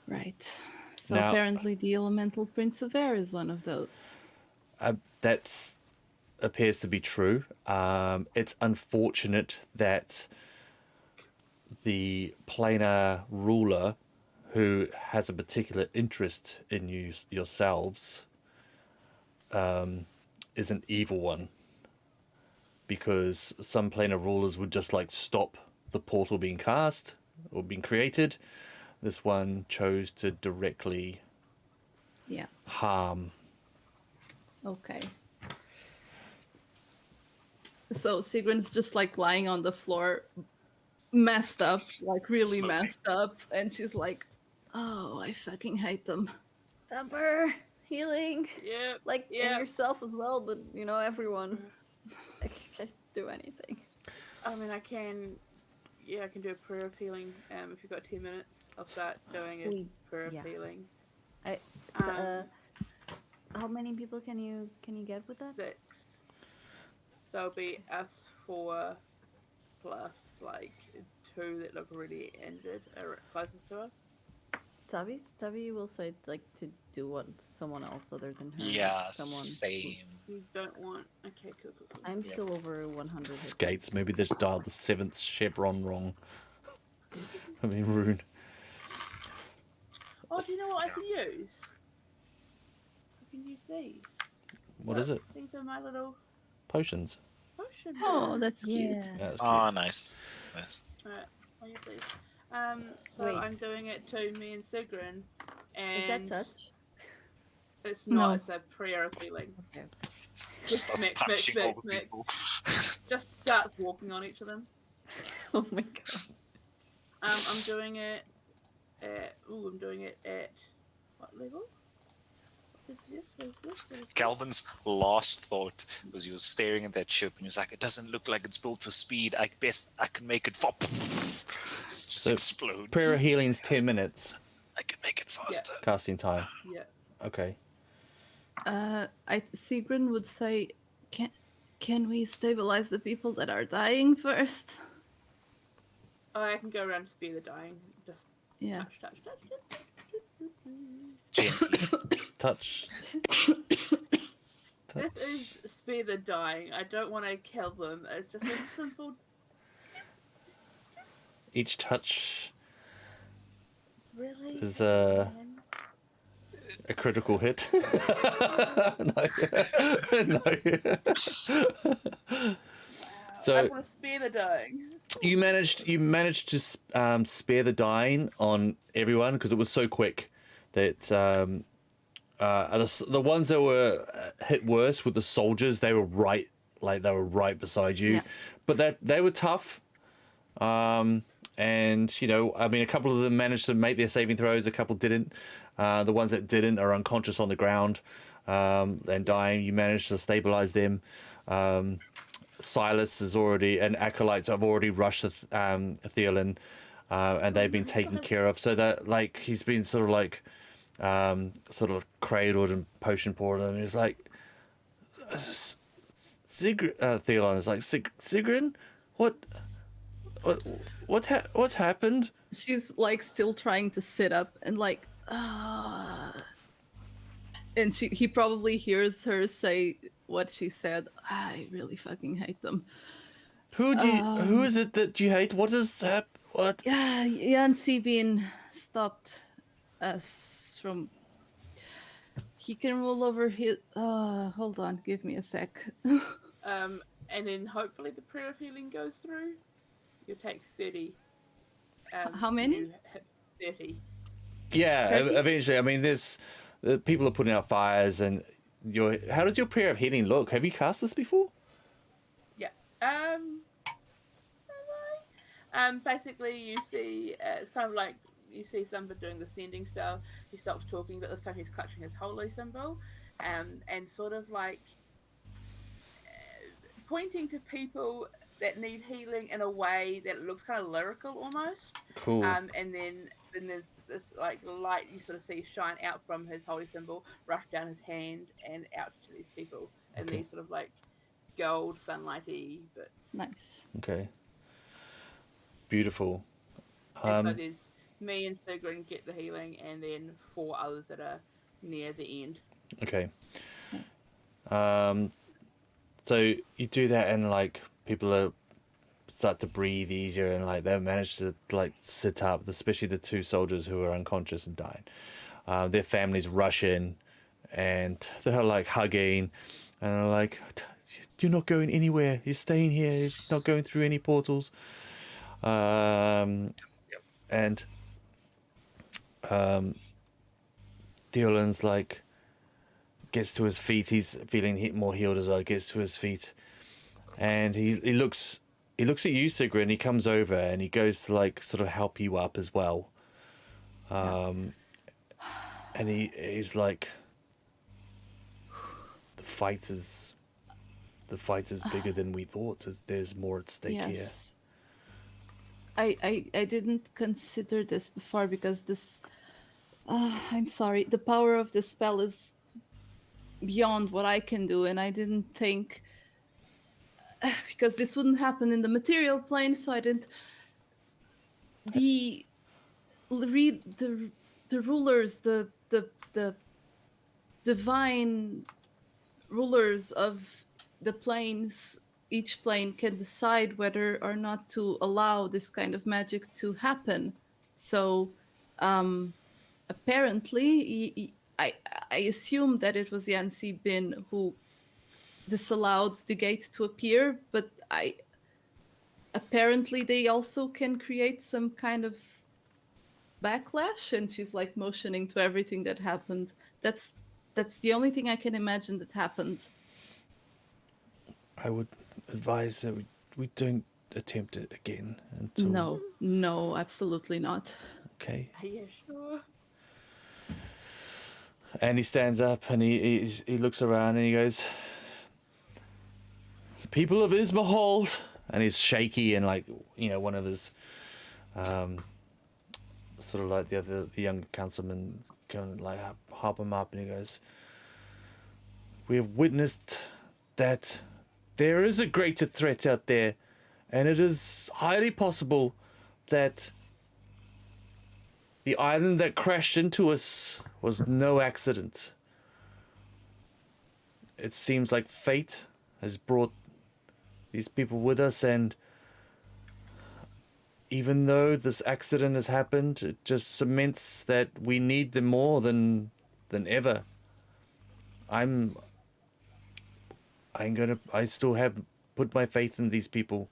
Right. So Now- apparently the elemental prince of air is one of those. That's appears to be true. It's unfortunate that the planar ruler, who has a particular interest in yourselves, is an evil one. Because some planar rulers would just like stop the portal being cast or being created. This one chose to directly Yeah. harm. Okay. So Sigrun's just like lying on the floor, messed up, like really Smoking. messed up, and she's like, "Oh, I fucking hate them." Temper, healing, Yep. like Yeah. in yourself as well, but you know, everyone. I can't do anything. I mean, I can do a prayer of healing. If you've got 10 minutes, I'll start doing a We- prayer of yeah. healing. I, how many people can you get with that? 6. So it'll be us 4 plus like 2 that look really injured are closest to us. Tavi will say like to do what someone else other than her. Yeah, someone. same. You don't want. Okay, cool. I'm Yeah. still over 100. hit Skates. Maybe they dialed the 7th chevron wrong. I mean, rune. Oh, do you know what I can use? I can use these. What is it? These are my little Potions. potion. Oh, that's cute. Yeah. Yeah, that's Oh, nice. Nice. Alright, I'll use these. So Wait. I'm doing it to me and Sigrun, and Is that touch? it's not. No. It's a prayer of healing. Okay. Just starts Mix, punching mix, over mix. people. Just starts walking on each of them. Oh my god. I'm doing it at. Ooh, I'm doing it at what level? What is this? What is this? Calvin's last thought was he was staring at that ship and he was like, "It doesn't look like it's built for speed. I can make it fall." It just So, explodes. Prayer of healing's 10 minutes I can make it faster. casting time. Yeah. Okay. Sigrun would say, "Can we stabilize the people that are dying first?" Oh, I can go around and spear the dying. Just Yeah. touch. Gently. Touch. This is spear the dying. I don't want to kill them. It's just a simple. Each touch Really? is a critical hit. No. No. So I want to spear the dying. you managed to spare the dying on everyone because it was so quick that the ones that were hit worse with the soldiers, they were right like they were right beside you. Yeah. But that they were tough. And you know, I mean, a couple of them managed to make their saving throws, a couple didn't. The ones that didn't are unconscious on the ground and dying. You managed to stabilize them. Silas is already, and acolytes have already rushed Theolin, and they've been taken care of. So that like he's been sort of like sort of cradled and potion poured, and he's like, Theolin is like, Sigrun, what's happened? She's like still trying to sit up and like, and he probably hears her say what she said. I really fucking hate them. Who is it that you hate? What is that? What? Yeah, Jan Sebin stopped us from. He can roll over his. Hold on, give me a sec. And then hopefully the prayer of healing goes through. You take 30. How many? You hit 30. Yeah, 30? eventually. I mean, there's people are putting out fires, and how does your prayer of healing look? Have you cast this before? Yeah. Basically, you see, it's kind of like you see somebody doing the sending spell. He stops talking, but this time he's clutching his holy symbol, and sort of like pointing to people that need healing in a way that looks kind of lyrical almost. Cool. And then there's this like light you sort of see shine out from his holy symbol, rush down his hand and out to these people, and these sort of like gold sunlighty bits. Nice. Okay. Beautiful. And so there's me and Sigrun get the healing, and then 4 others that are near the end. Okay. So you do that, and like people start to breathe easier, and like they manage to like sit up, especially the 2 soldiers who are unconscious and dying. Their families rush in, and they're like hugging, and they're like, "You're not going anywhere. You're staying here. You're not going through any portals." And Theolin's like gets to his feet. He's feeling more healed as well. Gets to his feet, and he looks at you, Sigrun. He comes over and he goes to like sort of help you up as well. And he's like, the fight is bigger than we thought. There's more at stake here. I didn't consider this before because this. I'm sorry. The power of the spell is beyond what I can do, and I didn't think because this wouldn't happen in the material plane, so I didn't. The rulers, the divine rulers of the planes. Each plane can decide whether or not to allow this kind of magic to happen. So, apparently, I assume that it was Jan Sebin who disallowed the gate to appear, but apparently they also can create some kind of backlash. And she's like motioning to everything that happened. That's the only thing I can imagine that happened. I would advise that we don't attempt it again until... No, absolutely not. Okay. Are you sure? And he stands up and he looks around and he goes, "People of Ismond," and he's shaky and like, you know, one of his sort of like the young councilman going like hop him up, and he goes, "We have witnessed that there is a greater threat out there, and it is highly possible that the island that crashed into us was no accident. It seems like fate has brought these people with us, and even though this accident has happened, it just cements that we need them more than ever. I still have put my faith in these people."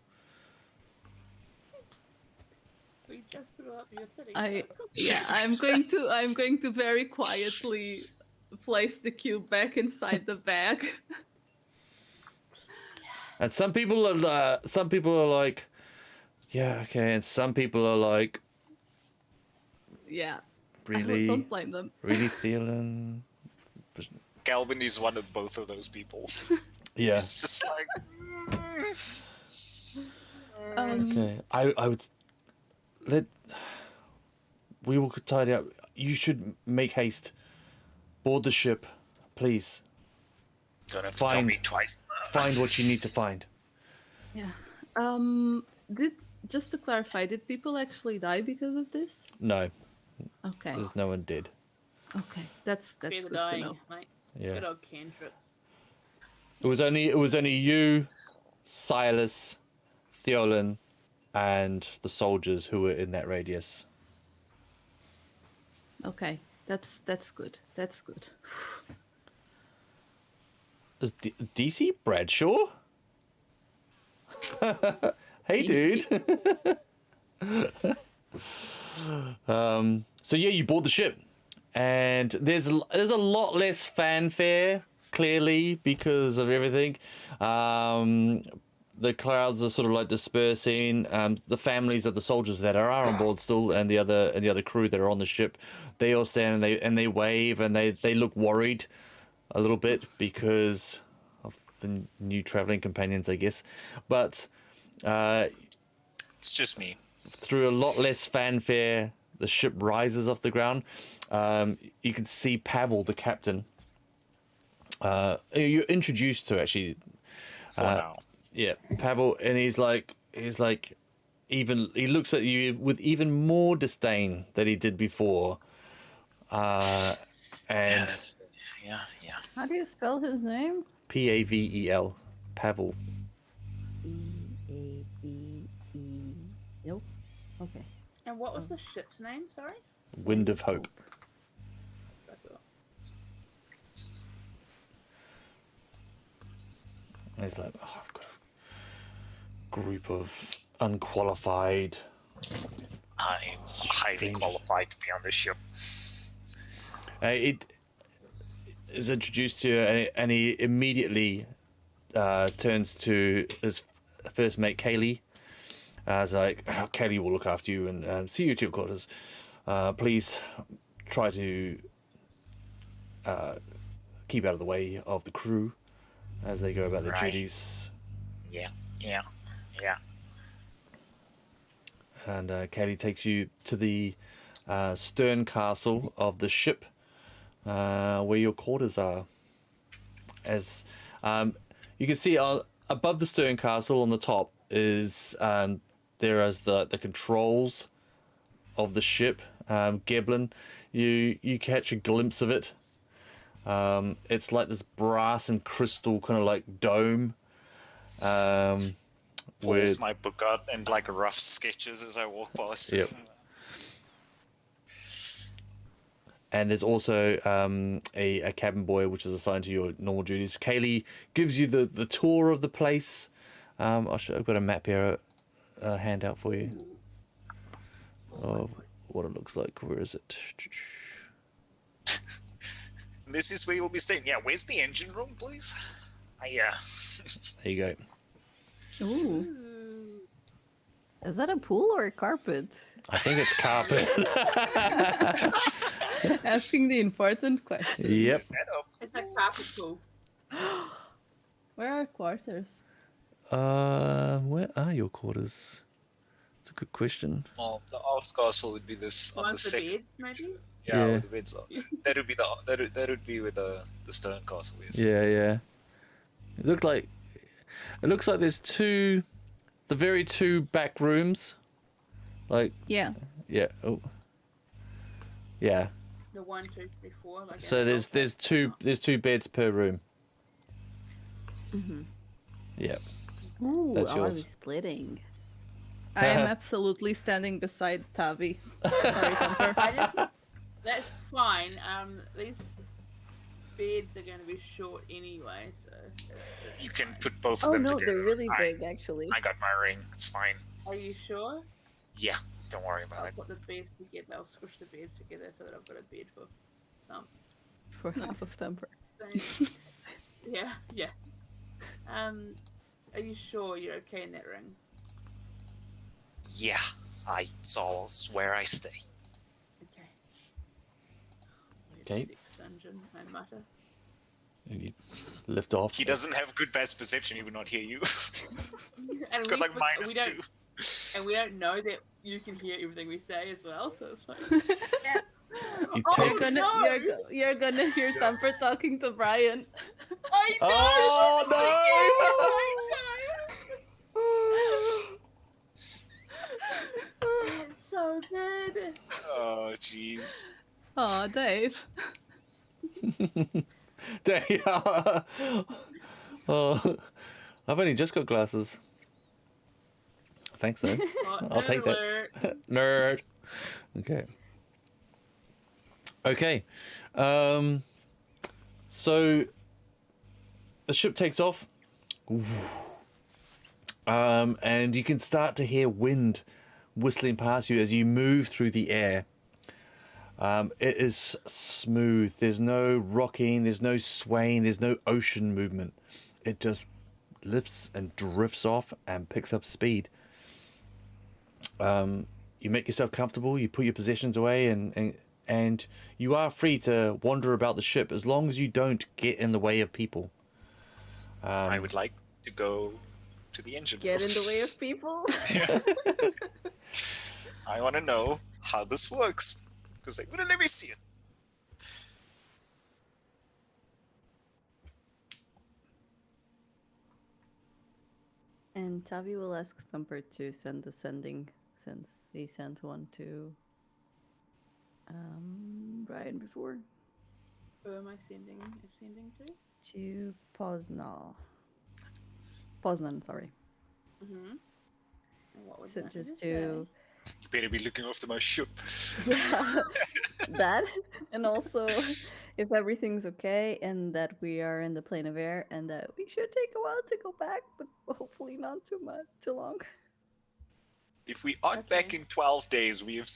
We just blew up your city. I'm going to very quietly place the cube back inside the bag. And some people are like, yeah, okay, and some people are like, Yeah. really, Don't blame them. really feeling, Calvin is one of both of those people. yeah. It's just like. Okay, I would we will tidy up. You should make haste. Board the ship, please. Don't have to tell me twice. Find what you need to find. Yeah. Just to clarify, did people actually die because of this? No, Okay. there's no one dead. Okay. That's Fear good the to dying, know. mate. Yeah. Good old cantrips. It was only you, Silas, Theolin, and the soldiers who were in that radius. Okay. That's good. That's good. Is DC Bradshaw? Hey, dude. So yeah, you board the ship, and there's a lot less fanfare, clearly, because of everything. The crowds are sort of like dispersing. The families of the soldiers that are on board still, and the other crew that are on the ship, they all stand and they wave and they look worried a little bit because of the new traveling companions, I guess. But It's just me. through a lot less fanfare, the ship rises off the ground. You can see Pavel, the captain. You're introduced to actually. For now. Yeah, Pavel, and he looks at you with even more disdain than he did before. And Yeah. How do you spell his name? Pavel, Pavel. E-A-B-E. Nope. Okay. And what was the ship's name? Sorry. Wind of Hope. And he's like, oh, I've got a group of unqualified. I'm highly Strange. qualified to be on this ship. It is introduced to you, and he immediately turns to his first mate, Kaylee. As like, oh, Kaylee will look after you and see you to your quarters. Please try to keep out of the way of the crew as they go about their Right. duties. Yeah. And Kaylee takes you to the stern castle of the ship, where your quarters are. As you can see, above the stern castle on the top is there is the controls of the ship. Geblin, you catch a glimpse of it. It's like this brass and crystal kind of like dome. Pulls my book out and like rough sketches as I walk past. Yep. And there's also a cabin boy which is assigned to your normal duties. Kaylee gives you the tour of the place. I've got a map here, a handout for you of what it looks like. Where is it? This is where you'll be staying. Yeah, where's the engine room, please? Yeah. There you go. Ooh. Is that a pool or a carpet? I think it's carpet. Asking the important question. Yep. It's a carpet pool. Where are quarters? Where are your quarters? It's a good question. Well, the aft castle would be this on the Once the second. bed, maybe. Yeah, Yeah. where the beds are. That would be where the stern castle is. Yeah. It looks like there's two back rooms. Like Yeah. yeah. Oh. Yeah. The 1, 2, 3, 4. Like So in a there's two beds per room. Yeah. Ooh, That's are yours. we splitting? I am absolutely standing beside Tavi. Sorry, Thumper. That's fine. These beds are going to be short anyway, so. You can put both of Oh them no, together. they're really I- big actually. I got my ring. It's fine. Are you sure? Yeah, don't worry about I'll it. put the beds together. I'll squish the beds together so that I've got a bed for some. For half of Thumper. Thanks. Yeah. Are you sure you're okay in that ring? Yeah, I'll swear I stay. Okay. Okay. Sex dungeon, I mutter. And you lift off. He doesn't have good best perception, he would not hear you. And It's got like we don't, -2. and we don't know that you can hear everything we say as well. So it's like, You oh, take. no! You're gonna hear Thumper talking to Brian. I know. Oh It's so good. Oh, jeez. Oh, Dave. Dang. Oh, I've only just got glasses. Thanks, though. I'll take that. Nerd. Okay. Okay. So the ship takes off. And you can start to hear wind whistling past you as you move through the air. It is smooth. There's no rocking, there's no swaying, there's no ocean movement. It just lifts and drifts off and picks up speed. You make yourself comfortable, you put your possessions away, and you are free to wander about the ship as long as you don't get in the way of people. I would like to go to the engine Get room. in the way of people. I want to know how this works. Because they wouldn't let me see it. And Tavi will ask Thumper to send the sending, since he sent one to Brian before. Who am I sending to? To Poznan, sorry. Mm-hmm. And what would So that just say? to You better be looking after my ship. yeah, that, and also if everything's okay and that we are in the plane of air and that we should take a while to go back, but hopefully not too long. If we aren't back in 12 days, we have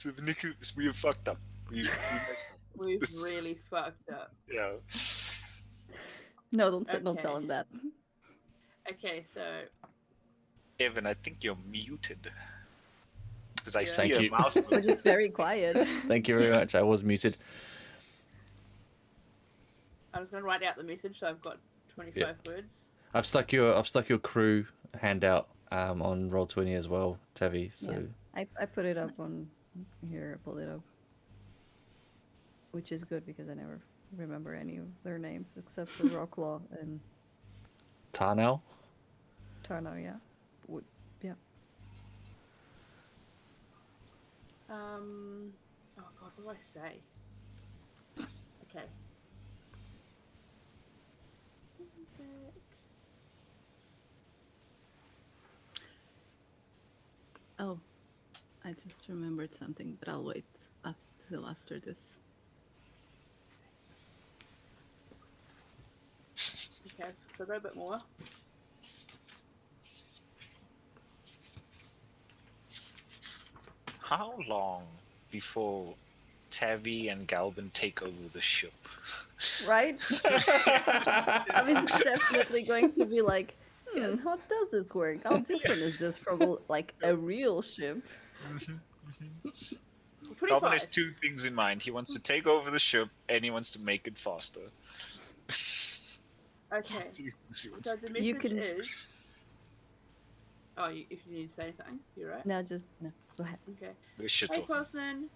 fucked up. We've messed up. We've This really is- fucked up. Yeah. No, don't tell Okay. him that. Okay, so Evan, I think you're muted. Because I Yeah. see Thank a you. mouth. We're just very quiet. Thank you very much. I was muted. I was going to write out the message, so I've got 25 words. I've stuck your crew handout on Roll20 as well, Tavi. So Yeah. I put it up on here. I pulled it up, which is good because I never remember any of their names except for Rocklaw and Tarnell. Tarno. Yeah. Yeah. Oh god, what do I say? Okay. Oh, I just remembered something, but I'll wait till after this. Okay, so go a bit more. How long before Tavi and Galvin take over the ship? Right? I mean, it's definitely going to be like, how does this work? How different is this from like a real ship? Pretty Galvin has fast. 2 things in mind. He wants to take over the ship and he wants to make it faster. Okay, 2 things he wants so to the do. message You can- is... Oh, if you need to say something, you're right. No, go ahead. Okay. This shit Hey, talking. Postman.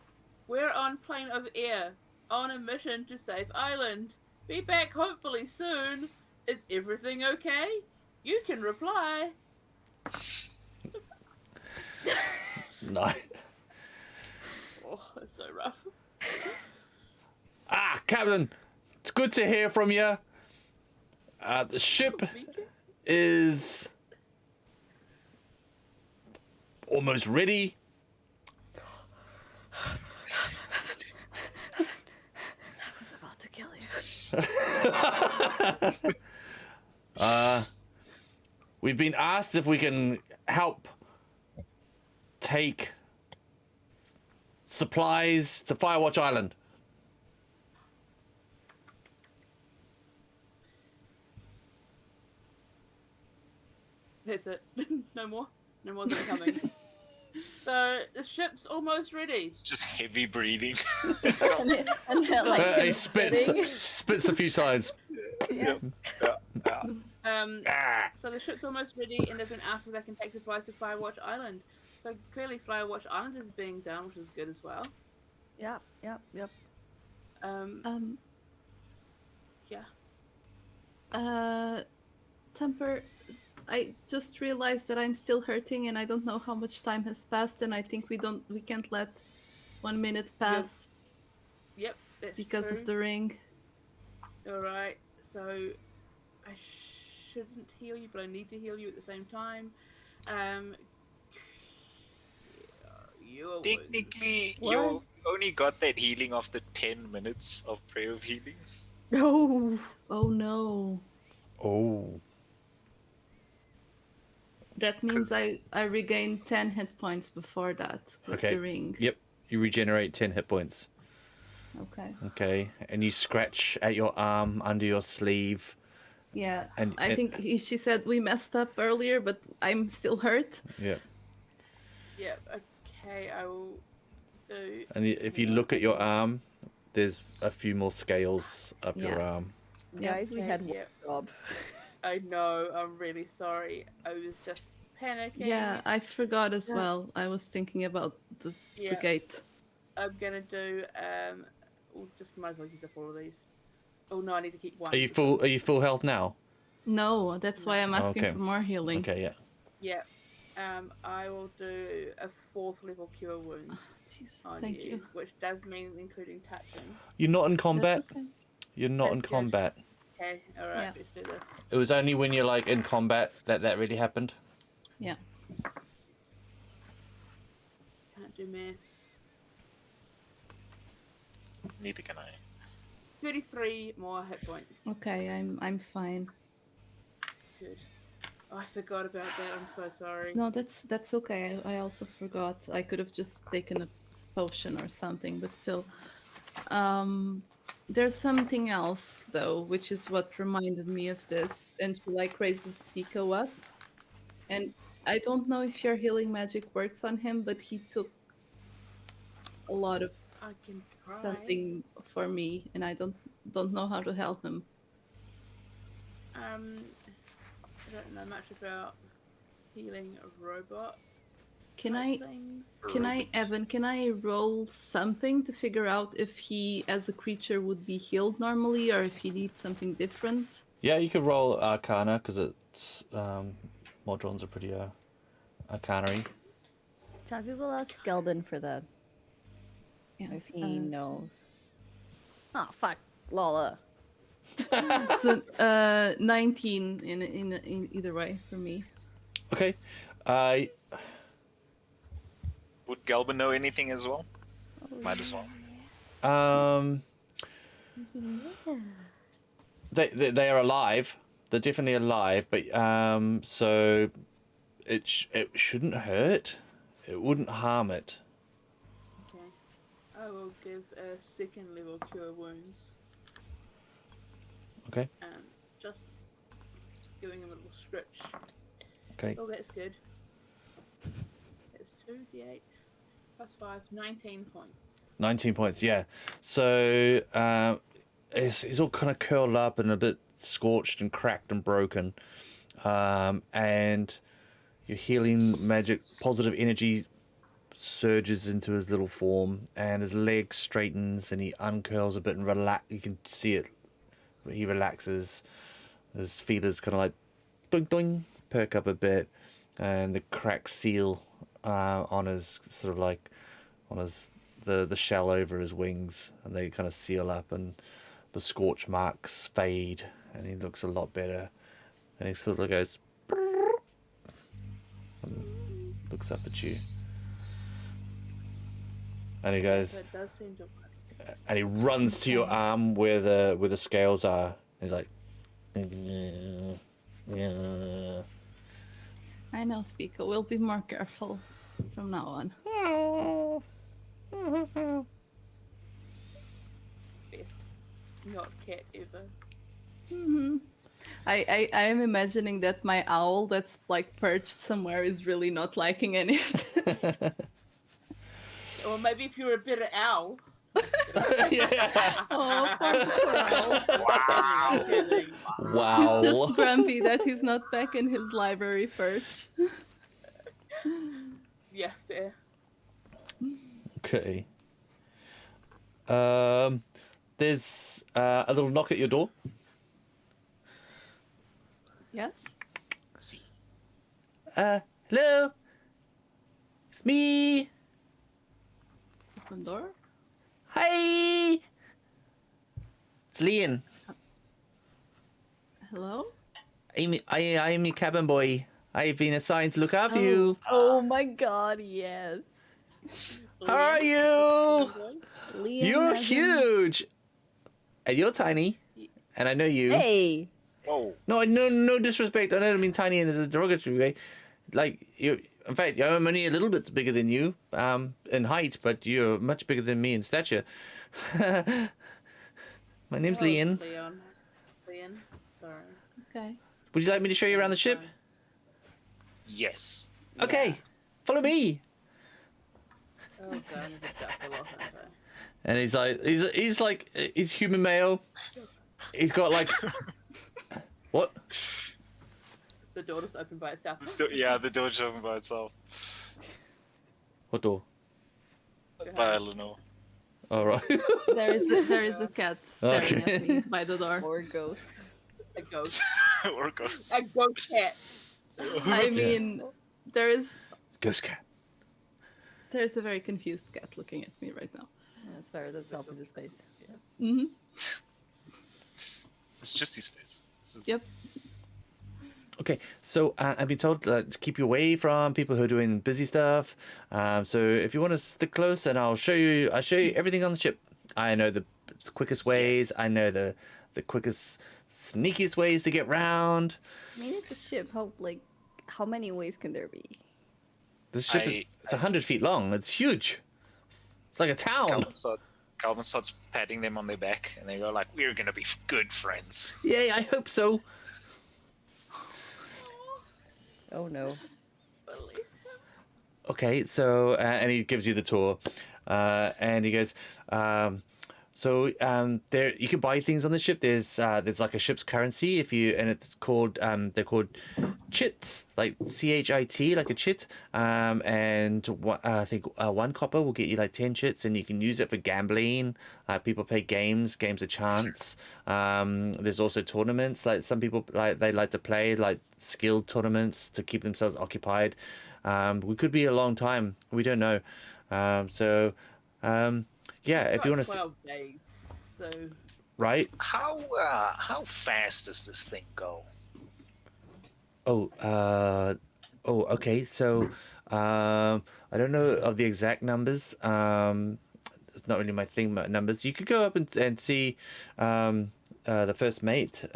We're on plane of air, on a mission to save Island. Be back hopefully soon. Is everything okay? You can reply. No. Oh, that's so rough. Captain, it's good to hear from you. The ship is almost ready. I was about to kill you. We've been asked if we can help take supplies to Firewatch Island. That's it. No more. No more than coming. So the ship's almost ready. It's just heavy breathing. And they're like, He spits a few times. yeah. So the ship's almost ready, and they've been asked if they can take supplies to Firewatch Island. So clearly, Firewatch Island is being done, which is good as well. Yep. Yeah. Temper, I just realized that I'm still hurting, and I don't know how much time has passed, and I think we can't let 1 minute pass Yep. That's because true. of the ring. All right. So I shouldn't heal you, but I need to heal you at the same time. Your wounds. Technically, What? you only got that healing after 10 minutes of prayer of healing. Oh. Oh no. Oh. That means 'Cause- I regained 10 hit points before that with Okay. the ring. Yep. You regenerate 10 hit points. Okay. Okay. And you scratch at your arm under your sleeve. Yeah. And- I and- think she said we messed up earlier, but I'm still hurt. Yeah. Yep. Okay. I will do. And if you look at your arm, there's a few more scales up your Yeah. arm. Guys, we Okay, had one yep. job. I know. I'm really sorry. I was just panicking. Yeah, I forgot as well. I was thinking about the Yeah. gate. I'm gonna do. Just might as well use up all of these. Oh no, I need to keep one. Are you full health now? No, that's why I'm asking Okay. for more healing. Okay, yeah. Yeah. I will do a 4th level cure wounds Jeez, on thank you. which does mean including touching. You're not in combat. That's okay. You're not in That's good. combat. Okay. All right. Yeah. Let's do this. It was only when you're like in combat that really happened. Yeah. Can't do math. Neither can I. 33 more hit points. Okay, I'm fine. Good. Oh, I forgot about that. I'm so sorry. No, that's okay. I also forgot. I could have just taken a potion or something, but still. There's something else though, which is what reminded me of this. And she like raises Pico up, and I don't know if your healing magic works on him, but he took a lot of I can try. something for me, and I don't know how to help him. I don't know much about healing a robot. Can type I? Things. Can I, Robot. Evan, can I roll something to figure out if he, as a creature, would be healed normally or if he needs something different? Yeah, you could roll Arcana because it's Modrons are pretty arcana-y. Tavi will ask Gelbin for that Yeah. if he knows. Oh fuck, Lola. So, 19 in either way for me. Okay. Would Galban know anything as well? Might as well. They are alive. They're definitely alive, but so it shouldn't hurt. It wouldn't harm it. Okay. I will give a 2nd level cure wounds. Okay. Just giving him a little stretch. Okay. Oh, that's good. That's 2d8 plus 5, 19 points. 19 points. Yeah. So it's all kind of curled up and a bit scorched and cracked and broken, and your healing magic, positive energy surges into his little form, and his leg straightens and he uncurls a bit and relax. You can see it. He relaxes. His feelers kind of like doink doink perk up a bit, and the cracks seal on his sort of like on his the shell over his wings, and they kind of seal up, and the scorch marks fade, and he looks a lot better. And he sort of goes and looks up at you, and he goes. That does seem to work. And he runs to your arm where the scales are. He's like, yeah. I know, Speaker. We'll be more careful from now on. Best not cat ever. Hmm. I am imagining that my owl that's like perched somewhere is really not liking any of this. Or maybe if you're a better owl. Yeah. Oh, poor owl. I'm kidding. Wow. He's just grumpy that he's not back in his library perch. Yeah, fair. Okay. There's a little knock at your door. Yes? See. Hello. It's me. Open door? Hi. It's Lian. Hello? I am your cabin boy. I've been assigned to look after you. Oh my god, yes. How are you? Liam You're hasn't- huge. And you're tiny. And I know you. Hey! Whoa. No disrespect. I don't mean tiny in a derogatory way. Like you, in fact, I'm only a little bit bigger than you, in height, but you're much bigger than me in stature. My name's Oh, Lian. Leon. Sorry. Okay. Would you like me to show you around the ship? Yes. Okay, follow me. Oh god, I'm just got to lock that. And he's like he's human male. He's got like what? The door just opened by itself. Yeah, the door just opened by itself. What door? By Eleanor. All right. There is a cat staring Okay. at me by the door. Or ghost. A ghost. Or ghost. A ghost cat. I mean, there's Ghost cat. a very confused cat looking at me right now. That's fair, that's opposite space. Mm-hmm. It's just his face. This is- Yep. Okay, so I've been told to keep you away from people who are doing busy stuff. So if you want to stick close, and I'll show you everything on the ship. I know the quickest ways. Yes. I know the quickest, sneakiest ways to get round. I mean, it's a ship. How many ways can there be? This ship it's 100 feet long. It's huge. It's like a town. Calvin starts patting them on their back, and they go like, "We're gonna be good friends." Yay! I hope so. Oh no. Okay, so and he gives you the tour, and he goes, there you can buy things on the ship. There's like a ship's currency and it's called they're called chits, like CHIT, like a chit, and I think 1 copper will get you like 10 chits, and you can use it for gambling. People play games of chance. There's also tournaments, like some people they like to play like skilled tournaments to keep themselves occupied. We could be a long time. We don't know. Yeah, if you want to, 12 days, so right? How fast does this thing go? Okay. So, I don't know of the exact numbers. It's not really my thing, but numbers. You could go up and see the first mate,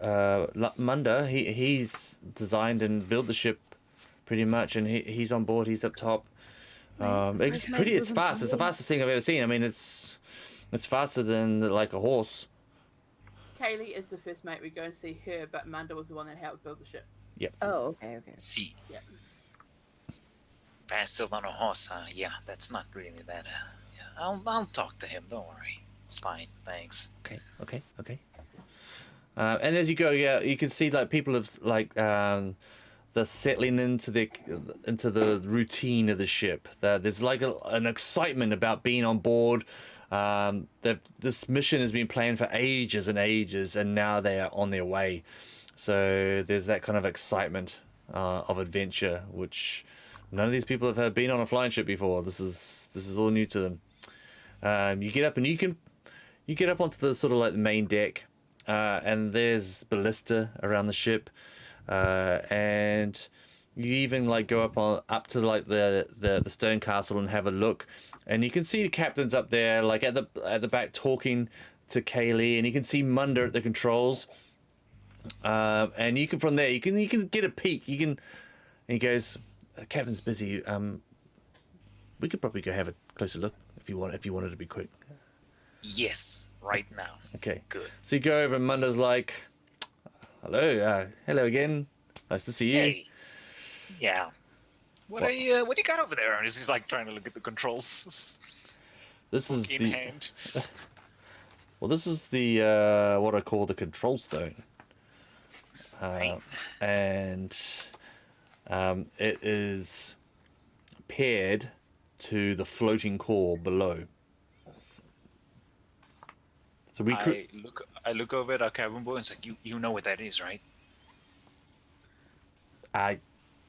Munda. He's designed and built the ship pretty much, and he's on board. He's up top. It's fast. It's the fastest thing I've ever seen. I mean, it's faster than like a horse. Kaylee is the first mate. We go and see her, but Manda was the one that helped build the ship. Oh, okay. See, Yep. faster than a horse, huh? Yeah, that's not really that. Yeah, I'll talk to him. Don't worry, it's fine. Thanks. Okay. And as you go, yeah, you can see like people have like they're settling into the routine of the ship. There's like an excitement about being on board. This mission has been planned for ages and ages, and now they are on their way. So there's that kind of excitement of adventure, which none of these people have been on a flying ship before. This is all new to them. You get up and you get up onto the sort of like the main deck, and there's ballista around the ship. And you even like go up to like the stern castle and have a look, and you can see the captain's up there like at the back talking to Kaylee, and you can see Munda at the controls, and you can from there you can get a peek. And he goes, "The captain's busy. We could probably go have a closer look if you wanted to be quick." Yes, right now. Okay. Good. So you go over and Munda's like, hello. Hello again. Nice to see you. Hey. Yeah. What do you got over there? And he's like trying to look at the controls. This is Book in the hand. well. This is the what I call the control stone, Right. and it is paired to the floating core below. So we could. I look over at our cabin boy and it's like, you know what that is, right?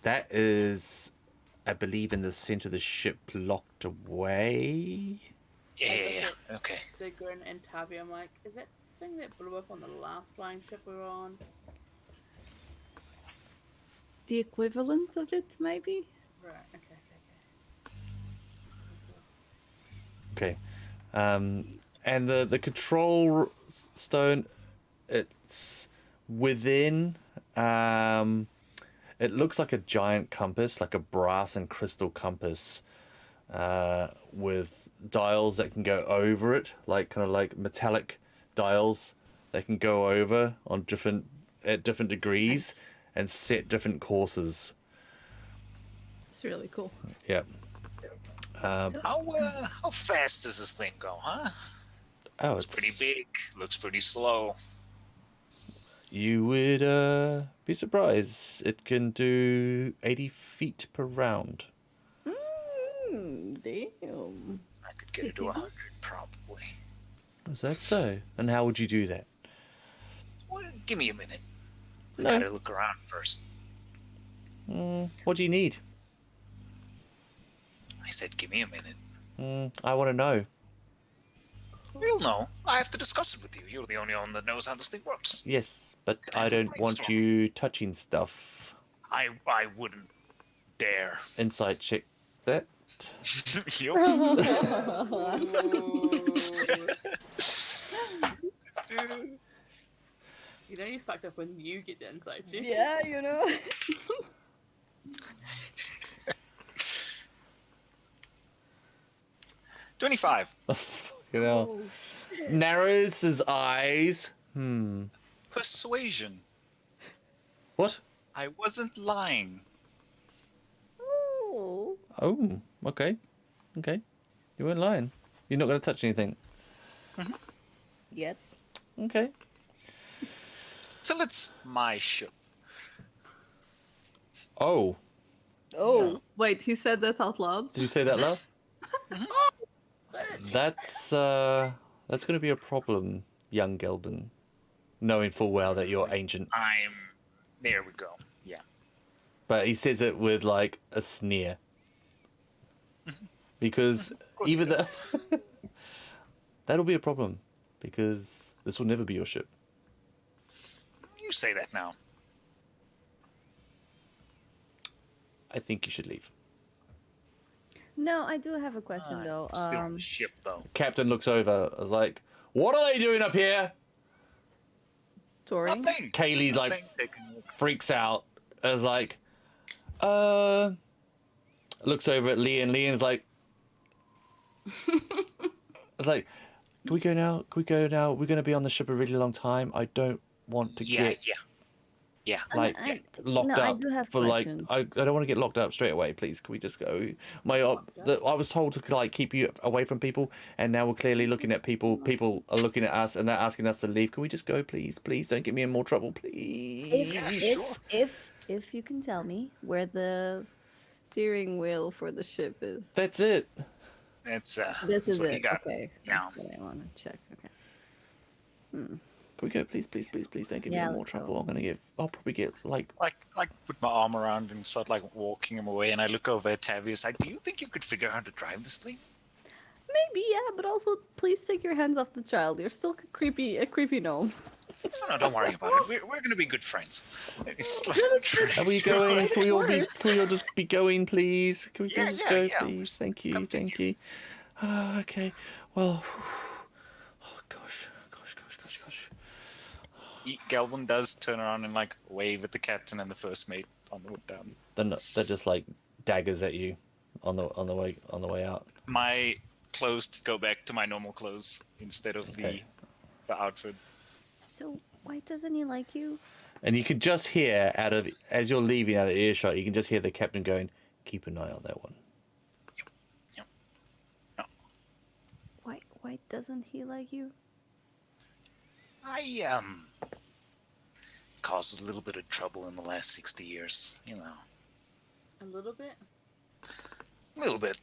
That is, I believe, in the center of the ship, locked away. Yeah. Okay. Sigrid and Tavi, I'm like, is that the thing that blew up on the last flying ship we were on? The equivalent of it, maybe? Right, okay. Okay. And the control stone, it's within. It looks like a giant compass, like a brass and crystal compass, with dials that can go over it, like kind of like metallic dials that can go over on different degrees and set different courses. It's really cool. Yeah. How fast does this thing go, huh? Oh, It's pretty big. Looks pretty slow. You would be surprised. It can do 80 feet per round. Damn. I could get it to 100 probably. Is that so? And how would you do that? Well, give me a minute. I No. gotta look around first. What do you need? I said, give me a minute. I want to know. You'll know. I have to discuss it with you. You're the only one that knows how this thing works. Yes, but Can I I have a don't want brainstorm? you touching stuff. I wouldn't dare. Insight check that. Yup. You know you fucked up when you get the insight check. Yeah, you know. 25. You know, narrows his eyes. Persuasion. What? I wasn't lying. Oh. Oh, okay. Okay. You weren't lying. You're not going to touch anything. Yet. Okay. Till it's my ship. Oh, Oh. Wait, he said that out loud? did you say that loud? That's going to be a problem, young Gelbin, knowing full well that you're ancient. There we go. Yeah. But he says it with like a sneer. Because course even he though that'll be a problem, because this will never be your ship. You say that now. I think you should leave. No, I do have a question though. I'm still on the ship, though. Captain looks over. I was like, "What are they doing up here?" Touring. Nothing. Kaylee like Nothing. Taking a look. freaks out. I was like, looks over at Lee, and Leon's like, I was like, can we go now? Can we go now? We're going to be on the ship a really long time. I don't want to get Yeah. like locked no, up I do have for questions. like I don't want to get locked up straight away. Please, can we just go? I was told to like keep you away from people, and now we're clearly looking at people. People are looking at us, and they're asking us to leave. Can we just go, please? Please don't get me in more trouble, please. If you can tell me where the steering wheel for the ship is. That's it. It's This is what it. you got. Okay. Yeah. That's what I want to check. Okay. Can we go, please, please, please, please? Don't get me Yeah, in more let's go. trouble. I'll probably get like. Like put my arm around and start like walking him away, and I look over at Tavi. It's like, do you think you could figure out how to drive this thing? Maybe, yeah, but also please take your hands off the child. You're still a creepy gnome. No, don't worry about it. We're gonna be good friends. It's like, Are we going? Can we all just be going, please? Can we Yeah, just yeah, go, yeah. please? Thank you, Continue. thank you. Okay. Well. Oh gosh. Galvin does turn around and like wave at the captain and the first mate on the way down. They're just like daggers at you on the way out. My clothes go back to my normal clothes instead of Okay. the outfit. So why doesn't he like you? And you can just hear as you're leaving out of earshot, you can just hear the captain going, "Keep an eye on that one." Yep. Yep. Why doesn't he like you? I caused a little bit of trouble in the last 60 years. You know, A little bit. a little bit,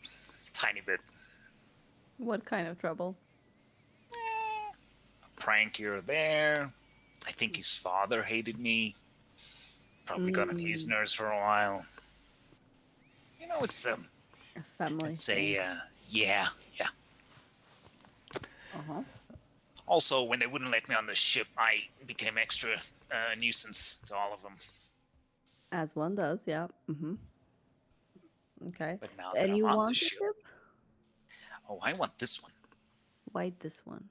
tiny bit. What kind of trouble? A prank here or there. I think his father hated me. Probably got on his nerves for a while. You know, it's A family. yeah. Uh-huh. Also, when they wouldn't let me on the ship, I became extra nuisance to all of them. As one does, yeah. Mm-hmm. Okay. But now that And I'm you on want the the ship, ship? oh, I want this one. Why this one?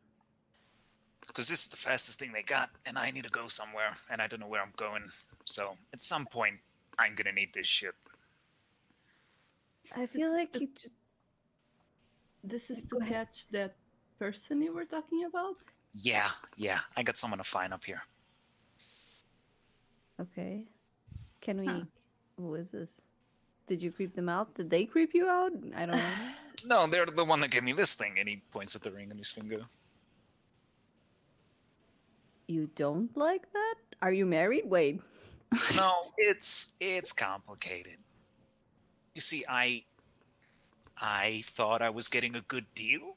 Because this is the fastest thing they got, and I need to go somewhere, and I don't know where I'm going. So at some point, I'm gonna need this ship. I feel This is like the- you just This is Go to ahead. catch that person you were talking about? Yeah, I got someone to find up here. okay. Can we? Huh. Who is this? Did you creep them out? Did they creep you out? I don't know. No, they're the one that gave me this thing, and he points at the ring on his finger. You don't like that? Are you married? Wait. No, it's complicated. You see, I thought I was getting a good deal.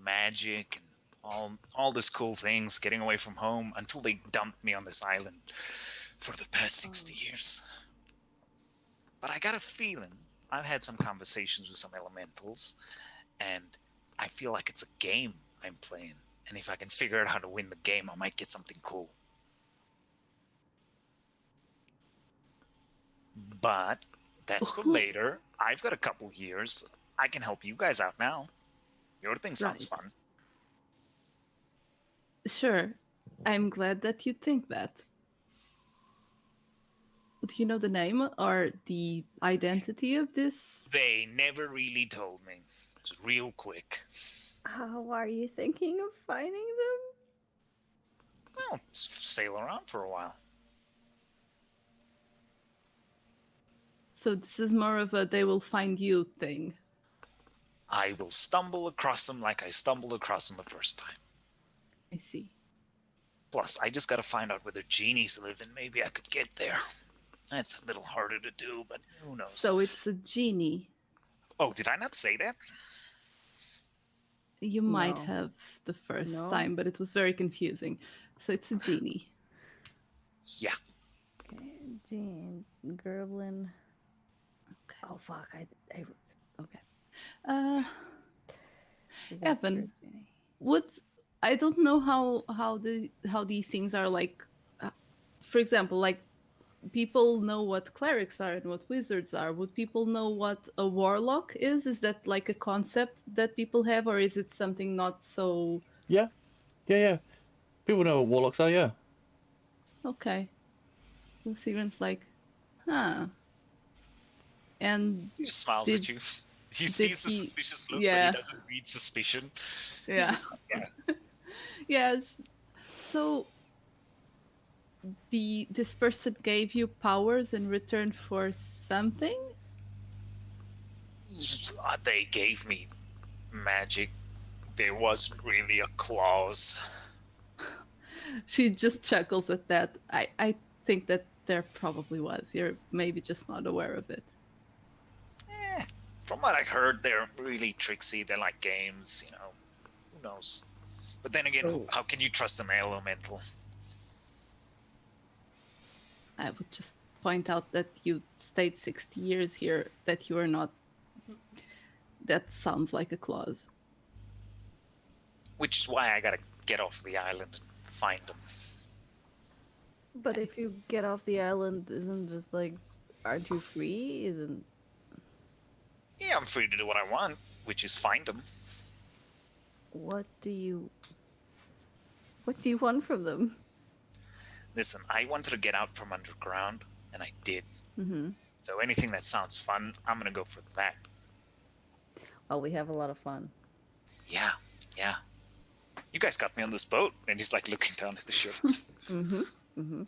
Magic and all this cool things, getting away from home, until they dumped me on this island for the past 60 years. But I got a feeling, I've had some conversations with some elementals, and I feel like it's a game I'm playing. And if I can figure out how to win the game, I might get something cool. But that's for later. I've got a couple years. I can help you guys out now. Your thing sounds Right. fun. Sure. I'm glad that you think that. Do you know the name or the identity of this? They never really told me. It's real quick. How are you thinking of finding them? Well, sail around for a while. So this is more of a they will find you thing. I will stumble across them like I stumbled across them the first time. I see. Plus, I just gotta find out where the genies live, and maybe I could get there. That's a little harder to do, but who knows? So it's a genie. Oh, did I not say that? You might No. have the first No. time, but it was very confusing. So it's a genie. Yeah. Okay, Jean, Gerblin. Okay. Oh fuck! Okay. Uh, She's Evan. after Jenny. what I don't know how these things are like. For example, like people know what clerics are and what wizards are. Would people know what a warlock is? Is that like a concept that people have, or is it something not so? Yeah. People know what warlocks are. Yeah. Okay. So Siren's like, huh. And He just smiles Did- at you. He sees the he- suspicious look, yeah. but he doesn't read suspicion. He's yeah. just like, yeah. Yeah. So this person gave you powers in return for something? They gave me magic. There wasn't really a clause. She just chuckles at that. I think that there probably was. You're maybe just not aware of it. From what I heard, they're really tricksy. They're like games, you know. Who knows? But then again, Oh. how can you trust an elemental? I would just point out that you stayed 60 years here, that you are not. That sounds like a clause. Which is why I gotta get off the island and find them. But if you get off the island, isn't just like, aren't you free? Isn't Yeah, I'm free to do what I want, which is find them. what do you want from them? Listen, I wanted to get out from underground, and I did. Mm-hmm. So anything that sounds fun, I'm gonna go for that. Oh, we have a lot of fun. Yeah. You guys got me on this boat, and he's like looking down at the ship. Mm-hmm. Mm-hmm.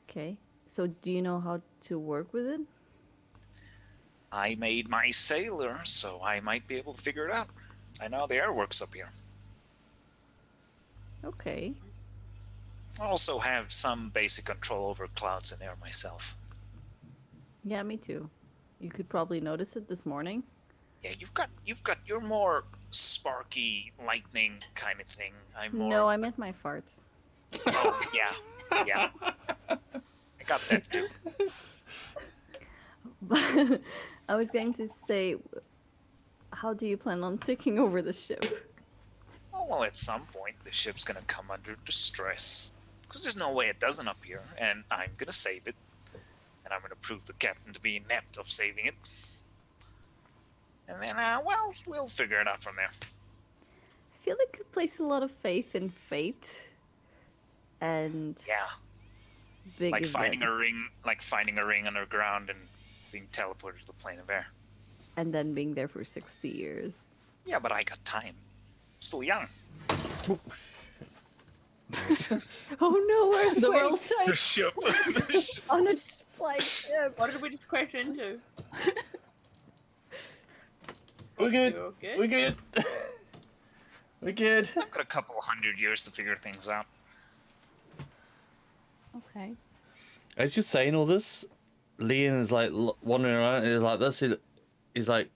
Okay. So do you know how to work with it? I made my sailor, so I might be able to figure it out. I know the air works up here. Okay. I also have some basic control over clouds and air myself. Yeah, me too. You could probably notice it this morning. Yeah, you're more sparky lightning kind of thing. I'm more. No, I meant my farts. Oh yeah, yeah. I got that too. But I was going to say, how do you plan on taking over the ship? Oh well, at some point the ship's gonna come under distress, because there's no way it doesn't up here, and I'm gonna save it, and I'm gonna prove the captain to be inept of saving it, and then well, we'll figure it out from there. I feel like you place a lot of faith in fate and Yeah, big like finding events, finding a ring underground and being teleported to the plane of air. and then being there for 60 years. Yeah, but I got time. Still young. Oh no, we're The world The shines. ship. on a flight ship. What did we just crash into? We're good. You're okay? We're good. We're good. I've got a couple 100 years to figure things out. Okay. As you're saying all this, Leon is like wandering around and he's like this. He's like,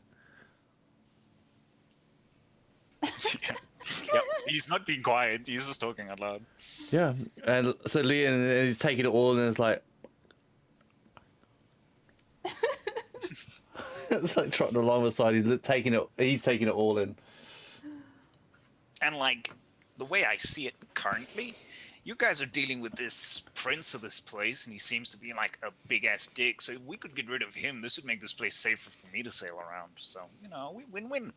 Yeah. Yep. He's not being quiet. He's just talking out loud. yeah. And so Leon is taking it all and it's like, it's like trotting along the side. He's taking it all in. And like the way I see it currently, you guys are dealing with this prince of this place, and he seems to be like a big ass dick. So if we could get rid of him, this would make this place safer for me to sail around. So we win-win.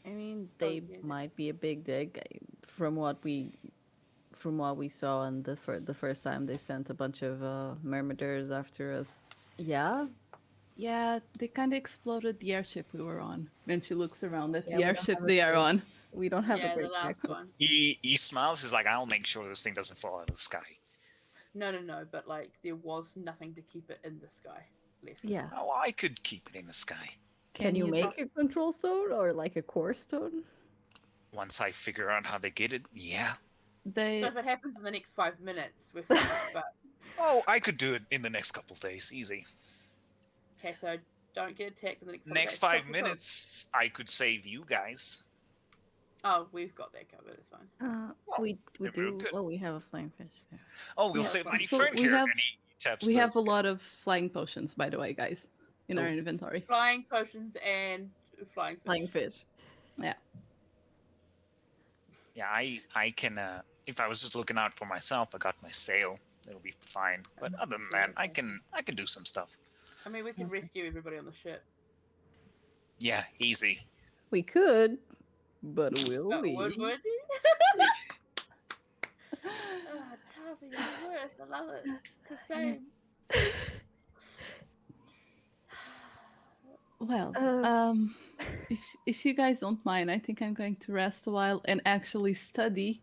I mean, they might be a big dig from what we saw on the first time they sent a bunch of myrmiders after us. Yeah. Yeah, they kind of exploded the airship we were on. Then she looks around at Yeah, the we don't airship have a they are clue. on. We don't have a Yeah, great the last record. one. He smiles. He's like, I'll make sure this thing doesn't fall out of the sky. No, but like there was nothing to keep it in the sky left. Yeah. Oh, I could keep it in the sky Can you make a control stone or like a core stone? once I figure out how they get it. Yeah. They So if it happens in the next 5 minutes, we're fine. But Oh, I could do it in the next couple days, easy. okay, so don't get attacked in the next. Next 5 minutes, I could save you guys. Oh, we've got that covered. It's fine. We then we're do. good. Well, we have a flying fish there. Oh, we'll Yeah, save my so friend we here. have- And he taps we the- have a lot of flying potions, by the way, guys, in our inventory. Flying potions and flying fish. Flying fish. Yeah. Yeah, I can. If I was just looking out for myself, I got my sail. It'll be fine. But other than that, I can do some stuff. I mean, we could rescue everybody on the ship. Yeah, easy. We could, but will But we? would we? Oh, Tavi, you're the worst. I love it. The same. Well, Uh, if you guys don't mind, I think I'm going to rest a while and actually study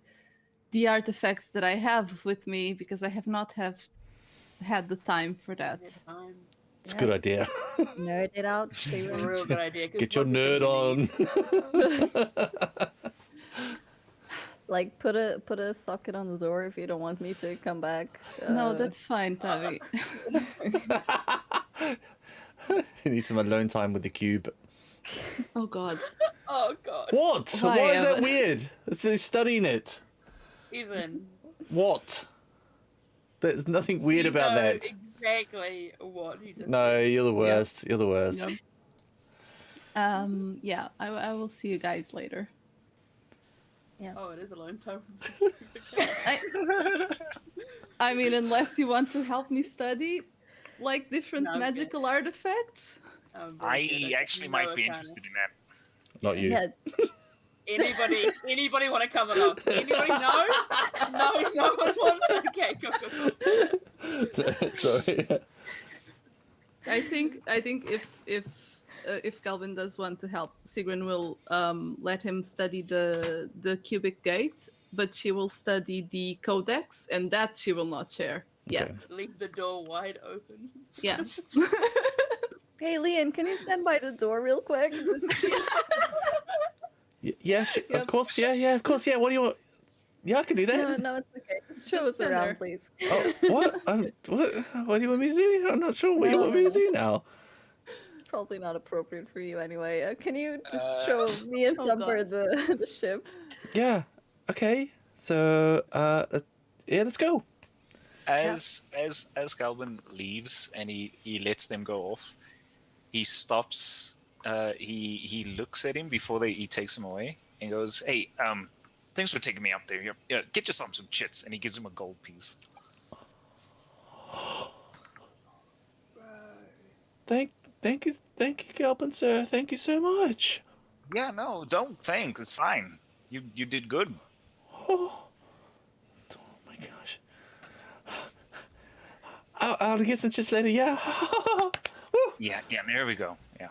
the artifacts that I have with me because I have not had the time for that. Next time. It's a good idea. Nerd it out. It's a real good idea. 'cause Get your lots of nerd people on. Like put a socket on the door if you don't want me to come back. No, that's fine, Tavi. You need some alone time with the cube. Oh God. Oh god. What? Why, Why is that Evan? weird? It's studying it. Even. What? There's nothing weird you about know that. Exactly what he just No, said. you're the worst. You're the worst. Yep. Yeah, I will see you guys later. Oh, it is alone time. I mean, unless you want to help me study, like different No, I'm good. magical artifacts. I actually might be interested in that. Not you. Yeah. Anybody want to come along? Anybody? No, no one wants. Okay, cool. Sorry. I think if Calvin does want to help, Sigrun will let him study the cubic gate, but she will study the codex, and that she will not share. yet. Leave the door wide open. Yeah. Hey, Leon, can you stand by the door real quick? Yeah, Yep. of course. Yeah, of course. Yeah, what do you want? Yeah, I can do that. No, it's okay. Just show Just us stand around, there. please. Oh, what? What do you want me to do? I'm not sure what you want me to do now. Probably not appropriate for you anyway. Can you just show me and Oh, Thumper God. the ship? Yeah. Okay. So, yeah, let's go. As Galvin leaves and he lets them go off, he stops. He looks at him before he takes him away and goes, "Hey, thanks for taking me up there. Yeah, get yourself some chits." And he gives him a gold piece. Thank you, Galvin, sir. Thank you so much. Yeah, no, don't thank. It's fine. You did good. Oh my gosh. I'll get some chits later. Yeah. Woo. Yeah, there we go. Yeah.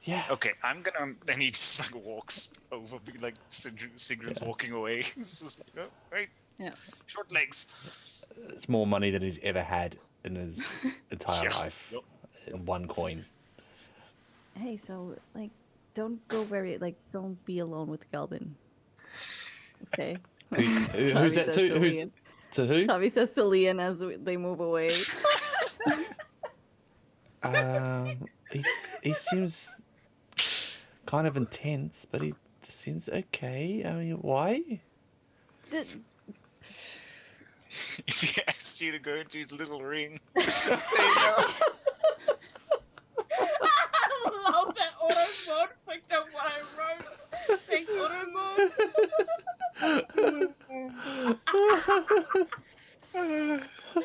Yeah. Okay, I'm gonna. Then he just like walks over, like Sigrid's walking away. It's just like, oh, right, Yeah. short legs. It's more money than he's ever had in his entire Yeah. life. Yep. In one coin. Hey, so like, don't be alone with Galvin. Okay. Who's that to? Who's to who? Tommy says to Leon as they move away. He seems kind of intense, but he seems okay. I mean, why? If he asks you to go into his little ring, say no. I love that auto mode. Picked up what I wrote. Thanks, auto mode.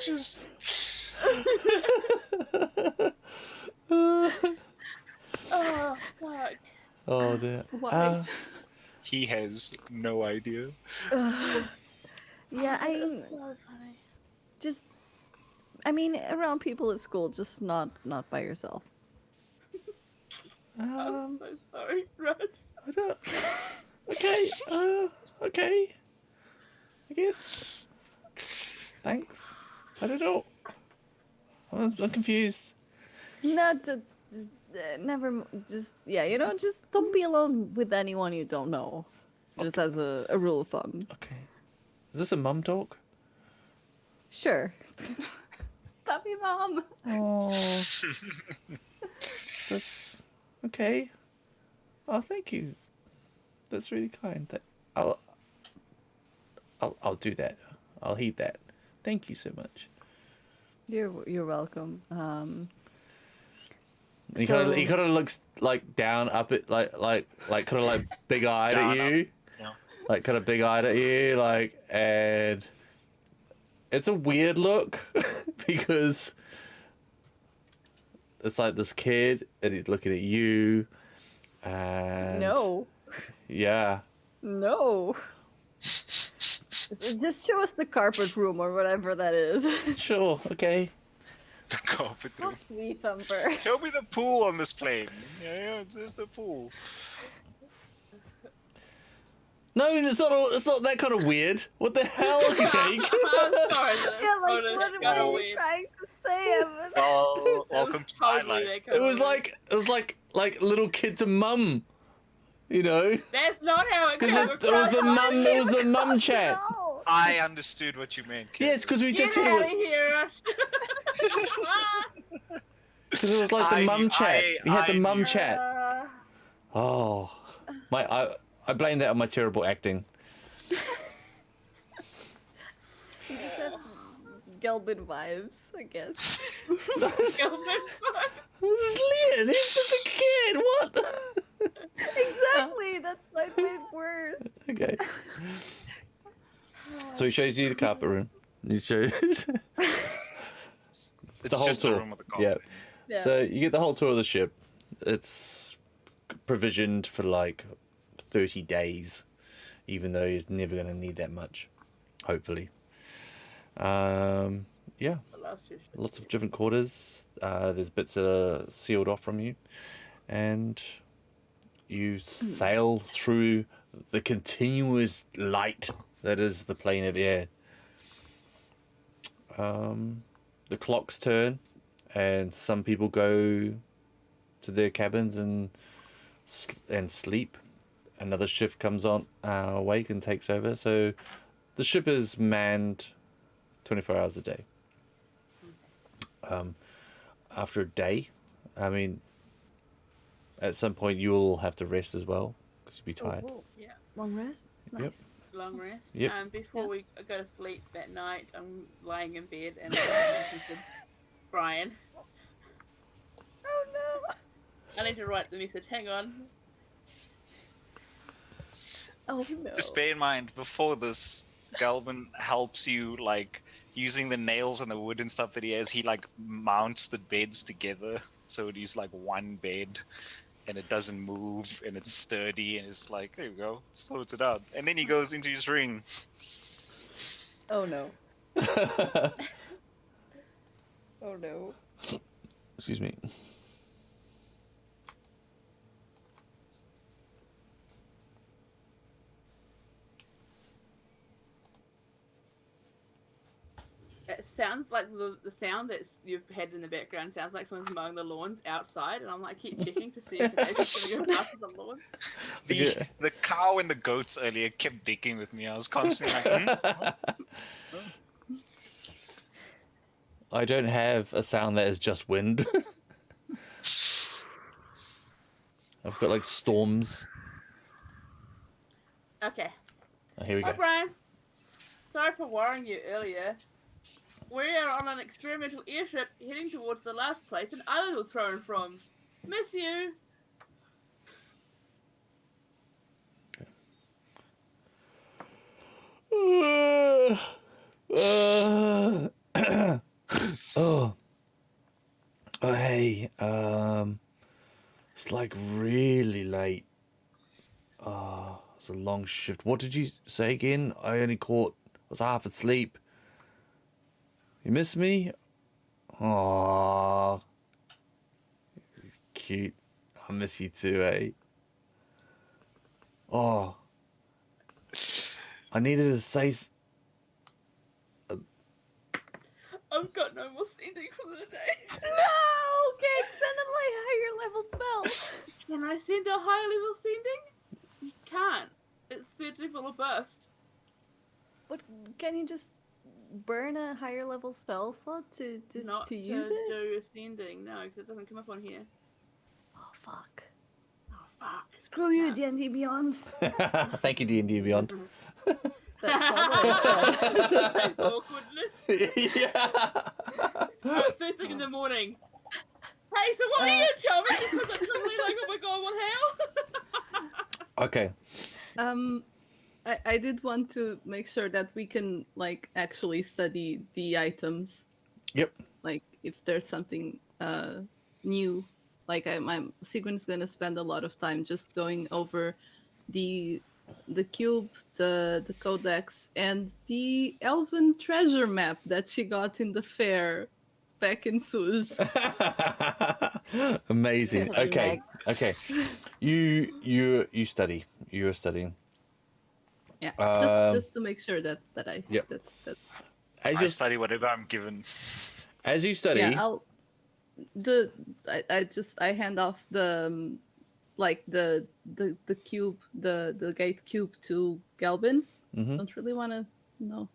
Just Oh, fuck. Oh dear. Why? he has no idea. Yeah, So funny. I mean, around people at school, just not by yourself. I'm so sorry, Raj. I don't. Okay. Okay. I guess. Thanks. I don't know. I'm confused. Not to just don't be alone with anyone you don't know. Just as a rule of thumb. Okay. Is this a mum talk? Sure. Puppy mom. Oh. That's okay. Oh, thank you. That's really kind. I'll do that. I'll heed that. Thank you so much. You're welcome. He So- kind of looks like down up it like kind of like big eyed at Down, you. Yeah. Like kind of big eyed at you, like, and it's a weird look because it's like this kid and he's looking at you and yeah. No. Just show us the carpet room or whatever that is. Sure, okay. The carpet room. Fuck me, Thumper. Show me the pool on this plane. Yeah, it's just the pool. No, it's not that kind of weird. What the hell, Cake? I'm sorry that Yeah, like, photos what got am I weird. trying to say, Evan? Oh, welcome to my Totally life. that It was kinda weird. like little kid to mum, you know? That's not how it Because goes. it was the mum chat. No. I understood what you meant. Kid. Yes, because we Get just out hit of it. here. Because it was like the I mum knew- chat. You had the I mum knew. chat. Oh, I blame that on my terrible acting. Gelbin vibes, I guess. This is Leon. He's just a kid. What? Exactly. That's why it made worse. Okay. So he shows you the carpet room. He shows It's the whole just tour. a room with a Yeah. carpet. Yeah. So you get the whole tour of the ship. It's provisioned for like 30 days, even though he's never going to need that much, hopefully. Yeah, lots of different quarters. There's bits that are sealed off from you, and you sail through the continuous light that is the plane of air. the clocks turn, and some people go to their cabins and sleep. Another shift comes on, awake and takes over. So the ship is manned 24 hours a day. After a day, I mean, at some point you'll have to rest as well because you'll be tired. Oh, Yeah. long rest. Yep. Nice. Long rest. Yep. Before we go to sleep that night, I'm lying in bed and I'm talking to Brian. Oh no! I need to write the message. Hang on. Oh no. Just bear in mind, before this, Galvin helps you, like, using the nails and the wood and stuff that he has, he, like, mounts the beds together. So it is, like, one bed, and it doesn't move, and it's sturdy, and it's like, there you go, sorts it out. And then he goes into his ring. Oh no. Oh no. Excuse me. It sounds like the sound that you've had in the background sounds like someone's mowing the lawns outside, and I'm like keep checking to see if it's going to go past the lawn. The cow and the goats earlier kept dicking with me. I was constantly like, I don't have a sound that is just wind. I've got like storms. Okay. Oh, here we Hi, go. Brian. Sorry for worrying you earlier. We are on an experimental airship heading towards the last place an island was thrown from. Miss you. Oh. Oh, hey. It's like really late. Oh, it's a long shift. What did you say again? I was half asleep. You miss me? Aw. Cute. I miss you too, eh? Oh. I needed to say... I've got no more sending for the day. No! Okay, send them like higher level spell. Can I send a higher level sending? You can't. It's third level or burst. But can you just burn a higher level spell slot to Not to use it? do ascending, no, because it doesn't come up on here. Oh fuck! Oh fuck. Screw you, No. D&D Beyond. Thank you, D&D Beyond. That's not what I said. Awkwardness. Yeah. Right, first thing in the morning. Hey, so what are you gonna tell me? Because I'm totally like, oh my god, what hell? Okay. I did want to make sure that we can like actually study the items. Yep. Like if there's something new. Like I'm Sigrid's gonna spend a lot of time just going over the cube, the codex, and the elven treasure map that she got in the fair back in Suj. Amazing. Okay. Okay. You study. You are studying. Yeah, just to make sure that I Yep. that's that. As I you study whatever I'm given. as you study. Yeah, I hand off the like the cube, the gate cube to Galvin. Mhm. Don't really want to know.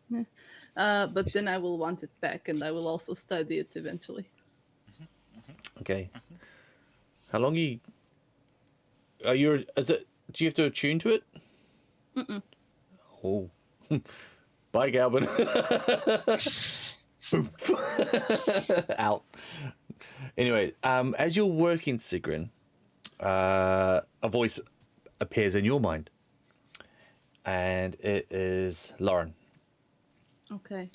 But then I will want it back, and I will also study it eventually. Okay. How long are you? Do you have to attune to it? Mm-mm. Oh. Bye, Galvin. Boom. Out. Anyway, as you're working, Sigrid, a voice appears in your mind, and it is Lauren. Okay.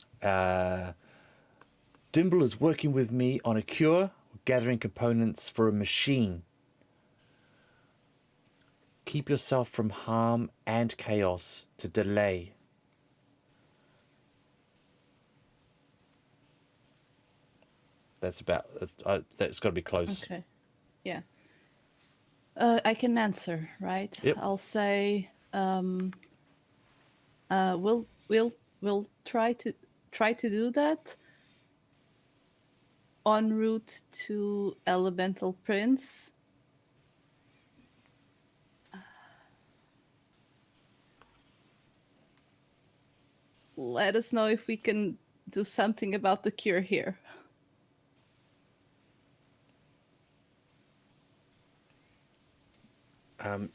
Dimble is working with me on a cure, gathering components for a machine. Keep yourself from harm and chaos to delay. That's that's got to be close. Okay. Yeah. I can answer, right? Yep. I'll say we'll try to do that. en route to Elemental Prince. Let us know if we can do something about the cure here.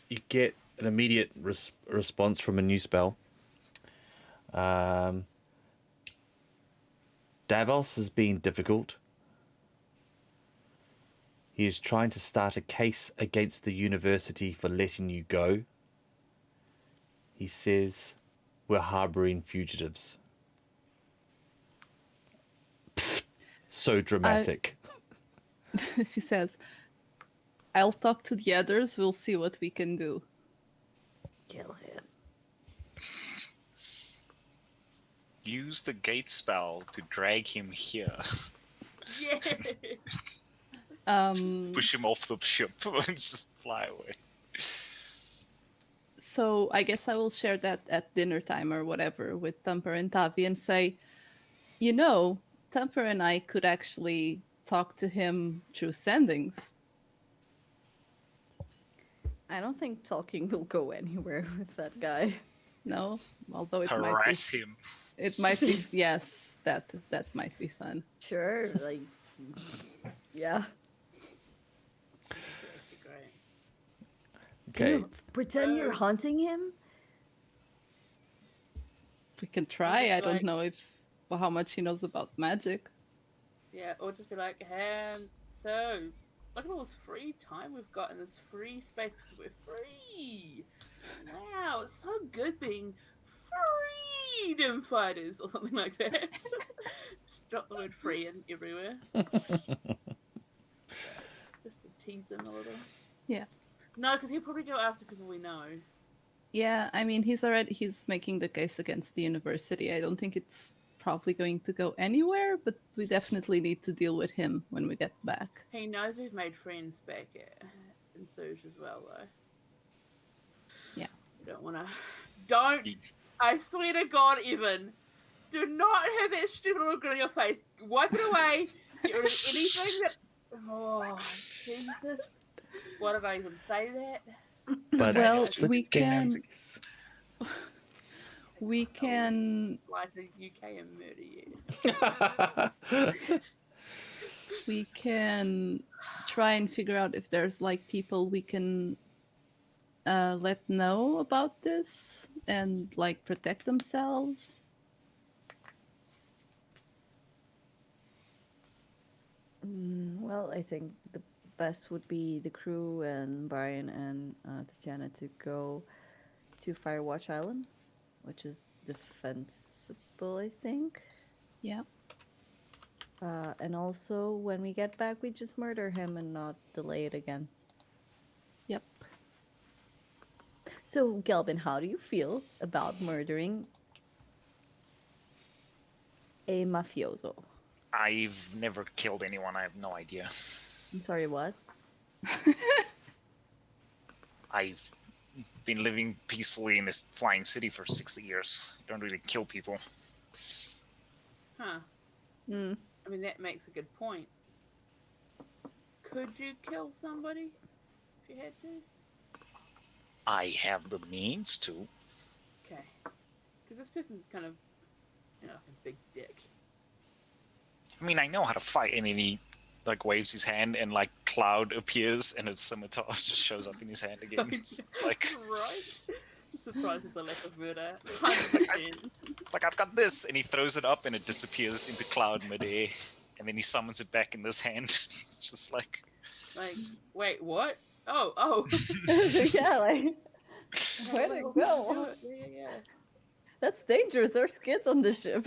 You get an immediate response from a new spell. Davos is being difficult. He is trying to start a case against the university for letting you go. He says we're harboring fugitives. Pfft, so dramatic. She says, I'll talk to the others, we'll see what we can do. Kill him. Use the gate spell to drag him here. Yeah. Push him off the ship and just fly away. So I guess I will share that at dinner time or whatever with Thumper and Tavi and say, you know, Thumper and I could actually talk to him through sendings. I don't think talking will go anywhere with that guy. No, although Harass him. it might be yes, that might be fun. Sure, like, yeah. Great. Can Okay. you pretend you're hunting him? We can try. I don't Like- know how much he knows about magic. Yeah, or just be like, so look at all this free time we've got in this free space. We're free. Wow, it's so good being freedom fighters or something like that. Just drop the word free in everywhere. Just to tease him a little. Yeah. No, because he'll probably go after people we know. Yeah, I mean he's making the case against the university. I don't think it's probably going to go anywhere, but we definitely need to deal with him when we get back. He knows we've made friends back in Surge as well, though. Yeah. We don't want to. Don't. I swear to God, Evan, do not have that stupid little grin on your face. Wipe it away. Get rid of anything that. Oh, Jesus. Why did I even say that? But Well, Split we scans. we can Fly to the UK and murder you. we can try and figure out if there's like people we can let know about this and like protect themselves. Well, I think the best would be the crew and Brian and Tatiana to go to Firewatch Island, which is defensible, I think. Yeah. And also, when we get back, we just murder him and not delay it again. Yep. So, Gelvin, how do you feel about murdering a mafioso? I've never killed anyone. I have no idea. I'm sorry, what? I've been living peacefully in this flying city for 60 years. Don't really kill people. Huh. Hmm. I mean, that makes a good point. Could you kill somebody if you had to? I have the means to. Okay. Because this person's kind of, like a big dick. I mean, I know how to fight, and then he like waves his hand, and like cloud appears, and his scimitar just shows up in his hand again. It's like Right? I'm surprised at the lack of murder. 100%. it's like I've got this, and he throws it up, and it disappears into cloud midair, and then he summons it back in this hand. It's just like Like, wait, what? Oh. Yeah, like, where did it go? Yeah. That's dangerous. There's kids on the ship.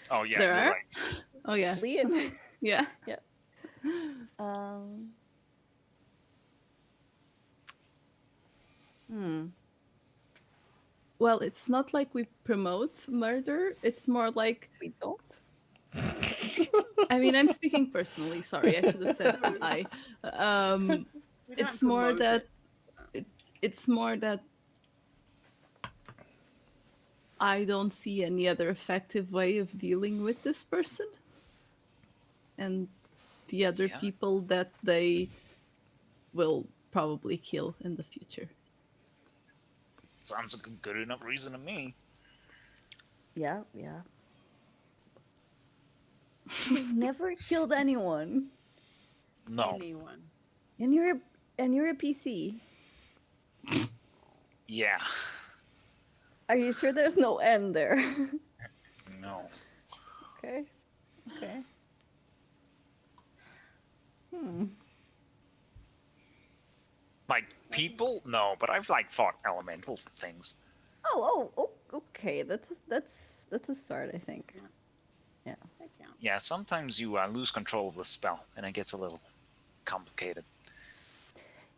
oh yeah, There you're are? right. Oh yeah. Leon. Yeah. Hmm. Well, it's not like we promote murder. It's more like We don't. I mean, I'm speaking personally. Sorry, I should have said I. We don't It's more promote that it. it's more that I don't see any other effective way of dealing with this person. And the other Yeah. people that they will probably kill in the future. Sounds like a good enough reason to me. Yeah, yeah. You've never killed anyone, No. Anyone. and you're a PC. Yeah. Are you sure there's no end there? No. Okay. Okay. Hmm. Like people? No, but I've like fought elementals and things. Oh, okay. That's a start, I think. Yeah. Yeah. That counts. Yeah, sometimes you lose control of the spell, and it gets a little complicated.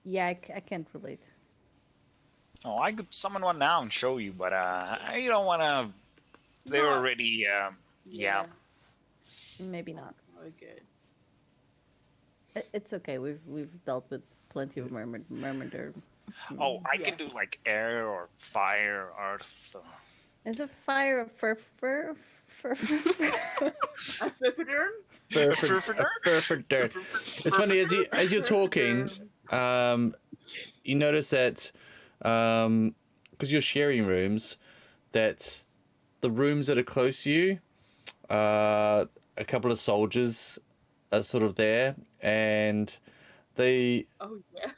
Yeah, I can't relate. Oh, I could summon one now and show you, but I don't want to. They're No. already. Yeah. Maybe not. Oh, good. It's okay. We've dealt with plenty of mermander. Oh, I Yeah. can do like air or fire, earth. Is a fire a fur? A Fifidern? Dirt. It's funny as you're talking, you notice that because you're sharing rooms, that the rooms that are close to you, a couple of soldiers are sort of there, and they Oh, yeah.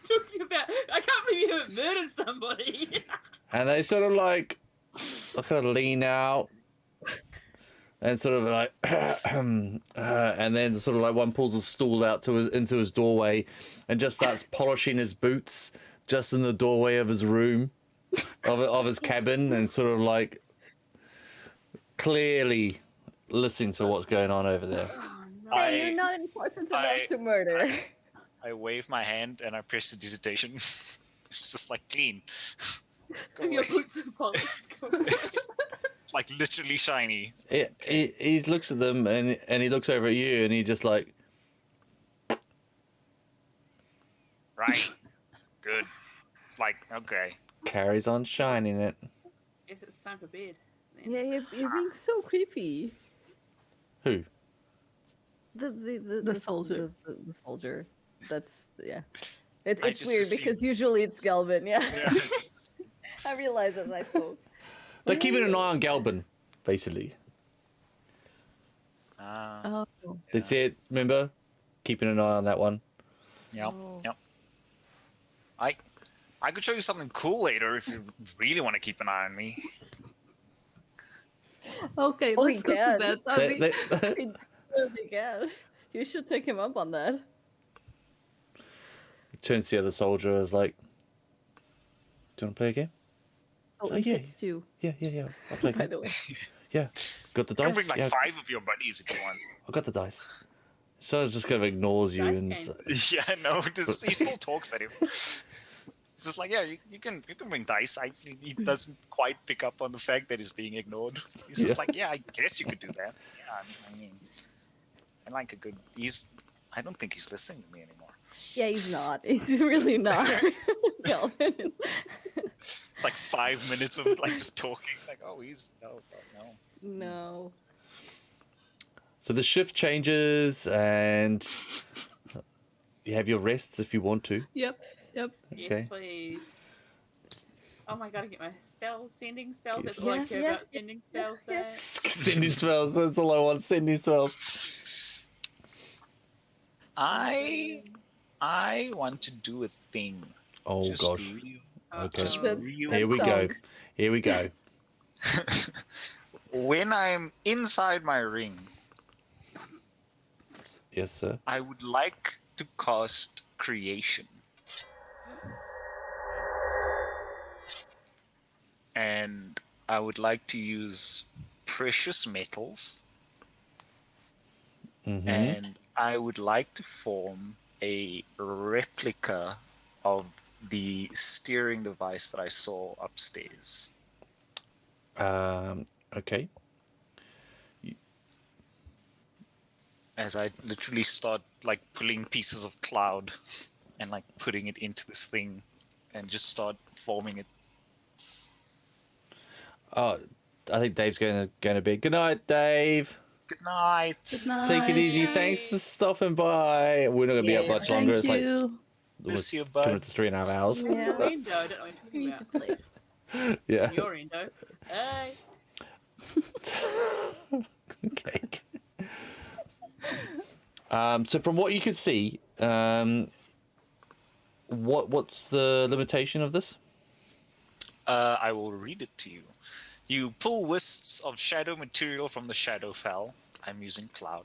Talking about, I can't believe you haven't murdered somebody. sort of like kind of lean out. And sort of like, and then sort of like one pulls a stool out into his doorway, and just starts polishing his boots just in the doorway of his room, of his cabin, and sort of like clearly listening to what's going on over there. Oh, no. Hey, you're not important enough to murder. I wave my hand and I press the dissertation. It's just like clean. Go Your away. boots are polished. It's like literally shiny. He looks at them and he looks over at you and he just like, Right. Good. It's like, okay. carries on shining it. Guess it's time for bed. then. Yeah, you're being so creepy. Who? The soldier. The soldier. That's yeah. I It's just weird because assumed. usually it's Galvin. Yeah, Yeah, just- I realized as I spoke. They're keeping an eye on Galbin, basically. Oh, That's it. Remember, keeping an eye on that one. Yep. Oh. Yep. I could show you something cool later if you really want to keep an eye on me. okay. Oh, Let's go yeah. to bed. They- Yeah, you should take him up on that. turns to the other soldier as like, do you want to play a game? Oh, So, it yeah. fits too, Yeah. I'll play a by game. the way. Yeah. Got the You can dice? bring like Yeah, 5 of your buddies if you want. I got the dice. So just kind of ignores you Dice and game. Yeah, no, he still talks at him. It's just like, yeah, you can bring dice. He doesn't quite pick up on the fact that he's being ignored. He's just Yeah. like, yeah, I guess you could do that. Yeah, I mean, I like a good. I don't think he's listening to me anymore. Yeah, he's not. He's really not. Galvin. It's like 5 minutes of like just talking. Like, oh, no. No. so the shift changes and you have your rests if you want to. Yep. Yes, Okay. please. Oh my god, I get my sending spells. That's Yes. all I care Yeah, about. Sending spells yeah. back. Sending spells. That's all I want. Sending spells. I want to do a thing. Oh Just gosh. Okay. Just That's- real. that Here we go. sounds- Here we go. When I'm inside my ring, Yes, sir. I would like to cast creation. And I would like to use precious metals. Mm-hmm. And I would like to form a replica of the steering device that I saw upstairs. Okay. As I literally start like pulling pieces of cloud and like putting it into this thing and just start forming it. Oh, I think Dave's going to bed. Good night, Dave. Good night. Good night. Take it easy. Thanks for stopping by. We're not gonna be up Yeah, much longer. It's like Miss you, coming bud. up to 3.5 hours. Yeah. Endo, I don't know what We you're need to talking play. about. Yeah. Your Endo. Hey. Okay. So from what you can see, what's the limitation of this? I will read it to you. You pull wisps of shadow material from the shadow fell. I'm using cloud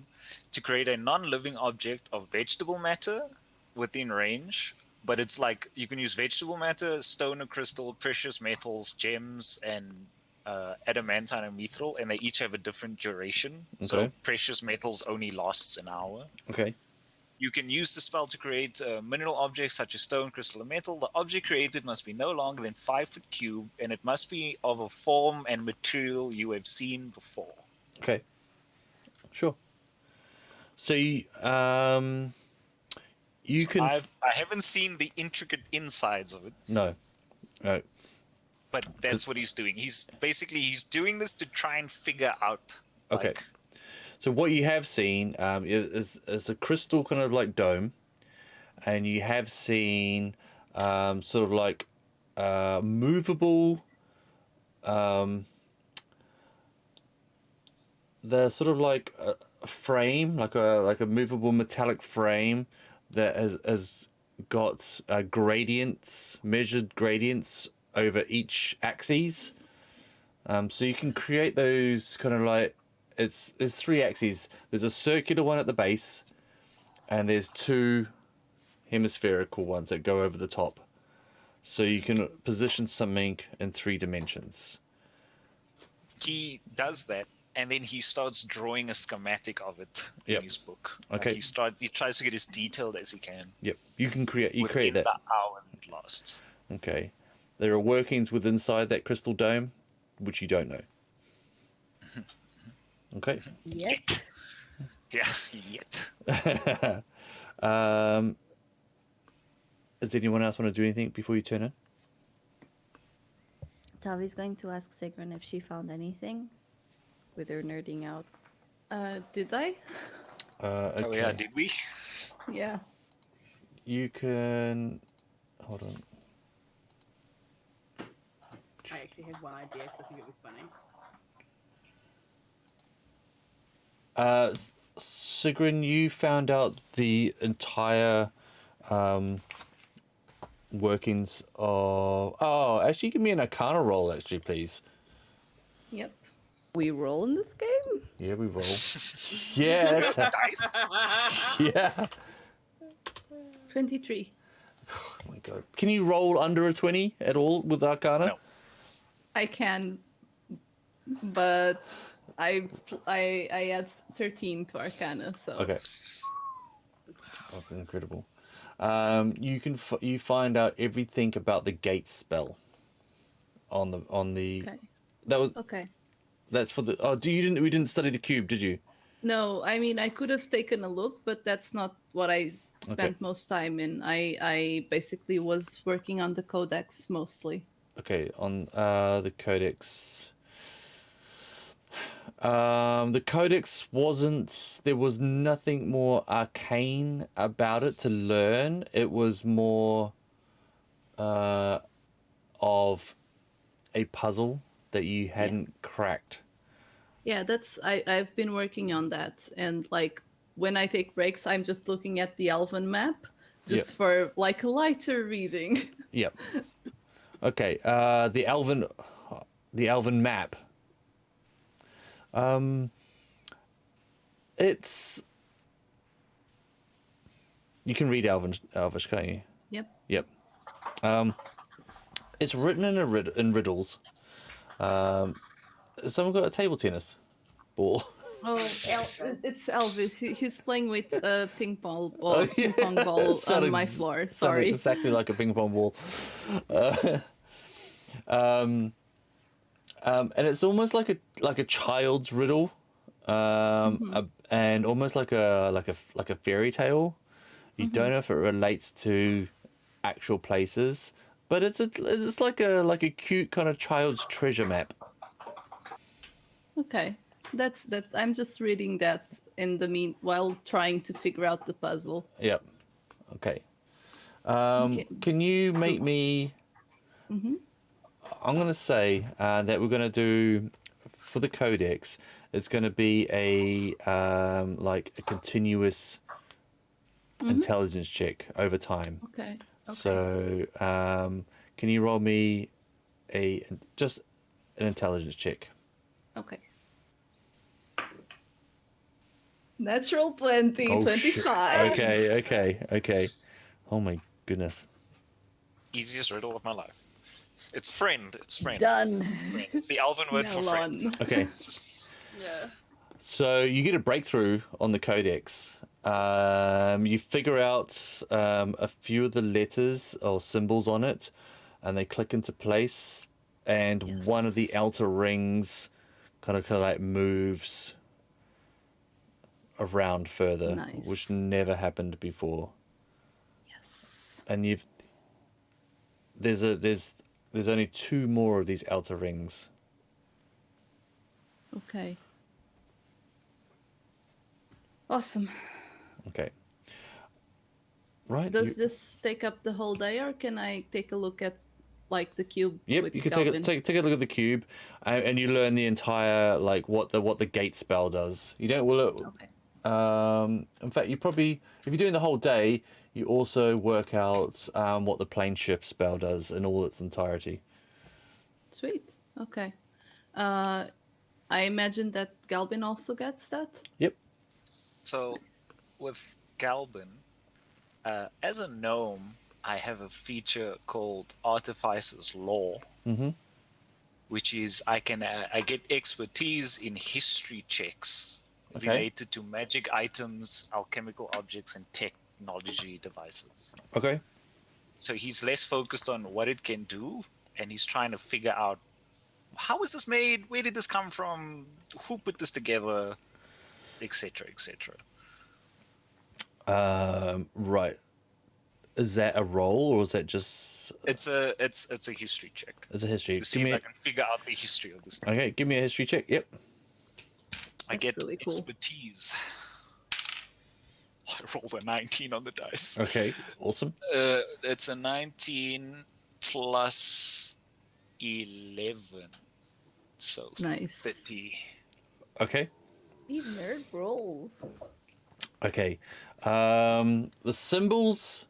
to create a non-living object of vegetable matter within range. But it's like you can use vegetable matter, stone or crystal, precious metals, gems, and adamantine and mithril, and they each have a different duration. So Okay. precious metals only lasts an hour. Okay. You can use the spell to create mineral objects such as stone, crystal, or metal. The object created must be no longer than 5 foot cube, and it must be of a form and material you have seen before. Okay. Sure. So you can. I haven't seen the intricate insides of it, No. No. but that's what he's doing. He's doing this to try and figure out. Okay. Like, So what you have seen is a crystal kind of like dome, and you have seen sort of like movable. They're sort of like a frame, like a movable metallic frame that has got gradients, measured gradients over each axis. So you can create those kind of like there's 3 axes. There's a circular one at the base, and there's 2 hemispherical ones that go over the top. So you can position something in 3 dimensions. he does that, and then he starts drawing a schematic of it Yep. in his book. Okay. Like he tries to get as detailed as he can. Yep, you can create within that. the hour it lasts. Okay, there are workings within inside that crystal dome, which you don't know. Okay. Yet. Yeah, yet. Does anyone else want to do anything before you turn in? Tavi's going to ask Sigrun if she found anything with her nerding out. Did I? Okay. Oh yeah, did we? Yeah. You can hold on. I actually had one idea because I think it was funny. Sigrun, you found out the entire workings of. Oh, actually, give me an Arcana roll, actually, please. Yep. We roll in this game? Yeah, we roll. Yeah, that's Dice? yeah. 23. Oh my god. Can you roll under a 20 at all with Arcana? No. I can, but I add 13 to Arcana, so. Okay. That's incredible. You find out everything about the gate spell on the Okay. that was Okay. that's for the we didn't study the cube, did you? No, I mean, I could have taken a look, but that's not what I spent Okay. most time in. I basically was working on the codex mostly. Okay, on the codex. The codex wasn't. There was nothing more arcane about it to learn. It was more of a puzzle that you hadn't cracked. Yeah, I've been working on that, and like when I take breaks, I'm just looking at the Elven map, just for like a lighter reading. Yep. Okay. The Elven map. It's. You can read Elvish, can't you? Yep. Yep. It's written in riddles. Someone got a table tennis ball. Oh, it's Elvis. He's playing with a ping pong ball, Oh, yeah. ping pong ball Sounded on my ex- floor. Sounded Sorry. exactly like a ping pong ball. And it's almost like a child's riddle, and almost like a fairy tale. You don't know if it relates to actual places, but it's like a cute kind of child's treasure map. Okay. That's that. I'm just reading that in the while trying to figure out the puzzle. Yep. Okay. Okay. Can you make me? Mm-hmm. I'm gonna say that we're gonna do for the codex. It's gonna be a like a continuous intelligence check over time. Okay. So can you roll me just an intelligence check? Okay. Natural 20, Oh, 25. Okay. Oh my goodness. Easiest riddle of my life. It's friend. It's friend. Done. Friend. It's the Elven word for friend. Melon. Okay. Yeah. So you get a breakthrough on the codex. You figure out a few of the letters or symbols on it, and they click into place. And one of the outer rings kind of like moves around further, Nice. which never happened before. Yes. And there's only 2 more of these outer rings. Okay. Awesome. Okay. Right. Does this take up the whole day, or can I take a look at like the cube? Yep, with you can Galvin? take a look at the cube, and you learn the entire like what the gate spell does. You don't well. Okay. In fact, you probably if you're doing the whole day, you also work out what the plane shift spell does in all its entirety. Sweet. Okay. I imagine that Galvin also gets that. Yep. So, with Galbin, as a gnome, I have a feature called Artificer's Law, which is I get expertise in history checks related to magic items, alchemical objects, and technology devices. Okay. So he's less focused on what it can do, and he's trying to figure out how is this made, where did this come from, who put this together, etc., etc. Right. Is that a roll or is that just? It's a history check It's a history. to see if I can figure out the history of this thing. Okay, give me a history check. Yep. I That's get really cool. expertise. I rolled a 19 on the dice. Okay. Awesome. It's a 19 plus 11, so Nice. 30. Okay. These nerd rolls. Okay. The symbols.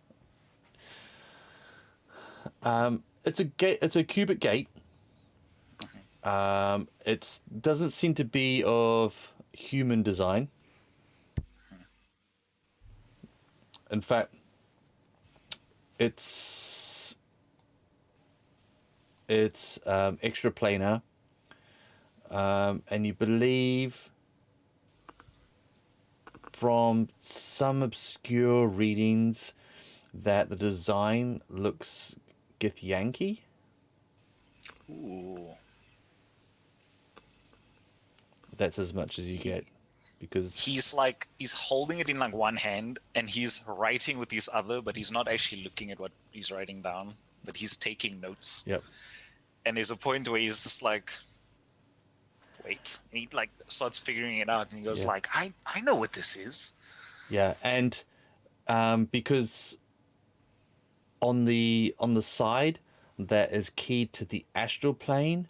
It's a gate. It's a cubic gate. It doesn't seem to be of human design. In fact, it's extra planar, and you believe from some obscure readings that the design looks Githyanki. Ooh. That's as much as you get, because He's holding it in like one hand and he's writing with his other, but he's not actually looking at what he's writing down, but he's taking notes. Yep. And there's a point where he's just like, wait. And he like starts figuring it out and he goes Yeah. like, I know what this is. Yeah, and because on the side that is keyed to the astral plane,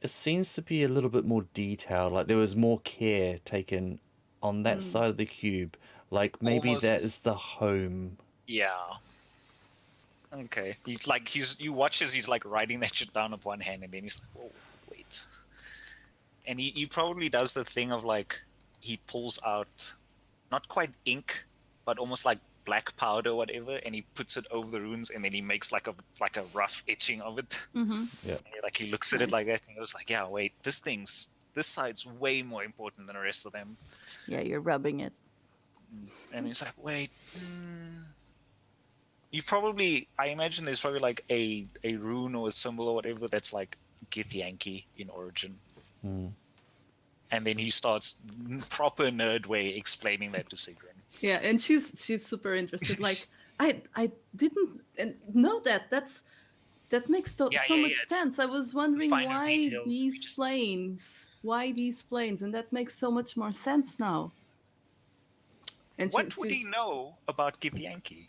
it seems to be a little bit more detailed. Like there was more care taken on that side of the cube. Like maybe Almost- that is the home. Yeah. Okay. You watch as he's like writing that shit down with one hand and then he's like, whoa, wait. And he probably does the thing of like, he pulls out not quite ink, but almost like black powder or whatever, and he puts it over the runes and then he makes like a rough etching of it. Mm-hmm. Yeah. And he looks at it like that and he goes like, yeah, wait, this side's way more important than the rest of them. Yeah, you're rubbing it. And he's like, wait, I imagine there's probably like a rune or a symbol or whatever that's like Githyanki in origin. And then he starts proper nerd way explaining that to Sigrun. Yeah, and she's super interested. Like, I didn't know that. That makes so much it's sense. I was wondering finer why details. We these just- planes? Why these planes? And that makes so much more sense now. And What would he know about Githyanki?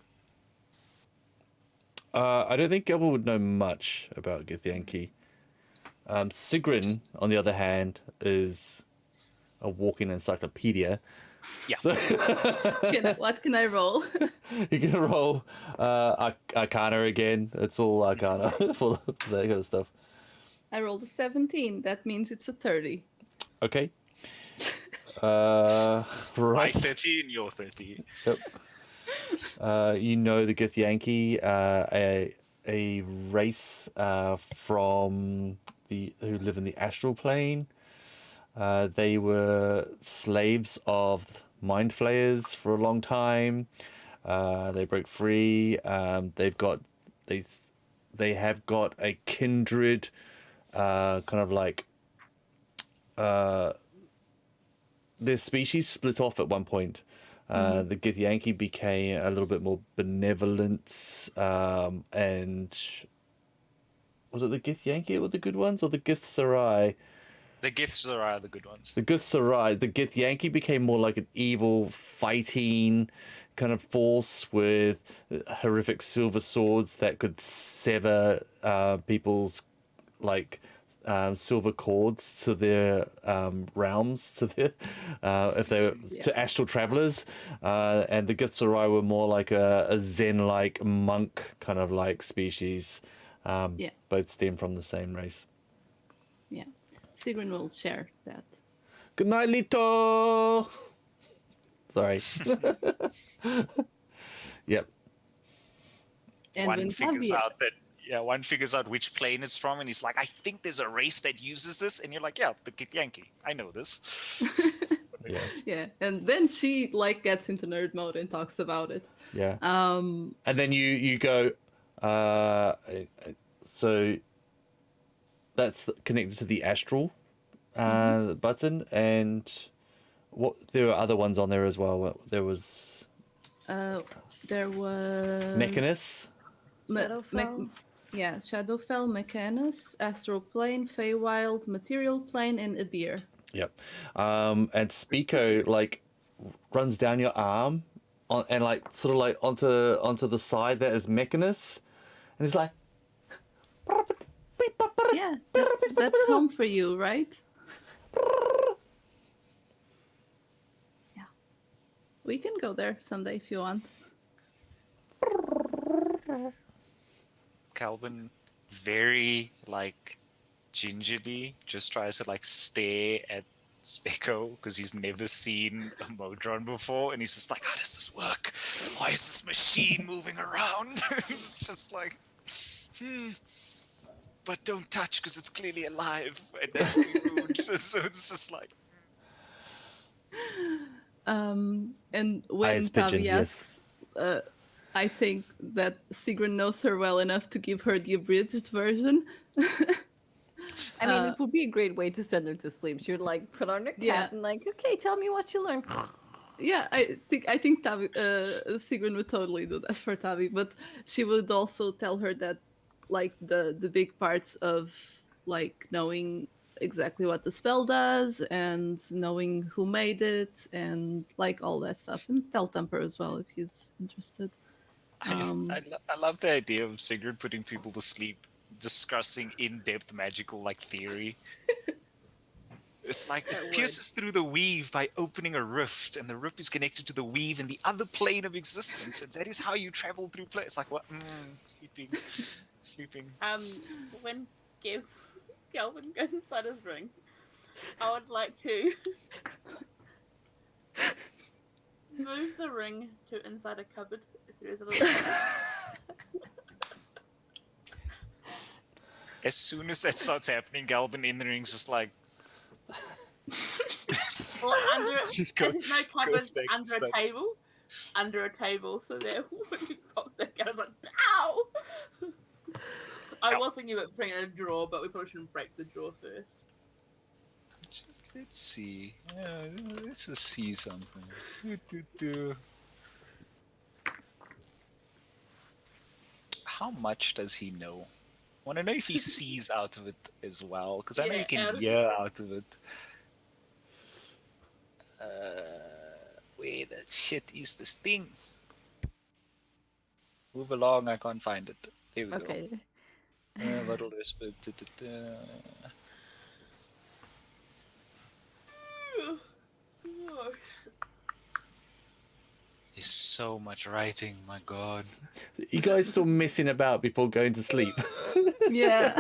I don't think Gilbert would know much about Githyanki. Sigrun, on the other hand, is a walking encyclopedia. Yeah. So What can I roll? you can roll Arcana again. It's all Arcana for that kind of stuff. I rolled a 17. That means it's a 30. Okay. My Right. 30 and your 30. Yep. You know the Githyanki, a race from who live in the astral plane. They were slaves of mind flayers for a long time. They broke free. They have got a kindred, kind of like. Their species split off at one point. The Githyanki became a little bit more benevolent, and was it the Githyanki were the good ones, or the Githzerai? The gifts are the good ones. The Githzerai, the Githyanki became more like an evil fighting kind of force with horrific silver swords that could sever people's like silver cords to their realms, to their if they were to astral travelers, and the Githzerai were more like a Zen-like monk kind of like species. Both stem from the same race. Yeah. Sigrun will share that. Good night, Lito. Sorry. Yep. And One when figures Tavia- out that one figures out which plane it's from, and he's like, I think there's a race that uses this, and you're like, yeah, the Githyanki. I know this. Yeah. Yeah, and then she like gets into nerd mode and talks about it. Yeah. And then you go. So that's connected to the astral button, and what there are other ones on there as well. There was There was Mechanus. Shadowfell. Shadowfell, Mechanus, Astral Plane, Feywild, Material Plane, and Abir. Yep. And Spico like runs down your arm and like sort of like onto the side that is Mechanus, and he's like, Yeah, that's home for you, right? Yeah. We can go there someday if you want. Calvin very like gingerly just tries to like stare at Specco because he's never seen a Modron before, and he's just like, how does this work? Why is this machine moving around? It's just like, but don't touch because it's clearly alive and that would be rude. So it's just like, And when Eyes pigeon, Tavi yes. asks, I think that Sigrun knows her well enough to give her the abridged version. I mean, it would be a great way to send her to sleep. She would like put on her cap Yeah. and like, okay, tell me what you learned. Yeah, I think Tavi, Sigrun would totally do that for Tavi, but she would also tell her that like the big parts of like knowing exactly what the spell does and knowing who made it and like all that stuff, and tell Temper as well if he's interested. I love the idea of Sigurd putting people to sleep, discussing in-depth magical like theory. It's like it pierces through the weave by opening a rift, and the rift is connected to the weave in the other plane of existence, and that is how you travel through place. It's like what? Sleeping. When Kelvin goes inside his ring, I would like to move the ring to inside a cupboard. If there is a little. As soon as that starts happening, Galvin in the ring's just like. Well, under Just go- there's no cupboard goes back and under a stuff. table. Under a table, so there when he pops back out, I was like, ow! I was thinking about putting it in a drawer, but we probably shouldn't break the drawer first. Just let's see. Yeah, let's just see something. How much does he know? want to know if he sees out of it as well, because I know Yeah, you can out of hear out of it. Where the shit is this thing? Move along, I can't find it. There we Okay. go. What'll this be? There's so much writing, my god. You guys still messing about before going to sleep? Yeah.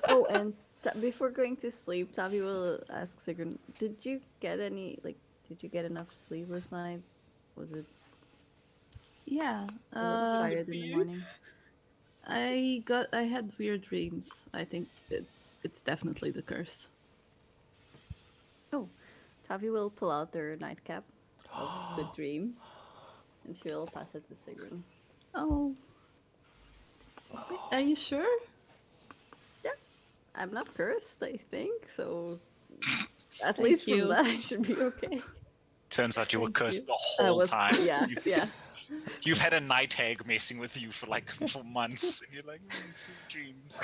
Oh, and before going to sleep, Tavi will ask Sigrun, did you get enough sleep last night? Was it Yeah. tired in the morning? I had weird dreams. I think it's definitely the curse. Oh, Tavi will pull out their nightcap of good dreams, and she will pass it to Sigrun. Oh. Are you sure? Yeah, I'm not cursed, I think, so at Thank least you. from that I should be okay. Turns out you were Thank cursed you. the whole time. Yeah, yeah. You've had a night hag messing with you for months, and you're like, sweet dreams.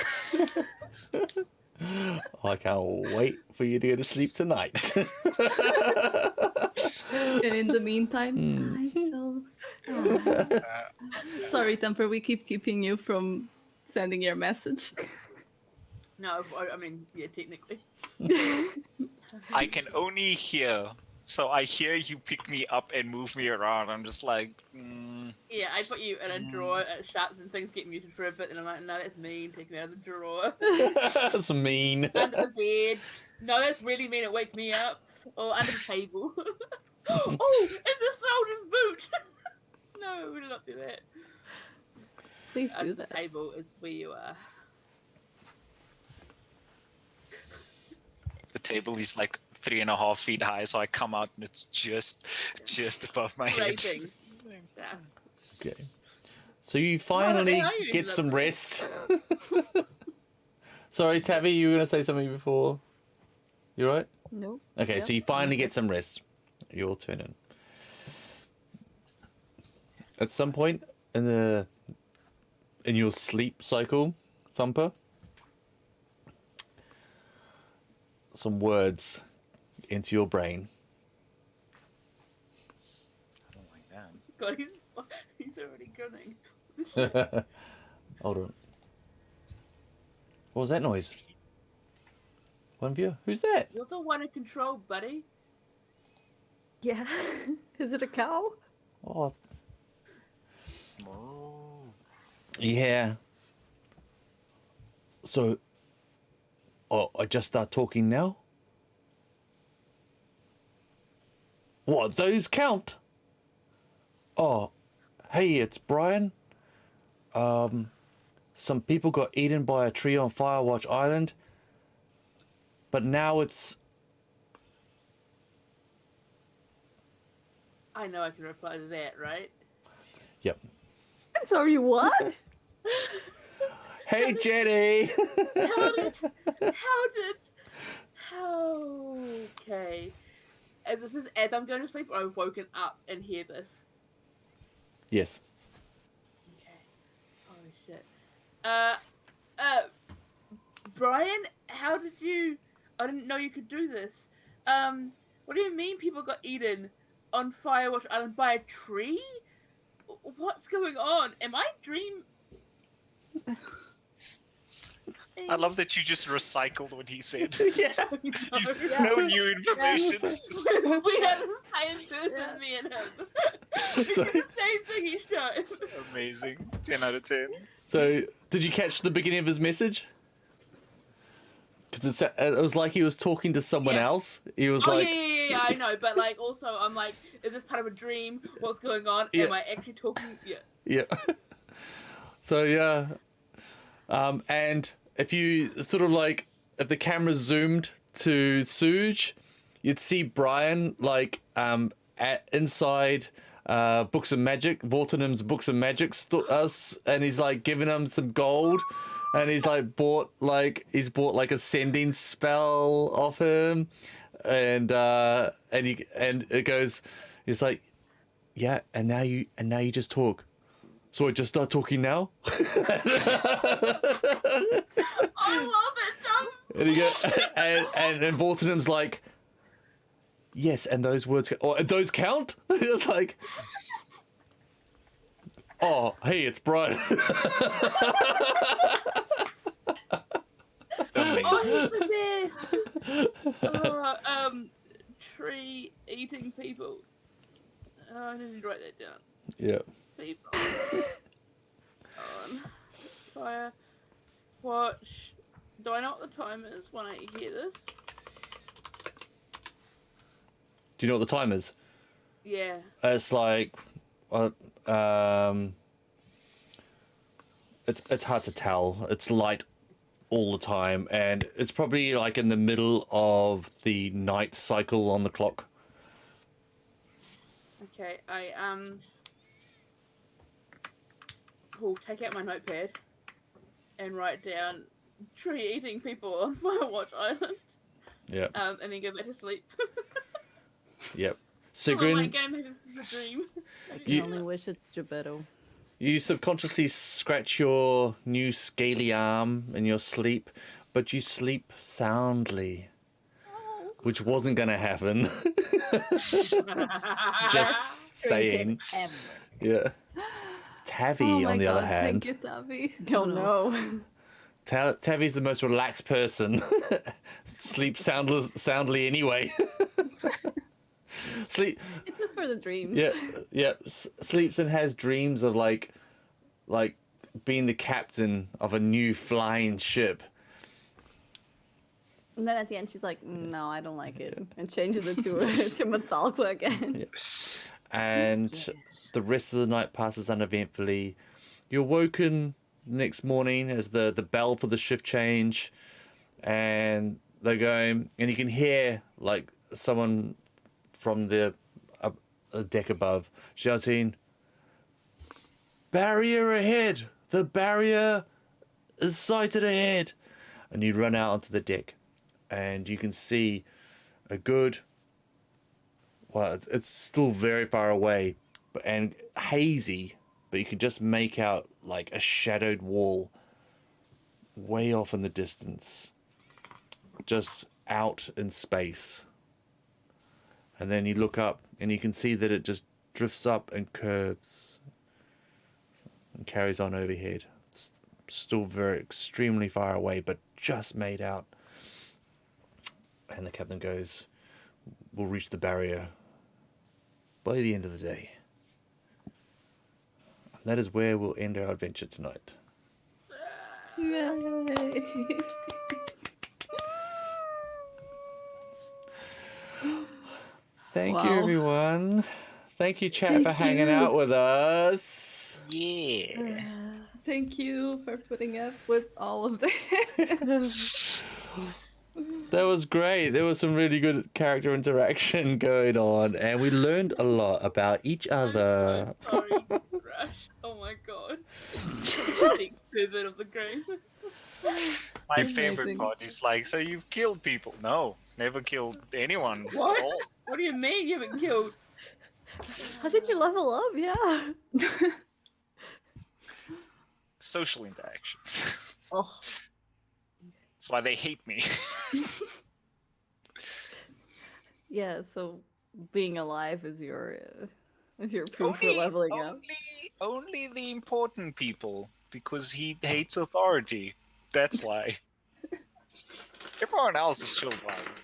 I can't wait for you to go to sleep tonight. And in the meantime, I'm so sad. Sorry, Temper, we keep keeping you from sending your message. No, I mean, yeah, technically. I can only hear. So I hear you pick me up and move me around. I'm just like, Yeah, I put you in a drawer at shots and things get muted for a bit, and I'm like, no, that's mean. Take me out of the drawer. That's mean. Under the bed. No, that's really mean. It wake me up. Or under the table. Oh, in the soldier's boot. No, we did not do that. Please do Under that. the table is where you are. the table is like 3.5 feet high, so I come out and it's just above my head. Rating. Yeah. Okay. So you finally are you? get some rest. Sorry, Tavi, you were going to say something before? You right? No. Okay, Yep. so you finally get some rest. Your turn in. At some point in your sleep cycle, Thumper, some words into your brain. I don't like that. God, he's already gunning. Hold on. What was that noise? One of you? Who's that? You're the one in control, buddy. Yeah. Is it a cow? Oh. Yeah. So, I just start talking now? What, those count? Oh, hey, it's Brian. Some people got eaten by a tree on Firewatch Island. But now it's... I know I can reply to that, right? Yep. I'm sorry, what? Hey, Jenny! Okay. As this is as I'm going to sleep, or I've woken up and hear this. Yes. Okay. Holy shit. Brian, how did you? I didn't know you could do this. What do you mean people got eaten on Firewatch Island by a tree? What's going on? Am I dream? I love that you just recycled what he said. Yeah. No new information. Just- We had the same person, me and him. So, The same thing each time. Amazing. 10 out of 10. so, did you catch the beginning of his message? Because it was like he was talking to someone Yeah. else. He was Oh like... yeah, I know. But like, also, I'm like, is this part of a dream? What's going on? Yeah. Am I actually talking? Yeah. Yeah. So, yeah. And if you sort of like, if the camera zoomed to Suge, you'd see Brian like inside Books of Magic, Vortenham's Books of Magic, and he's like giving him some gold, and he's like bought like a sending spell off him, and it goes, he's like, yeah, and now you just talk. So I just start talking now? I love it, Tom. And he and Vortenham's like, yes, and those words, those count? It's like, oh, hey, it's Brian. Amazing. Oh, he's the best. Tree eating people. Oh, I didn't write that down. Yeah. People. On fire. Watch. Do I know what the time is when I hear this? Do you know what the time is? Yeah. It's like, it's hard to tell. It's light all the time, and it's probably like in the middle of the night cycle on the clock. Okay, I will take out my notepad and write down tree eating people on Firewatch Island. Yeah. And then go back to sleep. Yep. Oh, my Sigrun, game is a dream. I You- only wish it's Gebetto. you subconsciously scratch your new scaly arm in your sleep, but you sleep soundly, which wasn't going to happen. Just saying. Yeah. Tavi, Oh my on the God, other hand, thank you, Tavi. Oh no. Tavi's the most relaxed person. Sleeps soundly anyway. Sleep. It's just for the dreams. Yeah. Sleeps and has dreams of like being the captain of a new flying ship. And then at the end, she's like, "No, I don't like it," and changes it to to Methalqua again. And the rest of the night passes uneventfully. You're woken next morning as the bell for the shift change, and they're going, and you can hear like someone from the deck above shouting, "Barrier ahead! The barrier is sighted ahead!" And you run out onto the deck, and you can see a good. Well, it's still very far away, and hazy, but you can just make out like a shadowed wall way off in the distance, just out in space. And then you look up and you can see that it just drifts up and curves and carries on overhead. It's still very extremely far away, but just made out. And the captain goes, "We'll reach the barrier by the end of the day." And that is where we'll end our adventure tonight. Yay. Thank you, Wow. everyone. Thank you, chat, for hanging out with us. Yeah. Thank you for putting up with all of that. That was great. There was some really good character interaction going on, and we learned a lot about each other. I'm so sorry, Rush. Oh my god. The extrovert of the game. My favorite Amazing. part is like, so you've killed people? No, never killed anyone. at What? all. What do you mean you haven't killed? How did you level up? Yeah. Social interactions. Oh, That's why they hate me. yeah. So being alive is your proof for leveling up. Only the important people, because he hates authority. That's why. Everyone else is chill vibes.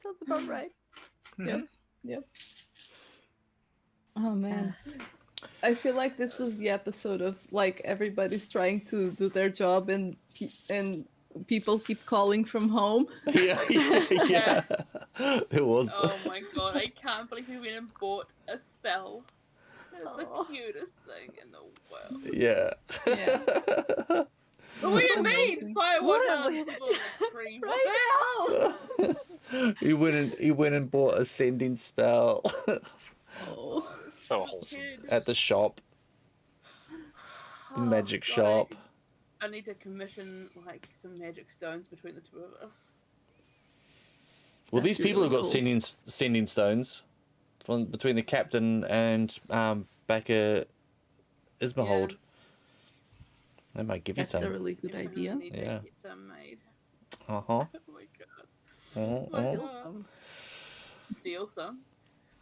Sounds about right. Yep. Oh man. I feel like this was the episode of like everybody's trying to do their job and people keep calling from home. Yeah. It was. Oh my god, I can't believe we went and bought a spell. It's the Aw. cutest thing in the world. Yeah. Yeah. What do you mean? Amazing. Firewatch What Island am I- is the tree. What the hell? He went and bought a sending spell Oh. It's so wholesome. Kid. at the shop, the Oh, magic God, shop. I need to commission like some magic stones between the two of us. Well, That's these people have got really sending stones from between the captain and Becca Ismahold. That might give you That's a some. really good idea. Need to Yeah. get some made. Uh-huh. Oh my god. Uh-huh. Steal some.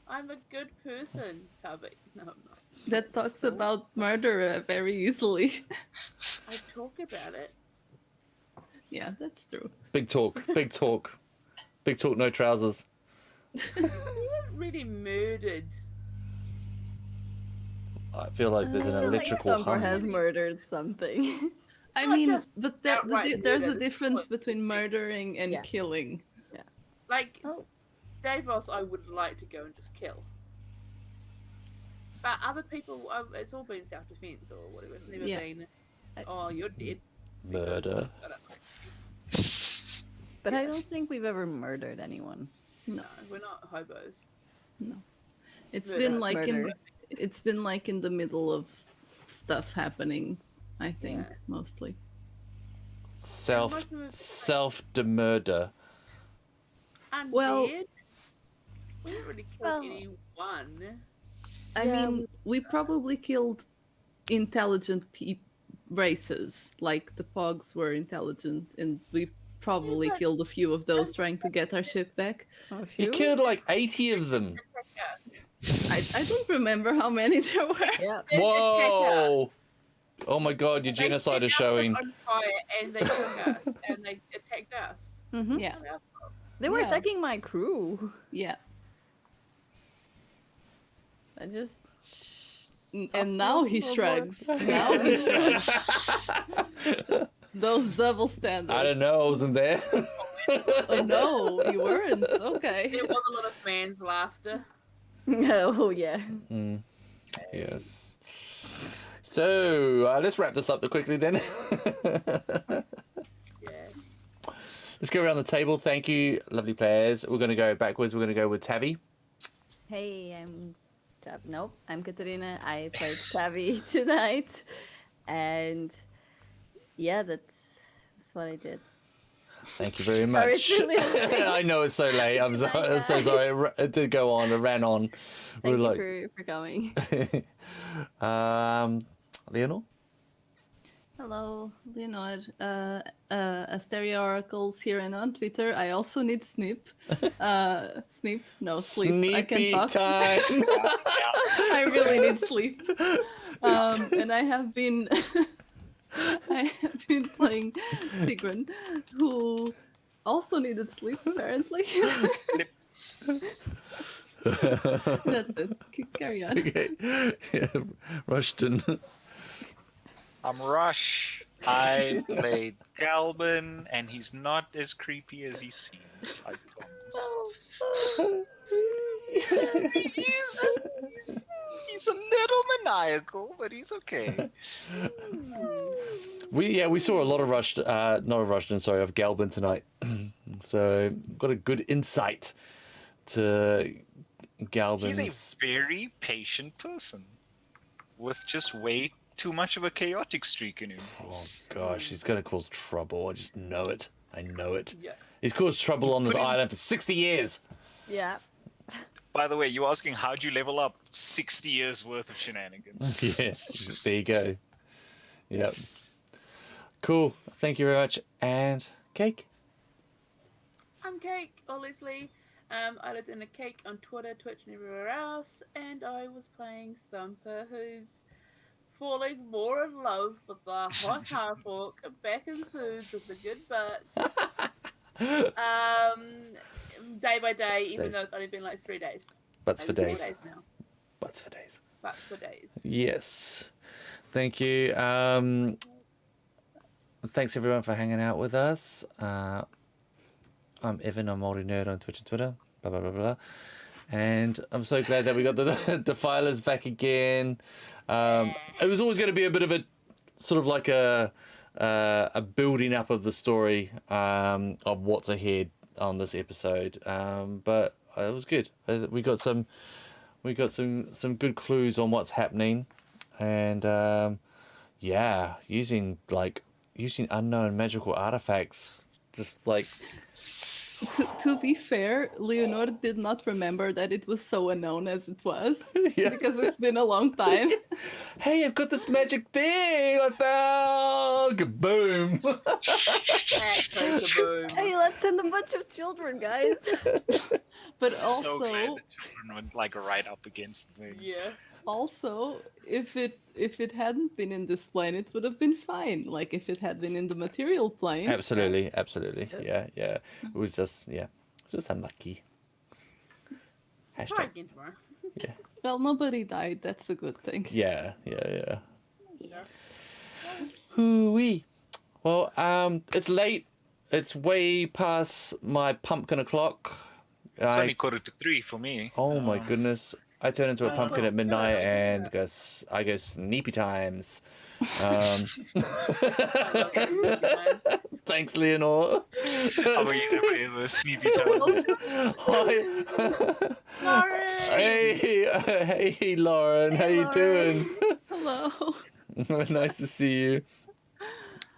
I'm a good person, Tubby. No, I'm not. That talks about murder very easily. I talk about it. Yeah, that's true. Big talk. Big talk. Big talk, no trousers. We weren't really murdered. I feel like there's an I feel like electrical Thumper hum. has murdered something. I Not mean, just but outright there's a murder, difference but- between murdering and Yeah. killing. Like, Oh. Davos, I would like to go and just kill. But other people, it's all been self-defense or whatever. It's never Yeah. been, oh, you're dead. Murder. I don't like But I don't think we've ever murdered anyone. No, we're not hobos. It's Murder. been like Murder. it's been like in the middle of stuff happening, I think, Yeah. mostly. Self-demurder. Undead? Well- We didn't really kill Well- anyone. I mean, we probably killed intelligent races, like the Pogs were intelligent, and we probably but- killed a few of those trying to get our ship back. You killed like 80 of them. I don't remember how many there were. Yeah. They Whoa! Oh my god, your They genocide is set us showing. on fire and they took us and they attacked us. Mm-hmm. Yeah, They were Yeah. attacking my crew. yeah. I just. And now he shrugs. Now he shrugs. Those double standards. I don't know, I wasn't there. Oh no, you weren't. Okay. There was a lot of man's laughter. Oh yeah. Yes. So, let's wrap this up quickly then. Yeah. Let's go around the table. Thank you, lovely players. We're going to go backwards. We're going to go with Tavi. Hey, Nope, I'm Katarina. I played Tavi tonight, and yeah, that's what I did. Thank you very Sorry, much. it's really late. I know it's so late. I'm so sorry. It did go on. It ran on. Thank you for coming. Leonor? Hello, Leonor. Asteria Oracles here and on Twitter. I also need Snip. Sleep. I can Sneepy talk. time. I really need sleep. And I have been playing Sigrun, who also needed sleep apparently. Snip. That's it. Carry on. Okay. Yeah, Rushton. I'm Rush. I played Galvin, and he's not as creepy as he seems. I promise. He's a little maniacal, but he's okay. We saw a lot of of Galvin tonight. So got a good insight to Galvin's. He's a very patient person with just way too much of a chaotic streak in him. Oh gosh, he's gonna cause trouble. I just know it. I know it. Yeah. He's caused trouble on this Put him- island for 60 years. Yeah. By the way, you're asking how'd you level up 60 years worth of shenanigans. Yeah, It's just- there you go. Yep. Cool. Thank you very much. And Cake. I'm Cake, obviously. I lived in a cake on Twitter, Twitch, and everywhere else, and I was playing Thumper, who's falling more in love with the hot half-orc back in Suits with the good butt. Day by day, even Days. though it's only been like 3 days. Butts for Maybe 4 days. days now. Butts for days. Butts for days. Yes. Thank you. Thanks everyone for hanging out with us. I'm Evan, I'm Māori Nerd on Twitch and Twitter. Blah blah blah blah. And I'm so glad that we got the Defilers back again. It was always going to be a bit of a sort of like a building up of the story of what's ahead on this episode. But it was good. We got some good clues on what's happening, and using unknown magical artifacts, just like To be fair, Leonor did not remember that it was so unknown as it was Yeah. because it's been a long time. Hey, I've got this magic thing I found. Boom. Actually, kaboom. Hey, let's send a bunch of children, guys. But So also, glad the children went like right up against me. Yeah. also, if it hadn't been in this plane, it would have been fine. Like if it had been in the material plane. Absolutely. Yeah. It was just unlucky. Try Hashtag. again tomorrow. Yeah. Well, nobody died. That's a good thing. Yeah. Yeah. Hooey. Well, it's late. It's way past my pumpkin o'clock. It's only 2:45 for me. Oh my goodness. I turn into a pumpkin at midnight and I go sleepy times. Thanks, Leonor. How are you doing with sleepy times? Hi. Lauren! Hey, Lauren. How you doing? Hello. Nice to see you.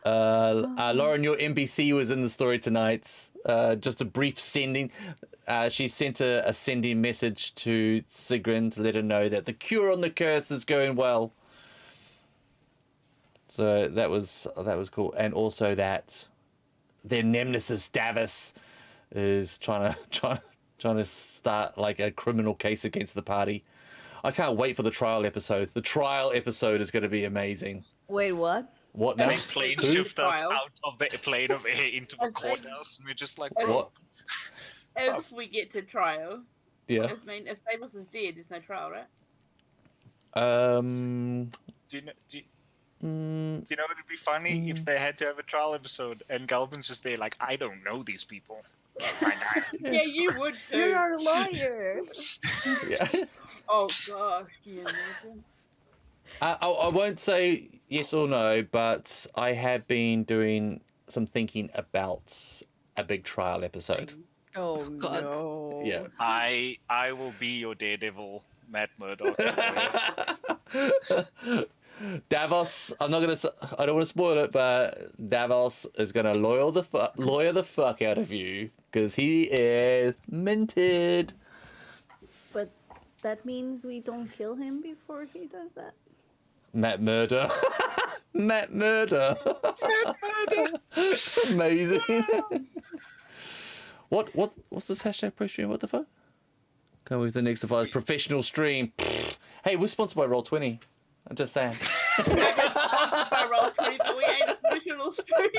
Lauren, your NPC was in the story tonight. Just a brief sending. She sent a sending message to Sigrun to let her know that the cure on the curse is going well. So that was cool, and also that their nemesis Davos is trying to start like a criminal case against the party. I can't wait for the trial episode. The trial episode is going to be amazing. Wait, what? What now? They plane Who? shift us Trial. out of the plane of air into the Okay. courthouse, and we're just like, What? If we get to trial, Yeah. if Davos is dead, there's no trial, right? Do you know what would be funny if they had to have a trial episode and Galvin's just there like, I don't know these people. Yeah, you would too. You're our lawyer. Yeah. Oh gosh, can you imagine? I won't say yes or no, but I have been doing some thinking about a big trial episode. Oh God. no. Yeah. I will be your Daredevil, Matt Murdock. Davos, I don't want to spoil it, but Davos is gonna lawyer the fuck out of you because he is minted. But that means we don't kill him before he does that. Matt Murder. Matt Murder. Amazing. What's this hashtag pre-stream? What the fuck? Go with the next device. Professional stream. Hey, we're sponsored by Roll20. I'm just saying. I roll 20, but we ain't a professional stream.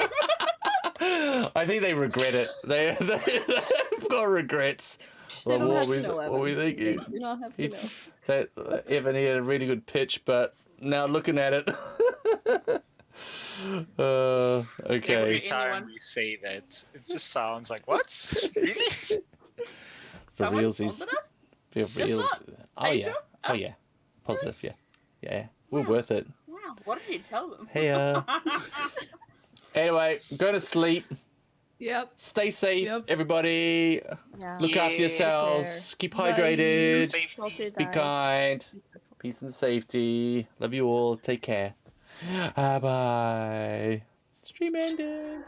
I think they regret it. They've got regrets. They Like, don't what have we to know, what Evan. we think. They do not have to know. That Evan he had a really good pitch, but now looking at it. Okay. Every time Anyone? we say that, it just sounds like, what? Really? For Someone realsies. sponsored us? For reals. not? Oh Are you yeah. sure? Oh yeah. Positive. Yeah. Yeah. We're Wow. worth it. Wow, what did you tell them? Hey. Anyway, go to sleep. Yep. Stay safe, Yep. everybody. Yeah. Look after Yeah. yourselves. Keep Bye. hydrated. Safety. Be kind. Peace and safety. Love you all. Take care. Bye. Stream ended.